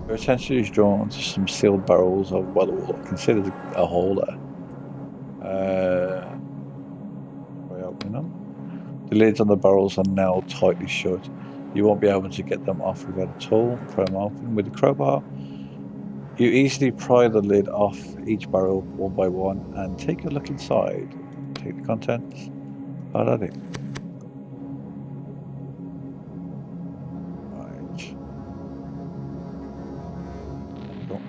Your attention is drawn to some sealed barrels of well, considered a holder. We open them. The lids on the barrels are now tightly shut. You won't be able to get them off without a tool. Pry them open with a crowbar. You easily pry the lid off each barrel one by one and take a look inside. Take the contents. Oh, that's it. Right. Cool.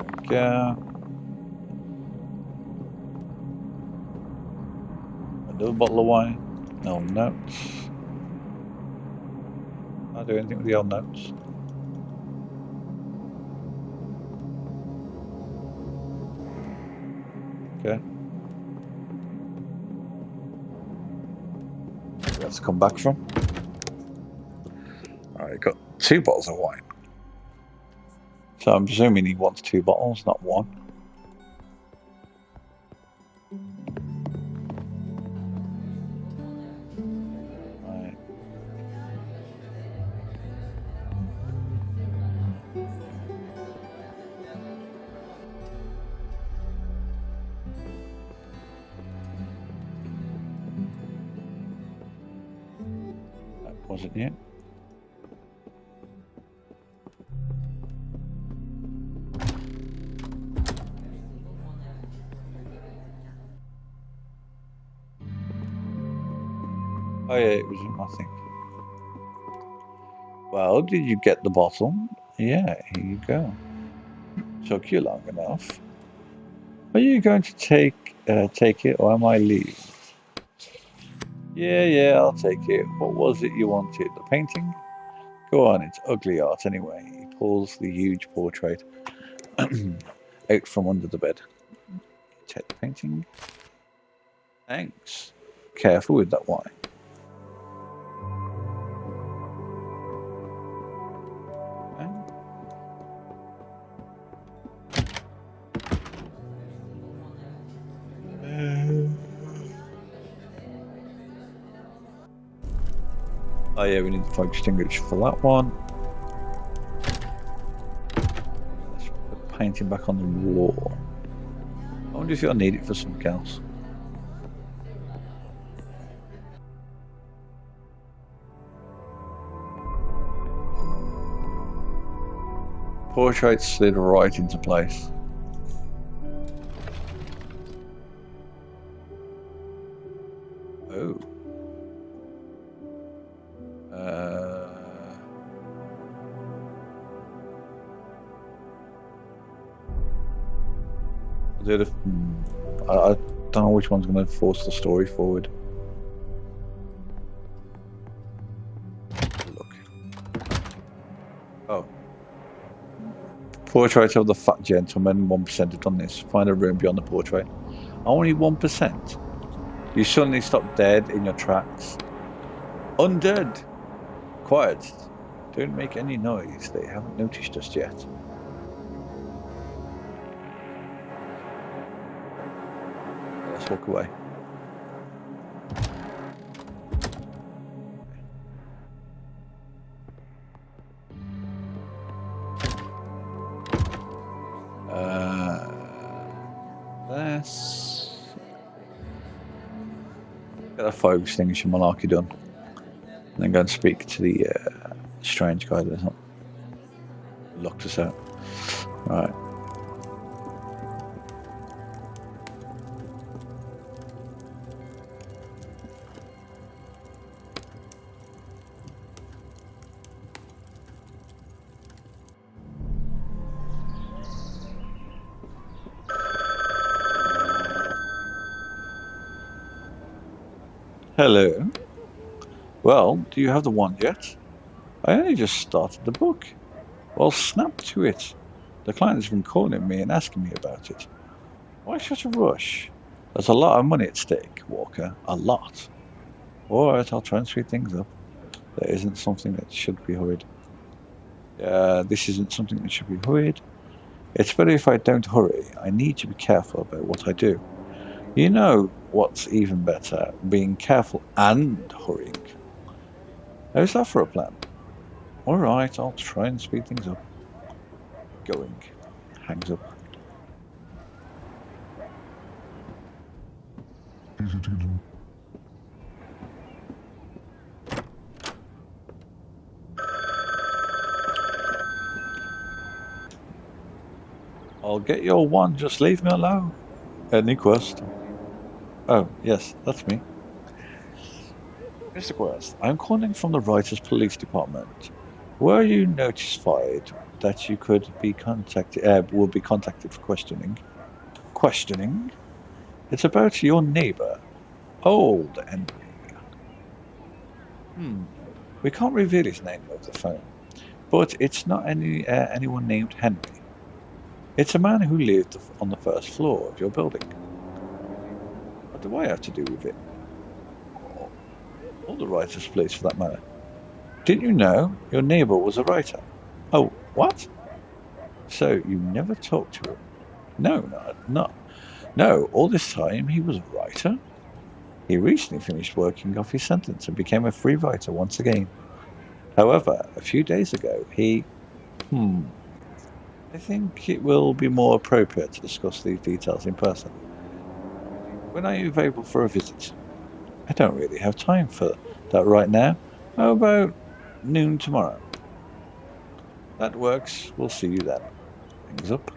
There we go. Another bottle of wine. No notes. I'll do anything with the old notes. Okay. Let's come back from. Alright, got 2 bottles of wine. So I'm presuming he wants 2 bottles, not 1. Right. That wasn't it. Oh yeah, it was in my thing. Well, did you get the bottle? Yeah, here you go. Took you long enough. Are you going to take it, or am I leaving? Yeah, I'll take it. What was it you wanted? The painting? Go on, it's ugly art anyway. He pulls the huge portrait out from under the bed. Take the painting. Thanks. Careful with that wine. Oh yeah, we need the fire extinguisher for that one. Let's put the painting back on the wall. I wonder if you'll need it for something else. Portrait slid right into place. Oh. I don't know which one's going to force the story forward. Look. Oh. Portrait of the fat gentleman, 1% have done this. Find a room beyond the portrait. Only 1%. You suddenly stop dead in your tracks. Undead! Quiet. Don't make any noise. They haven't noticed us yet. Let's walk away. Let's get a fire extinguisher malarkey done. And then go and speak to the strange guy that locked us out. Right. Hello. Well, do you have the wand yet? I only just started the book. Well, snap to it. The client has been calling me and asking me about it. Why such a rush? There's a lot of money at stake, Walker. A lot. Alright, I'll try and speed things up. There isn't something that should be hurried. This isn't something that should be hurried. It's better if I don't hurry. I need to be careful about what I do. You know what's even better? Being careful and hurrying. How's that for a plan? Alright, I'll try and speed things up. Going. Hangs up. I'll get your wand, just leave me alone. Any quest? Oh, yes, that's me. Mr. Quest, I'm calling from the Writers Police Department. Were you notified that you could be contacted, will be contacted for questioning? Questioning? It's about your neighbor, Old Henry. We can't reveal his name over the phone, but it's not anyone named Henry. It's a man who lived on the first floor of your building. What do I have to do with it? Or the writer's place, for that matter. Didn't you know your neighbor was a writer? Oh, what? So you never talked to him? No, all this time he was a writer? He recently finished working off his sentence and became a free writer once again. However, a few days ago he... I think it will be more appropriate to discuss these details in person. When are you available for a visit? I don't really have time for that right now. How about noon tomorrow? That works. We'll see you then. Hangs up.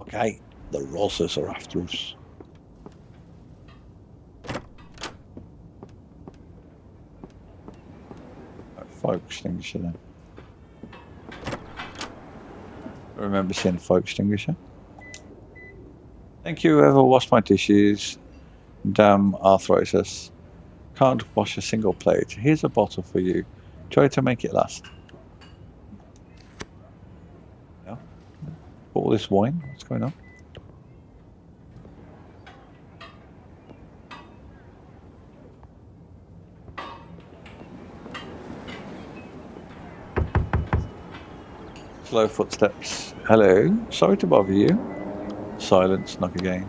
Okay, the Rosses are after us. Fire extinguisher then. I remember seeing a fire extinguisher. Thank you, whoever washed my dishes. Damn arthritis. Can't wash a single plate. Here's a bottle for you. Try to make it last. Yeah. All this wine? What's going on? Slow footsteps. Hello. Sorry to bother you. Silence. Knock again.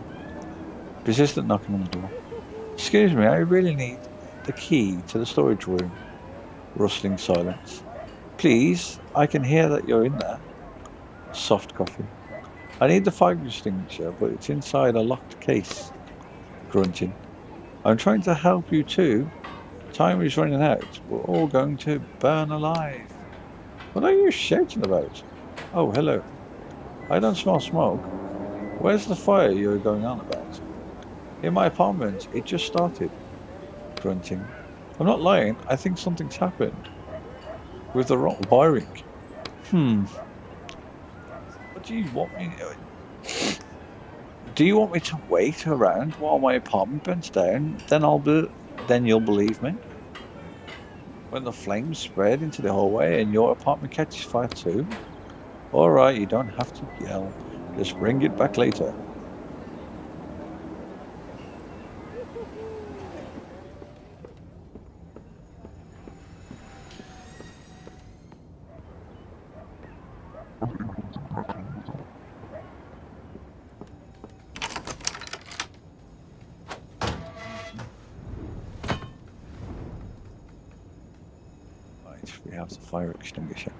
Persistent knocking on the door. Excuse me, I really need the key to the storage room. Rustling silence. Please, I can hear that you're in there. Soft coffee. I need the fire extinguisher, but it's inside a locked case. Grunting. I'm trying to help you too. Time is running out. We're all going to burn alive. What are you shouting about? Oh, hello. I don't smell smoke. Where's the fire you're going on about? In my apartment. It just started. Grunting. I'm not lying. I think something's happened. With the wrong wiring. What do you want me... Do you want me to wait around while my apartment burns down? Then you'll believe me? When the flames spread into the hallway and your apartment catches fire too? Alright, you don't have to yell. Just bring it back later. Right, we have the fire extinguisher.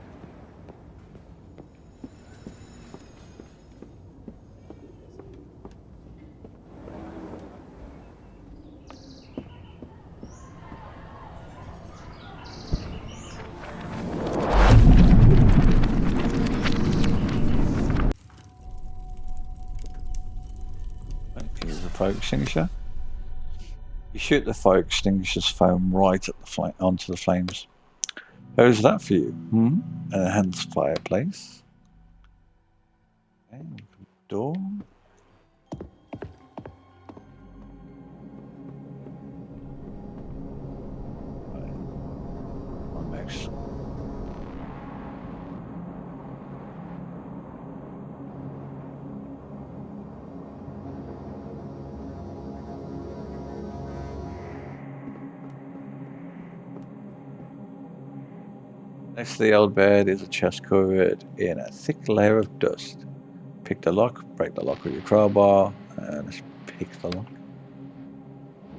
Here's the fire extinguisher. You shoot the fire extinguisher's foam right at the onto the flames. How's that for you? Enhanced fireplace. Okay, door. Right. My mouse. Next to the old bed is a chest covered in a thick layer of dust. Pick the lock, break the lock with your crowbar, and let's pick the lock.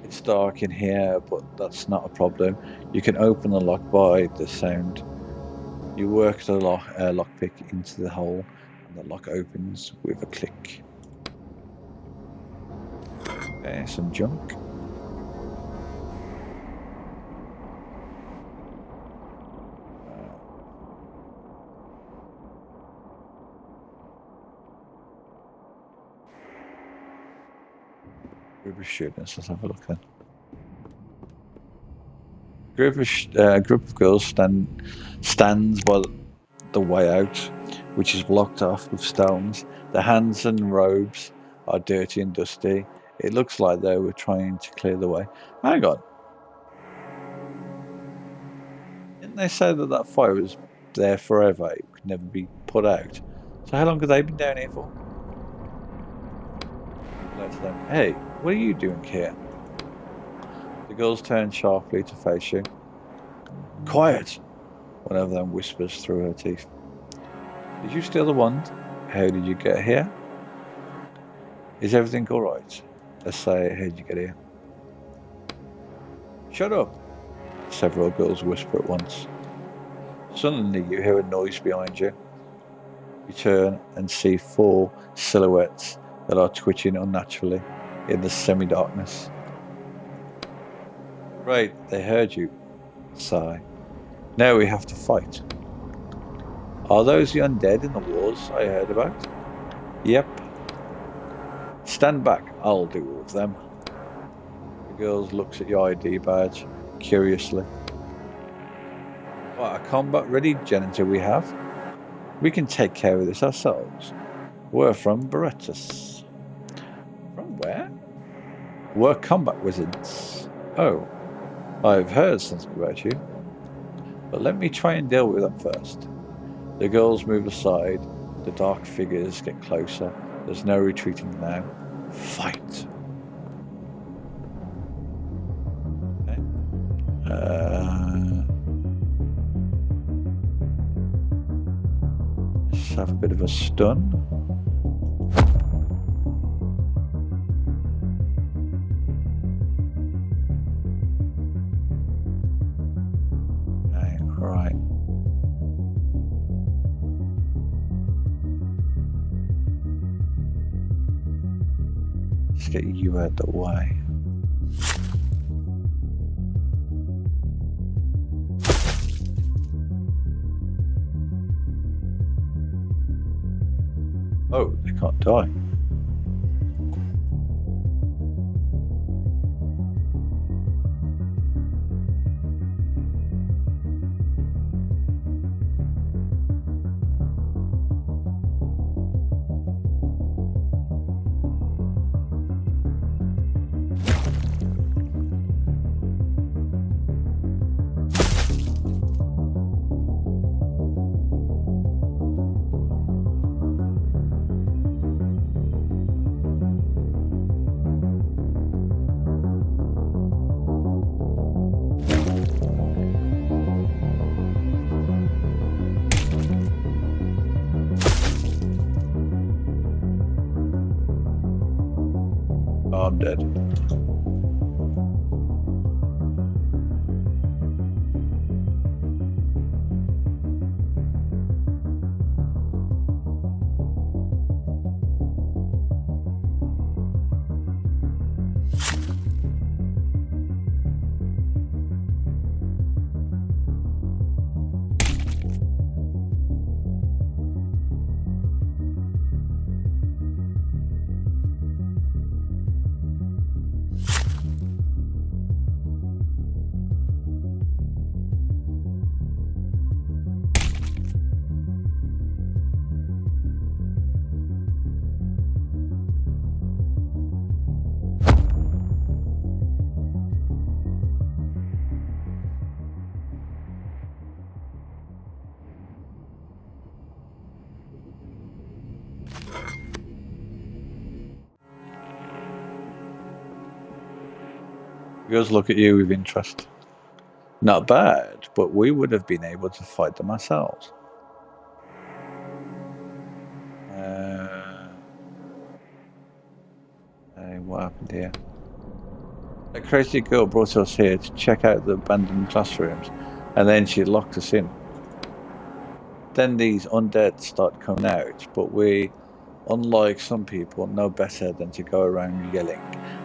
It's dark in here, but that's not a problem. You can open the lock by the sound. You work the lockpick into the hole, and the lock opens with a click. Okay, some junk. Group of students. Let's have a look then. Group of girls stands by the way out, which is blocked off with stones. Their hands and robes are dirty and dusty. It looks like they were trying to clear the way. Hang on. Didn't they say that that fire was there forever? It could never be put out. So how long have they been down here for? Them, hey, what are you doing here? The girls turn sharply to face you. Quiet! One of them whispers through her teeth. Did you steal the wand? How did you get here? Is everything alright? Let's say, how did you get here? Shut up! Several girls whisper at once. Suddenly you hear a noise behind you. You turn and see 4 silhouettes that are twitching unnaturally in the semi-darkness. Right, they heard you. Sigh. Now we have to fight. Are those the undead in the wars I heard about? Yep. Stand back, I'll do all of them. The girl looks at your ID badge curiously. What a combat-ready janitor we have. We can take care of this ourselves. We're from Berettas. From where? We're combat wizards. Oh, I've heard something about you. But let me try and deal with them first. The girls move aside. The dark figures get closer. There's no retreating now. Fight. Okay. Let's have a bit of a stun. Okay, right. Let's get you out the way. Oh, they can't die. I'm dead. Girls look at you with interest. Not bad, but we would have been able to fight them ourselves. Hey, what happened here? A crazy girl brought us here to check out the abandoned classrooms, and then she locked us in. Then these undead start coming out, but we, unlike some people, know better than to go around yelling,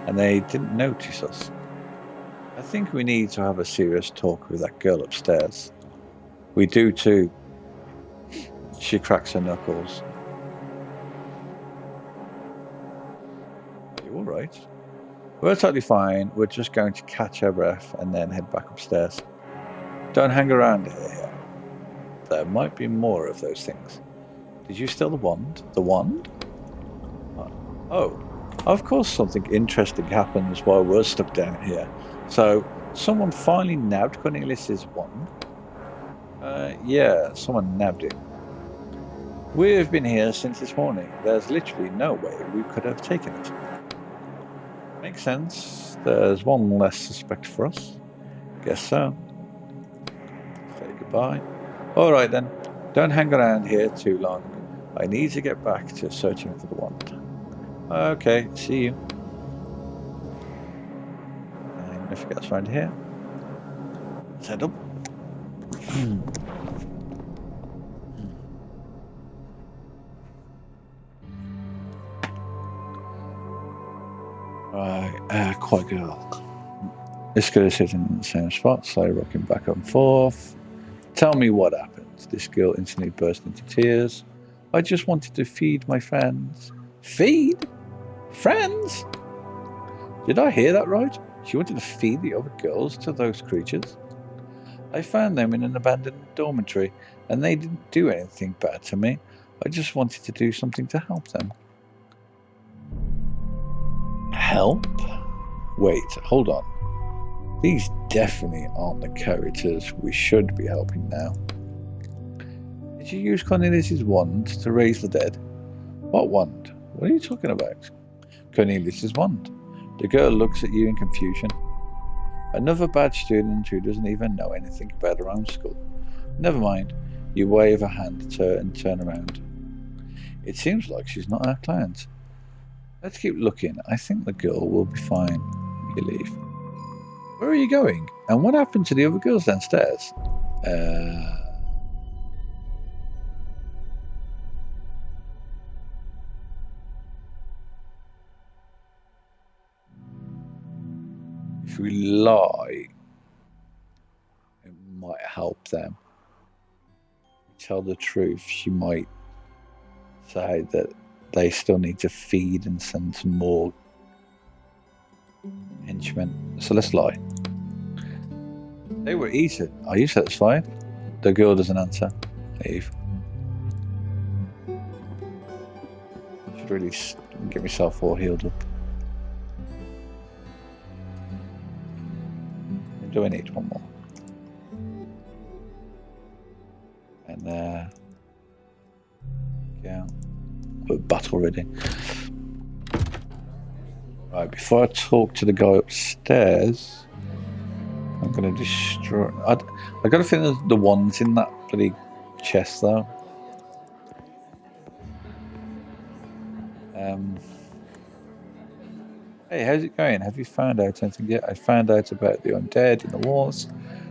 and they didn't notice us. I think we need to have a serious talk with that girl upstairs. We do too. She cracks her knuckles. Are you alright? We're totally fine. We're just going to catch our breath and then head back upstairs. Don't hang around here. There might be more of those things. Did you steal the wand? The wand? Oh, of course something interesting happens while we're stuck down here. So, someone finally nabbed Cornelius's wand? Yeah, someone nabbed it. We've been here since this morning. There's literally no way we could have taken it. Makes sense. There's one less suspect for us. Guess so. Say goodbye. Alright then. Don't hang around here too long. I need to get back to searching for the wand. Okay, see you. And if it gets around here. Let's head up. Right, quite girl. This girl is sitting in the same spot, slowly rocking back and forth. Tell me what happened. This girl instantly burst into tears. I just wanted to feed my friends. Feed? Friends? Did I hear that right? She wanted to feed the other girls to those creatures? I found them in an abandoned dormitory, and they didn't do anything bad to me. I just wanted to do something to help them. Help? Wait, hold on. These definitely aren't the characters we should be helping now. Did you use Cornelius's wand to raise the dead? What wand? What are you talking about? Cornelius's wand. The girl looks at you in confusion. Another bad student who doesn't even know anything about her own school. Never mind. You wave a hand at her and turn around. It seems like she's not our client. Let's keep looking. I think the girl will be fine. You leave. Where are you going? And what happened to the other girls downstairs? If we lie, it might help them. Tell the truth, she might say that they still need to feed and send some more henchmen. So let's lie. They were eaten. Are you satisfied? The girl doesn't answer. Leave. I should really get myself all healed up. Do I need one more? And yeah, we're battle ready. Right, before I talk to the guy upstairs, I'm gonna destroy. I gotta think there's the ones in that bloody chest though. Hey, how's it going? Have you found out anything yet? I found out about the undead in the wars.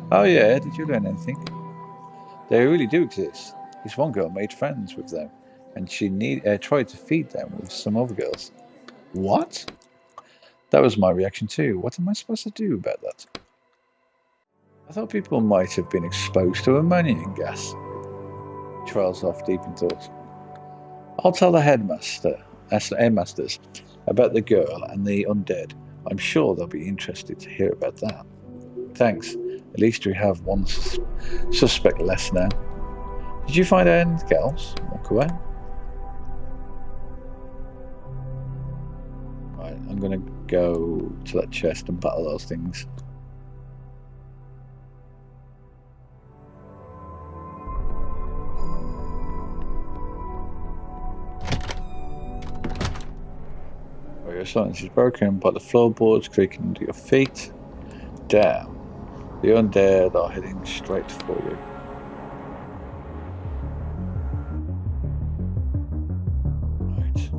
Oh yeah, did you learn anything? They really do exist. This one girl made friends with them, and she tried to feed them with some other girls. What? That was my reaction too. What am I supposed to do about that? I thought people might have been exposed to ammonia gas. Trails off deep in thought. I'll tell the headmasters about the girl and the undead. I'm sure they'll be interested to hear about that. Thanks. At least we have one suspect less now. Did you find out anything else? Walk away. Right, I'm gonna go to that chest and battle those things. Oh, your silence is broken by the floorboards creaking under your feet. Damn. The undead are heading straight for you. Right.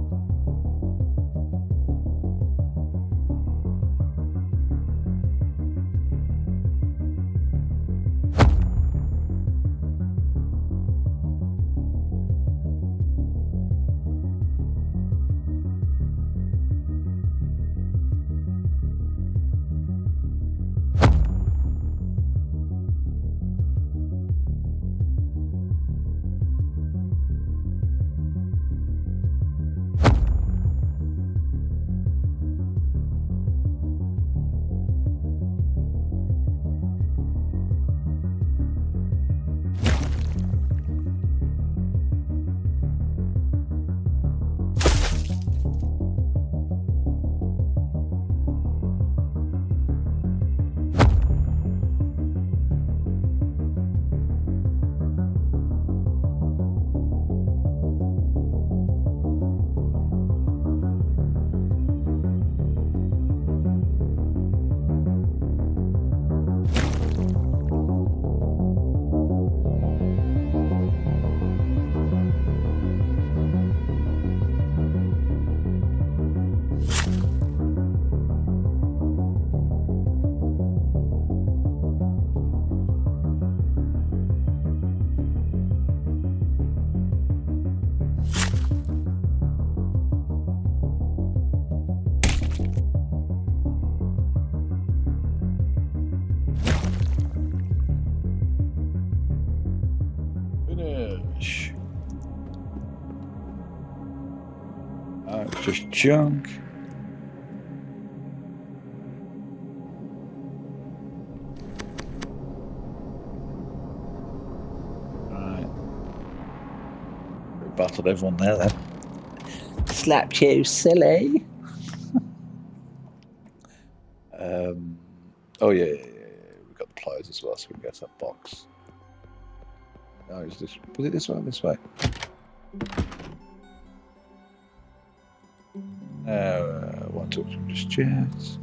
Finish. It's just junk. Right. We battled everyone there then. Slapped you, silly. Oh yeah. We've got the pliers as well, so we can go to that box. No, was it this way or this way? No, one talk to just chairs.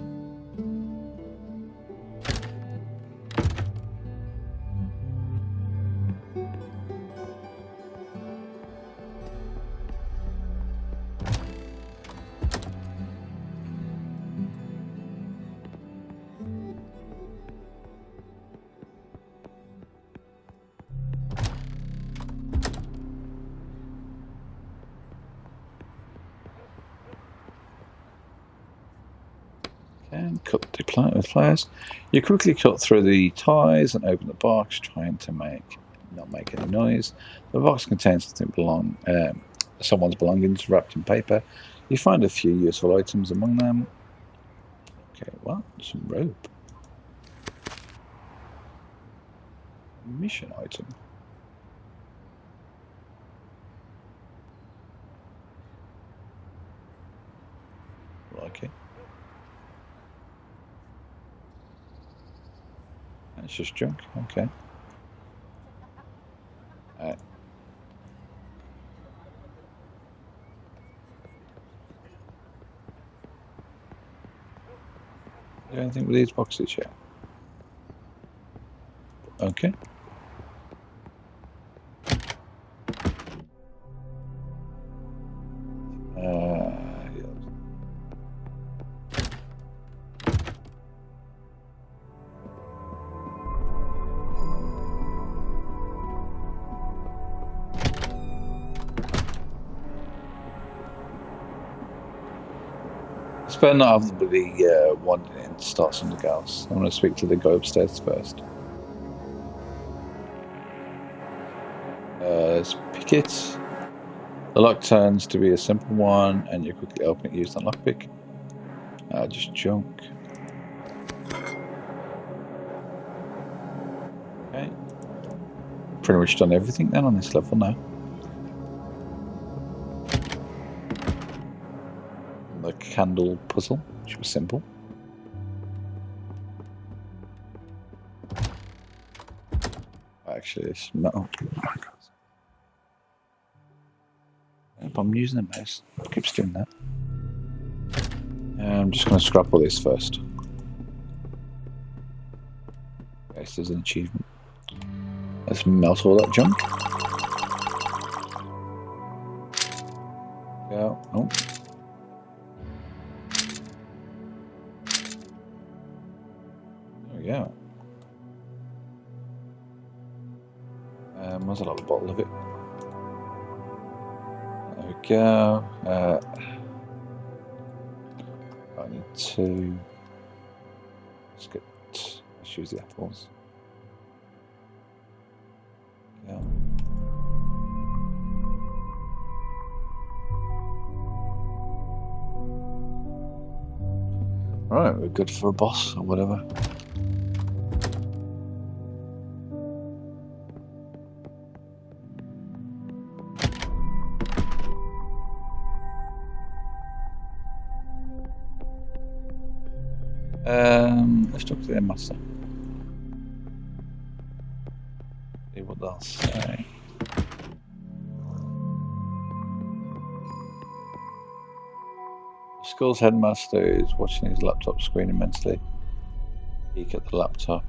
And cut the pliers. You quickly cut through the ties and open the box, trying to not make any noise. The box contains someone's belongings wrapped in paper. You find a few useful items among them. Okay, what? Some rope. Mission item. Like it. It's just junk. Okay. Alright. Do anything with these boxes yet? Okay. It's better not have somebody wandering in to start something else. I want to speak to the guy upstairs first. Let's pick it. The lock turns to be a simple one, and you quickly open it using the lockpick. Just junk. Okay. Pretty much done everything then on this level now. The candle puzzle, which was simple. Actually, it's metal. If I'm using the mouse, it keeps doing that. I'm just going to scrap all this first. Yes, there's an achievement. Let's melt all that junk. Go. Oh. There we go. Might as well have a bottle of it. There we go. I need to. Let's use the apples. Yeah. Right, we're good for a boss or whatever. Let's talk to the master. See what they'll say. The school's headmaster is watching his laptop screen immensely. Peek at the laptop.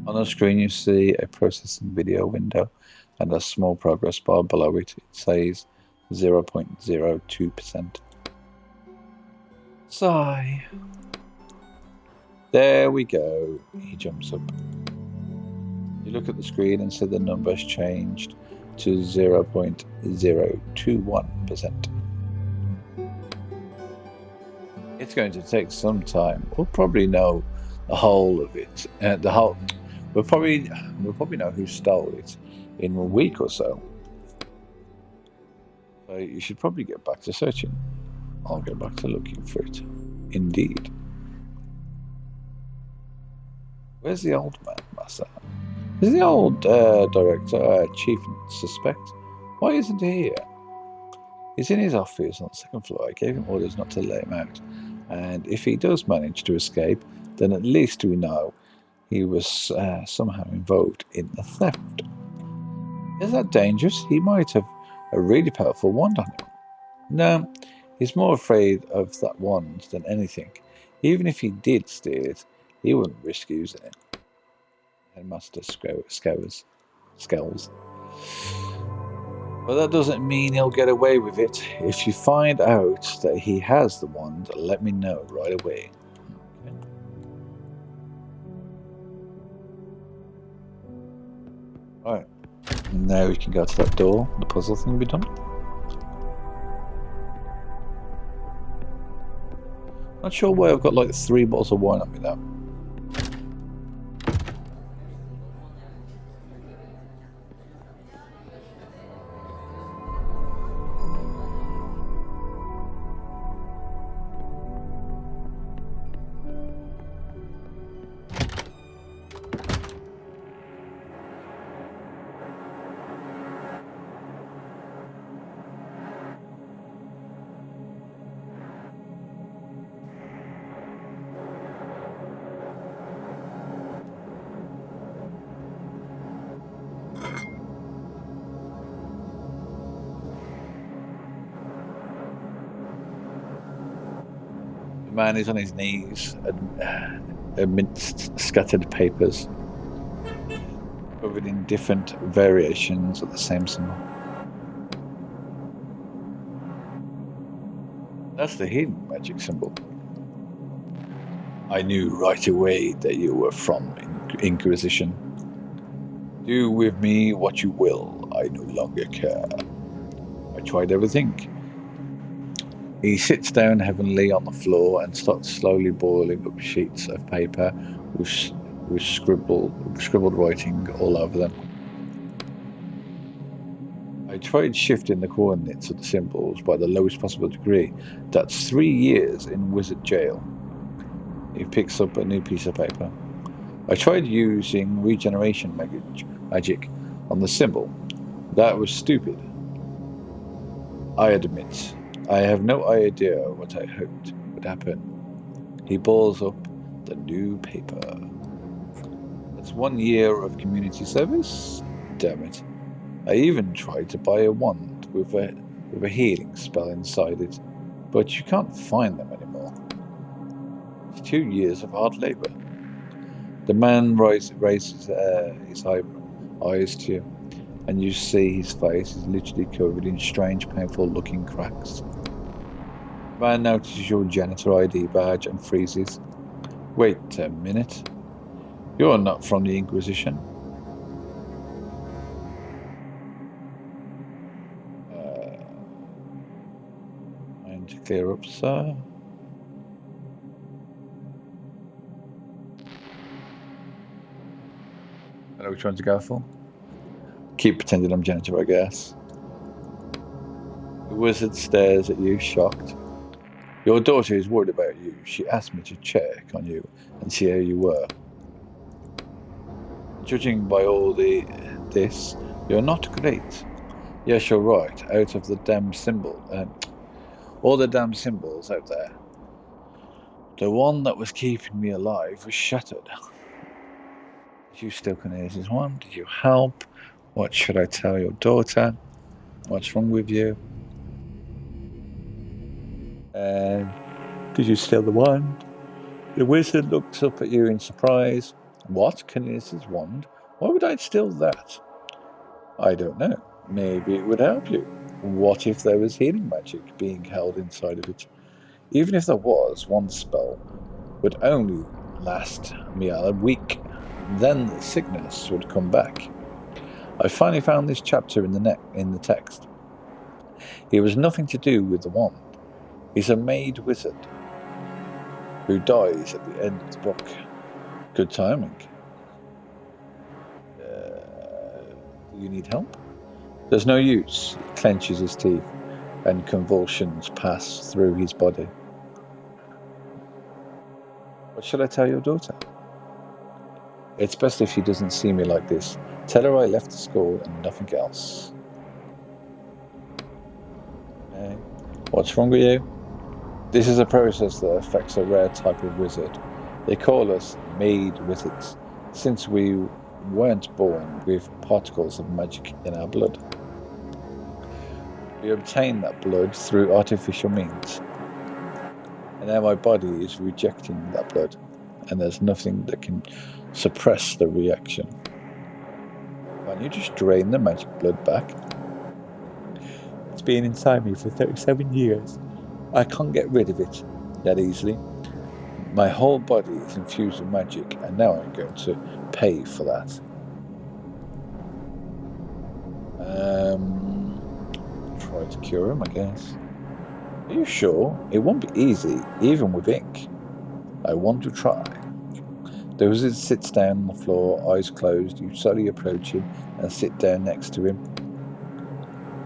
On the screen you see a processing video window and a small progress bar below it. It says 0.02%. Sigh. There we go. He jumps up. You look at the screen and see the numbers changed to 0.021%. It's going to take some time. We'll probably know the whole of it. We'll probably know who stole it in a week or so. So you should probably get back to searching. I'll go back to looking for it. Indeed. Where's the old man, Master? Is the old director, chief suspect? Why isn't he here? He's in his office on the second floor. I gave him orders not to let him out. And if he does manage to escape, then at least we know he was somehow involved in the theft. Is that dangerous? He might have a really powerful wand on him. No, he's more afraid of that wand than anything. Even if he did steal it, he wouldn't risk using it. Headmaster scowls. But that doesn't mean he'll get away with it. If you find out that he has the wand, let me know right away. Okay. Right. Now we can go to that door. The puzzle thing will be done. Not sure why I've got like 3 bottles of wine on me now. The man is on his knees amidst scattered papers, covered in different variations of the same symbol. That's the hidden magic symbol. I knew right away that you were from Inquisition. Do with me what you will. I no longer care. I tried everything. He sits down heavily on the floor and starts slowly boiling up sheets of paper with scribbled writing all over them. I tried shifting the coordinates of the symbols by the lowest possible degree. That's 3 years in wizard jail. He picks up a new piece of paper. I tried using regeneration magic on the symbol. That was stupid. I admit, I have no idea what I hoped would happen. He balls up the new paper. That's 1 year of community service? Damn it. I even tried to buy a wand with a healing spell inside it, but you can't find them anymore. It's 2 years of hard labor. The man raises his eyes to you, and you see his face is literally covered in strange, painful-looking cracks. The man notices your janitor ID badge and freezes. Wait a minute. You're not from the Inquisition. Mind to clear up, sir? I know which one to go for. Keep pretending I'm janitor, I guess. The wizard stares at you, shocked. Your daughter is worried about you. She asked me to check on you and see how you were. Judging by all this, you're not great. Yes, you're right. Out of the damn symbol, all the damn symbols out there, the one that was keeping me alive was shattered. You still can use this one. Did you help? What should I tell your daughter? What's wrong with you? Did you steal the wand? The wizard looks up at you in surprise. What? Kinesis wand? Why would I steal that? I don't know. Maybe it would help you. What if there was healing magic being held inside of it? Even if there was, one spell would only last me a week. Then the sickness would come back. I finally found this chapter in the text. It was nothing to do with the wand. He's a made wizard who dies at the end of the book. Good timing. Do you need help? There's no use. He clenches his teeth and convulsions pass through his body. What shall I tell your daughter? It's best if she doesn't see me like this. Tell her I left the school and nothing else. Okay. What's wrong with you? This is a process that affects a rare type of wizard. They call us made wizards, since we weren't born with particles of magic in our blood. We obtain that blood through artificial means. And now my body is rejecting that blood, and there's nothing that can suppress the reaction. Can't you just drain the magic blood back? It's been inside me for 37 years. I can't get rid of it that easily. My whole body is infused with magic, and now I'm going to pay for that. Try to cure him, I guess. Are you sure? It won't be easy, even with ink. I want to try. The wizard sits down on the floor, eyes closed. You slowly approach him and sit down next to him.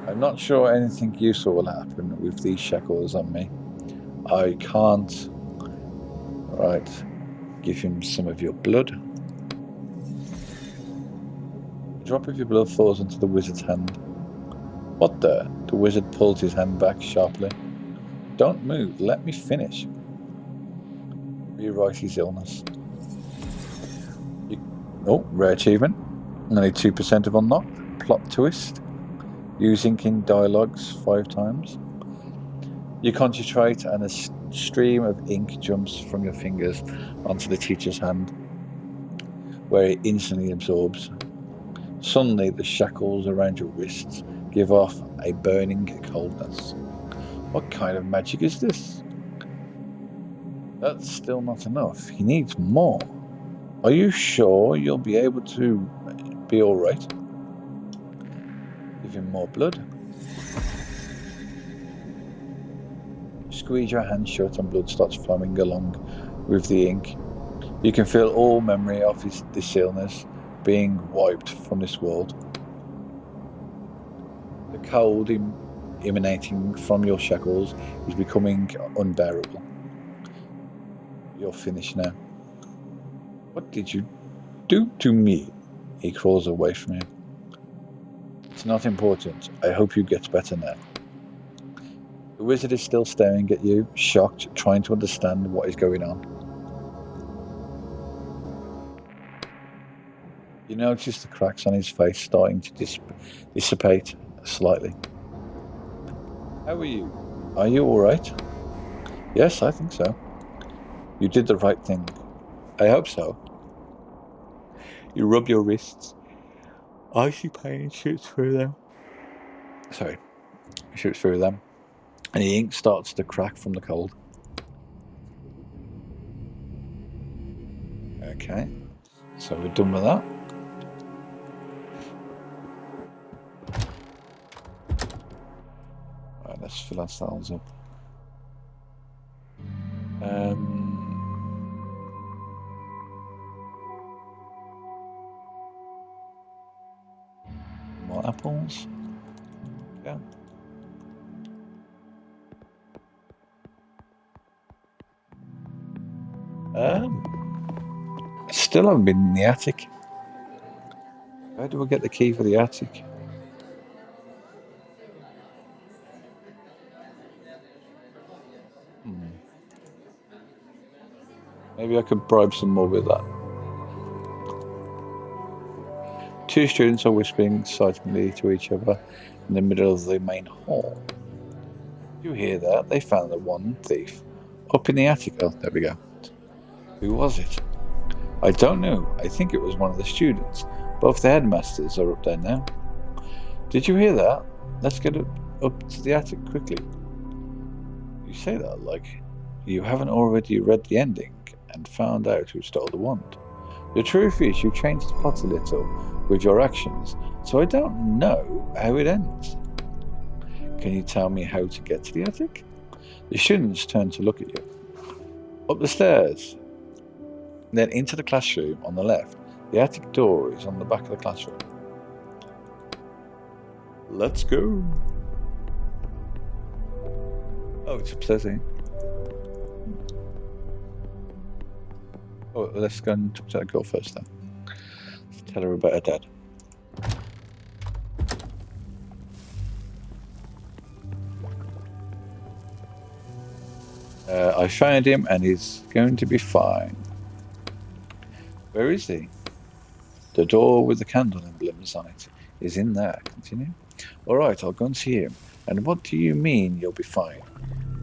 I'm not sure anything useful will happen with these shackles on me. I can't. Right. Give him some of your blood. A drop of your blood falls into the wizard's hand. What the? The wizard pulls his hand back sharply. Don't move. Let me finish. Rewrite his illness. Rare achievement. Only 2% of unlocked. Plot twist. Use ink in dialogues 5 times. You concentrate and a stream of ink jumps from your fingers onto the teacher's hand, where it instantly absorbs. Suddenly the shackles around your wrists give off a burning coldness. What kind of magic is this? That's still not enough. He needs more. Are you sure you'll be able to be alright? Give him more blood. Squeeze your hand shut and blood starts flowing along with the ink. You can feel all memory of this illness being wiped from this world. The cold emanating from your shackles is becoming unbearable. You're finished now. What did you do to me? He crawls away from you. It's not important. I hope you get better now. The wizard is still staring at you, shocked, trying to understand what is going on. You notice the cracks on his face starting to dissipate slightly. How are you? Are you alright? Yes, I think so. You did the right thing. I hope so. You rub your wrists. Icy pain shoots through them. Shoots through them. And the ink starts to crack from the cold. Okay. So we're done with that. Right, let's fill ourselves up. More apples. Yeah. Still haven't been in the attic. How do I get the key for the attic? Maybe I could bribe some more with that. Two students are whispering excitedly to each other in the middle of the main hall. You hear that? They found the one thief up in the attic. Oh, there we go. Who was it? I don't know. I think it was one of the students. Both the headmasters are up there now. Did you hear that? Let's get up to the attic quickly. You say that like you haven't already read the ending and found out who stole the wand. The truth is you changed the plot a little with your actions, so I don't know how it ends. Can you tell me how to get to the attic? The students turn to look at you. Up the stairs, then into the classroom on the left. The attic door is on the back of the classroom. Let's go. Oh, it's upstairs here. Oh, let's go and talk to that girl first then. Tell her about her dad. I found him and he's going to be fine. Where is he? The door with the candle emblems on it is in there. Continue. Alright, I'll go and see him. And what do you mean you'll be fine?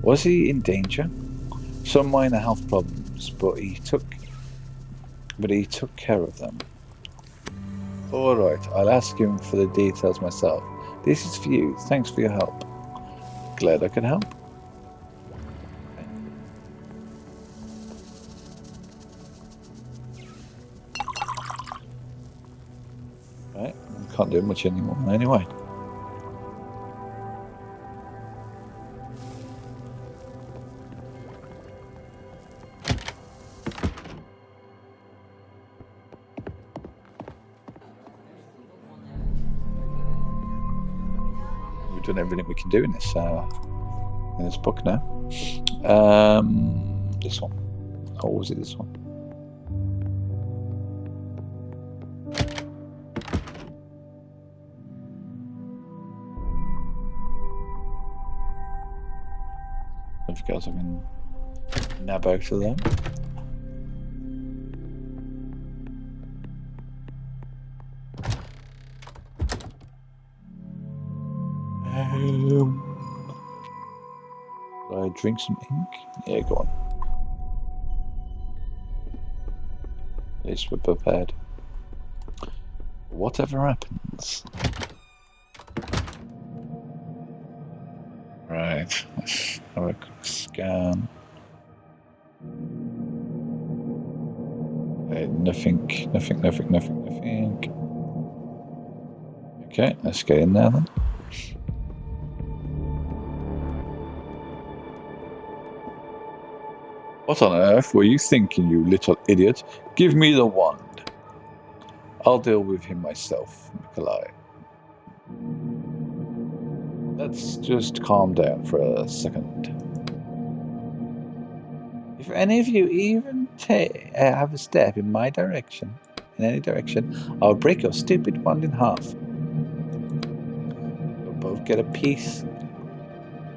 Was he in danger? Some minor health problems, but he took care of them. Alright, I'll ask him for the details myself. This is for you. Thanks for your help. Glad I could help. Right, can't do much anymore anyway. We've done everything we can do in this book now. This one. Or was it this one? Something else I can nab out of them. I drink some ink? Yeah, go on. At least we're prepared. Whatever happens. Right, let's have a quick scan. Okay, nothing. Okay, let's get in there then. What on earth were you thinking, you little idiot? Give me the wand. I'll deal with him myself, Nikolai. Let's just calm down for a second. If any of you even have a step in my direction, in any direction, I'll break your stupid wand in half. You'll both get a piece.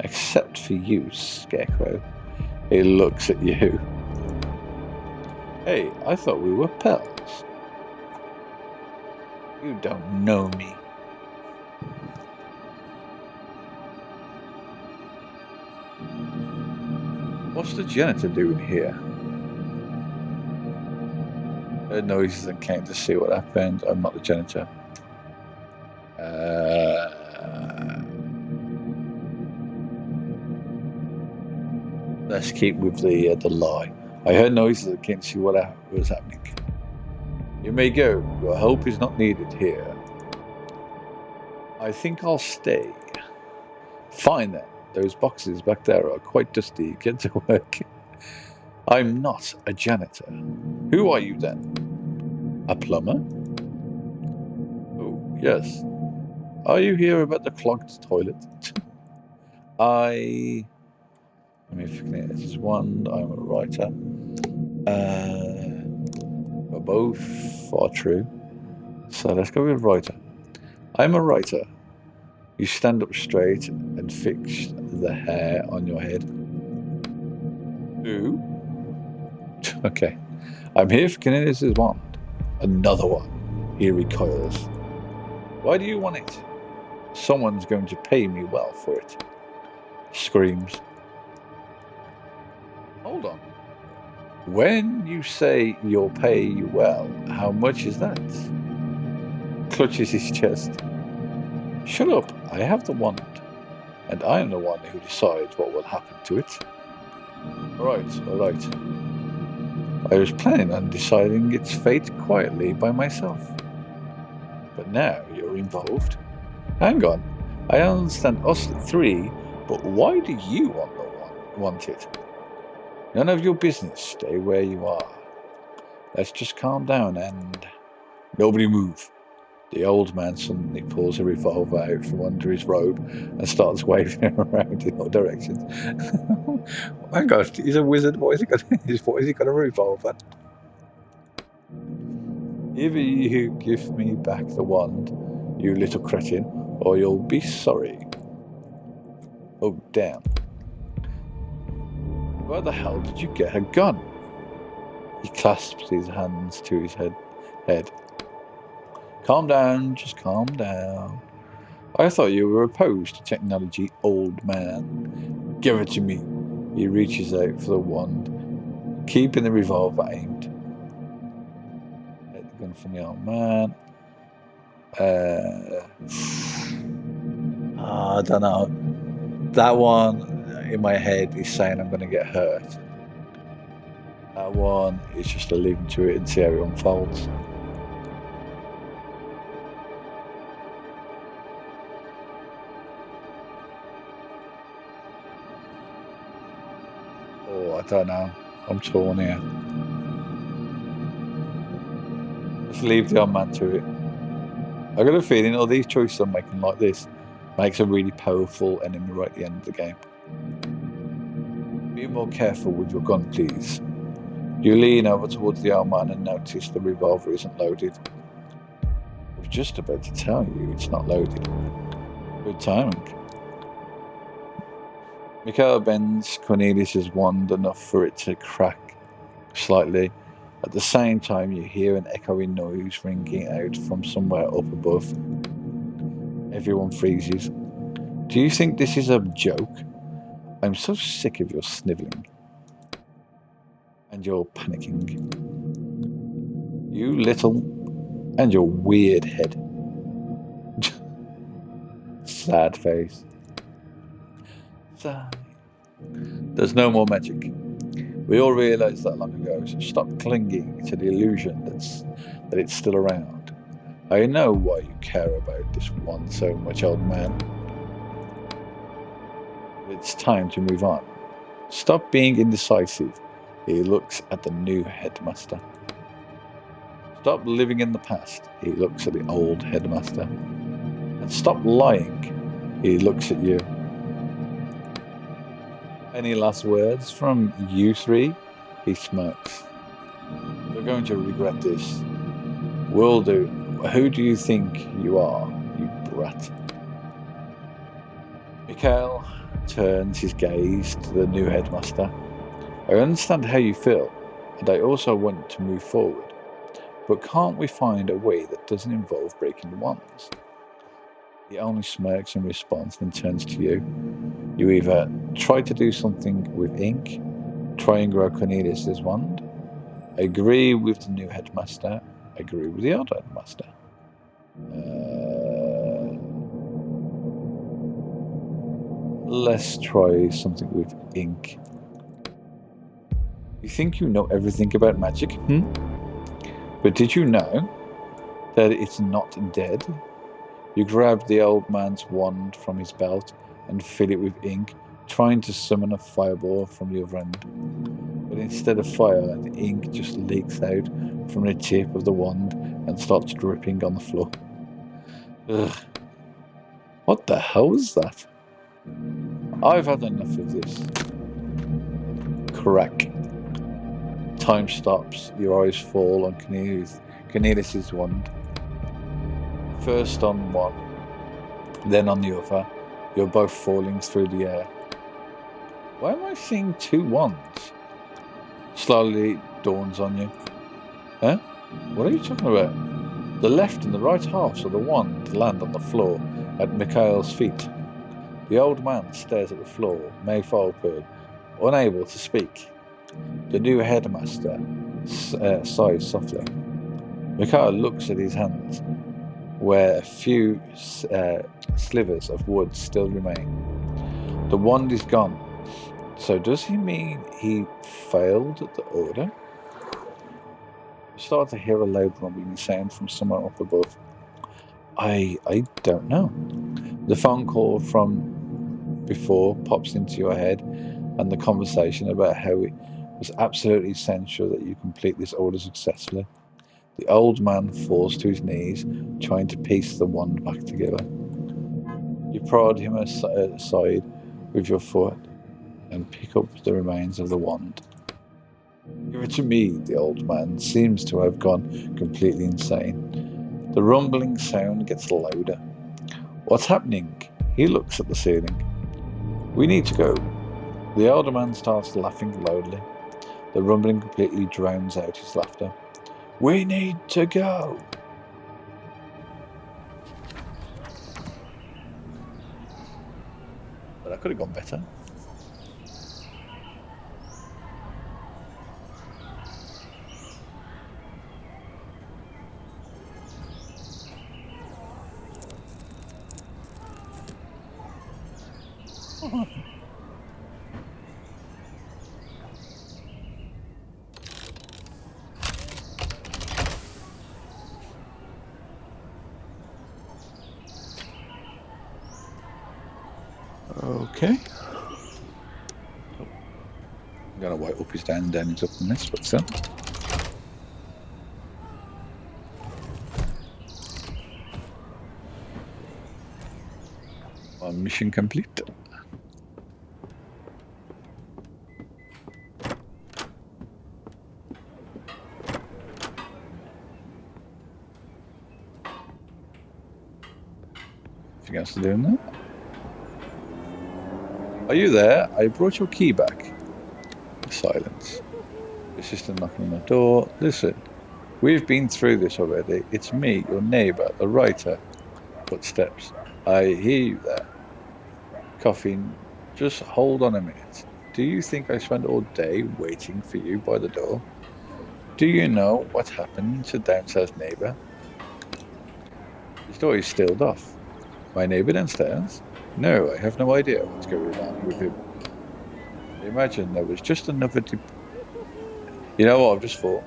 Except for you, Scarecrow. He looks at you. Hey, I thought we were pals. You don't know me. What's the janitor doing here? Heard noises and came to see what happened. I'm not the janitor. Let's keep with the lie. I heard noises and came to see what was happening. You may go. Your help is not needed here. I think I'll stay. Fine then. Those boxes back there are quite dusty. Get to work. I'm not a janitor. Who are you then? A plumber? Oh, yes. Are you here about the clogged toilet? Let me forget. This is one. I'm a writer. Both are true. So let's go with writer. I'm a writer. You stand up straight and fix the hair on your head. Who? Okay. I'm here for Cornelius's wand. Another one. He recoils. Why do you want it? Someone's going to pay me well for it. Screams. Hold on. When you say you'll pay you well, how much is that? Clutches his chest. Shut up, I have the wand, and I am the one who decides what will happen to it. All right. I was planning on deciding its fate quietly by myself. But now you're involved. Hang on, I understand us three, but why do you want it? None of your business. Stay where you are. Let's just calm down and... Nobody move. The old man suddenly pulls a revolver out from under his robe and starts waving it around in all directions. Hang on, he's a wizard. What has he got a revolver? Either you give me back the wand, you little cretin, or you'll be sorry. Oh, damn. Where the hell did you get a gun? He clasps his hands to his head. Calm down, just calm down. I thought you were opposed to technology, old man. Give it to me. He reaches out for the wand, keeping the revolver aimed. Get the gun from the old man. I don't know. That one in my head is saying I'm going to get hurt. That one is just a leave to it and see how it unfolds. Oh, I don't know. I'm torn here. Let's leave the old man to it. I got a feeling all these choices I'm making like this makes a really powerful enemy right at the end of the game. Be more careful with your gun, please. You lean over towards the old man and notice the revolver isn't loaded. I was just about to tell you it's not loaded. Good timing. Mikhail bends Cornelius's wand enough for it to crack slightly. At the same time, you hear an echoing noise ringing out from somewhere up above. Everyone freezes. Do you think this is a joke? I'm so sick of your snivelling. And your panicking. You little... and your weird head. Sad face. Sigh. There's no more magic. We all realised that long ago, so stop clinging to the illusion that it's still around. I know why you care about this one so much, old man. It's time to move on. Stop being indecisive. He looks at the new headmaster. Stop living in the past. He looks at the old headmaster. And stop lying. He looks at you. Any last words from you three? He smirks. You're going to regret this. Will do. Who do you think you are, you brat? Mikhail turns his gaze to the new headmaster. I understand how you feel, and I also want to move forward. But can't we find a way that doesn't involve breaking the wands? He only smirks in response and turns to you. You either try to do something with ink, try and grow Cornelius' wand, agree with the new headmaster, agree with the old headmaster. Let's try something with ink. You think you know everything about magic, But did you know that it's not dead? You grab the old man's wand from his belt and fill it with ink, trying to summon a fireball from the other end. But instead of fire, the ink just leaks out from the tip of the wand and starts dripping on the floor. Ugh. What the hell was that? I've had enough of this. Crack. Time stops. Your eyes fall on Cornelius' wand. First on one, then on the other. You're both falling through the air. Why am I seeing two wands? Slowly dawns on you. Huh? What are you talking about? The left and the right halves of the wand land on the floor at Mikhail's feet. The old man stares at the floor, mouth open, unable to speak. The new headmaster sighs softly. Mikhail looks at his hands, where a few slivers of wood still remain. The wand is gone. So does he mean he failed the order? You start to hear a loud rumbling sound from somewhere up above. I don't know. The phone call from before pops into your head, and the conversation about how it was absolutely essential that you complete this order successfully. The old man falls to his knees, trying to piece the wand back together. You prod him aside with your foot and pick up the remains of the wand. Give it to me, the old man seems to have gone completely insane. The rumbling sound gets louder. What's happening? He looks at the ceiling. We need to go. The older man starts laughing loudly. The rumbling completely drowns out his laughter. We need to go. But I could have gone better. Okay. I'm gonna wipe up his down and down is up on this, but still. Mission complete. Anything else to do in there? Are you there? I brought your key back. Silence. The assistant knocking on the door. Listen, we've been through this already. It's me, your neighbour, the writer. Footsteps. I hear you there. Coughing. Just hold on a minute. Do you think I spent all day waiting for you by the door? Do you know what happened to downstairs neighbour? His door is sealed off. My neighbour downstairs? No, I have no idea what's going on with him. Imagine there was just another... You know what, I've just thought...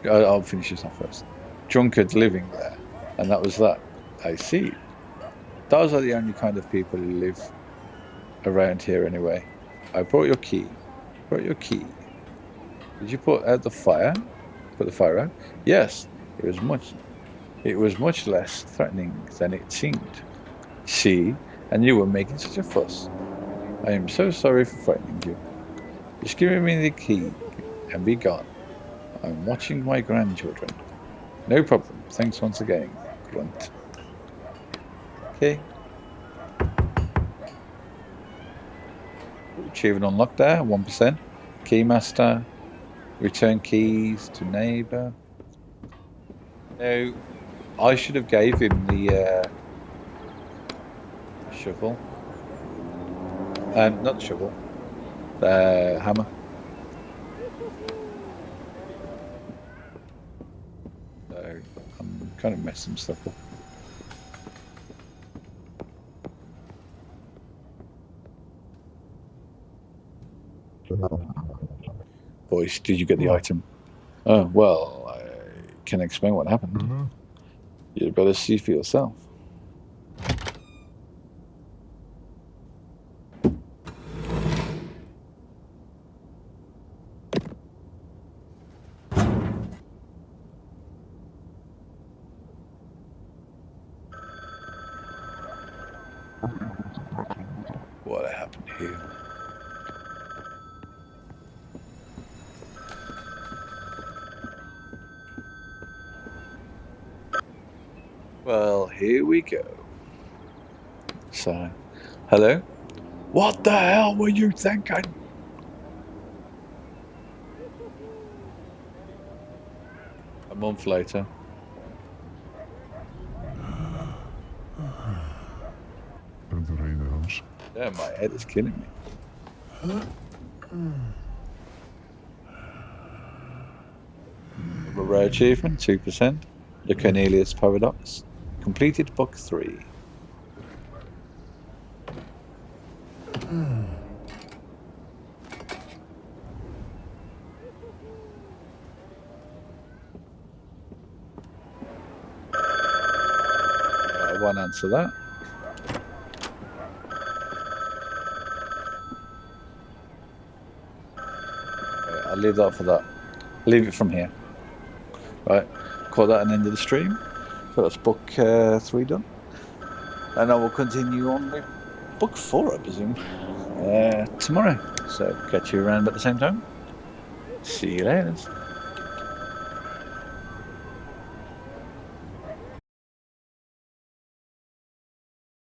I'll finish this off first. Drunkard living there. And that was that. I see. Those are the only kind of people who live around here anyway. I brought your key. Brought your key. Did you put out the fire? Put the fire out? Yes. It was much less threatening than it seemed. See? And you were making such a fuss. I am so sorry for frightening you. Just give me the key and be gone. I'm watching my grandchildren. No problem. Thanks once again, Grunt. Okay. Achievement unlocked there, 1%. Keymaster. Return keys to neighbour. No, I should have gave him the shovel. Not the shovel. The hammer. So I'm kind of messing stuff up. Boys, did you get the item? Oh, well, I can explain what happened. You'd better see for yourself. What happened here? Well, here we go. So, hello? What the hell were you thinking? A month later. Yeah, my head is killing me. A rare achievement, 2%. The Cornelius Paradox. Completed book 3. I won't answer that. I'll leave that for that. Leave it from here. Right, call that an end of the stream. So that's book 3 done. And I will continue on with book 4, I presume, tomorrow. So catch you around at the same time. See you later.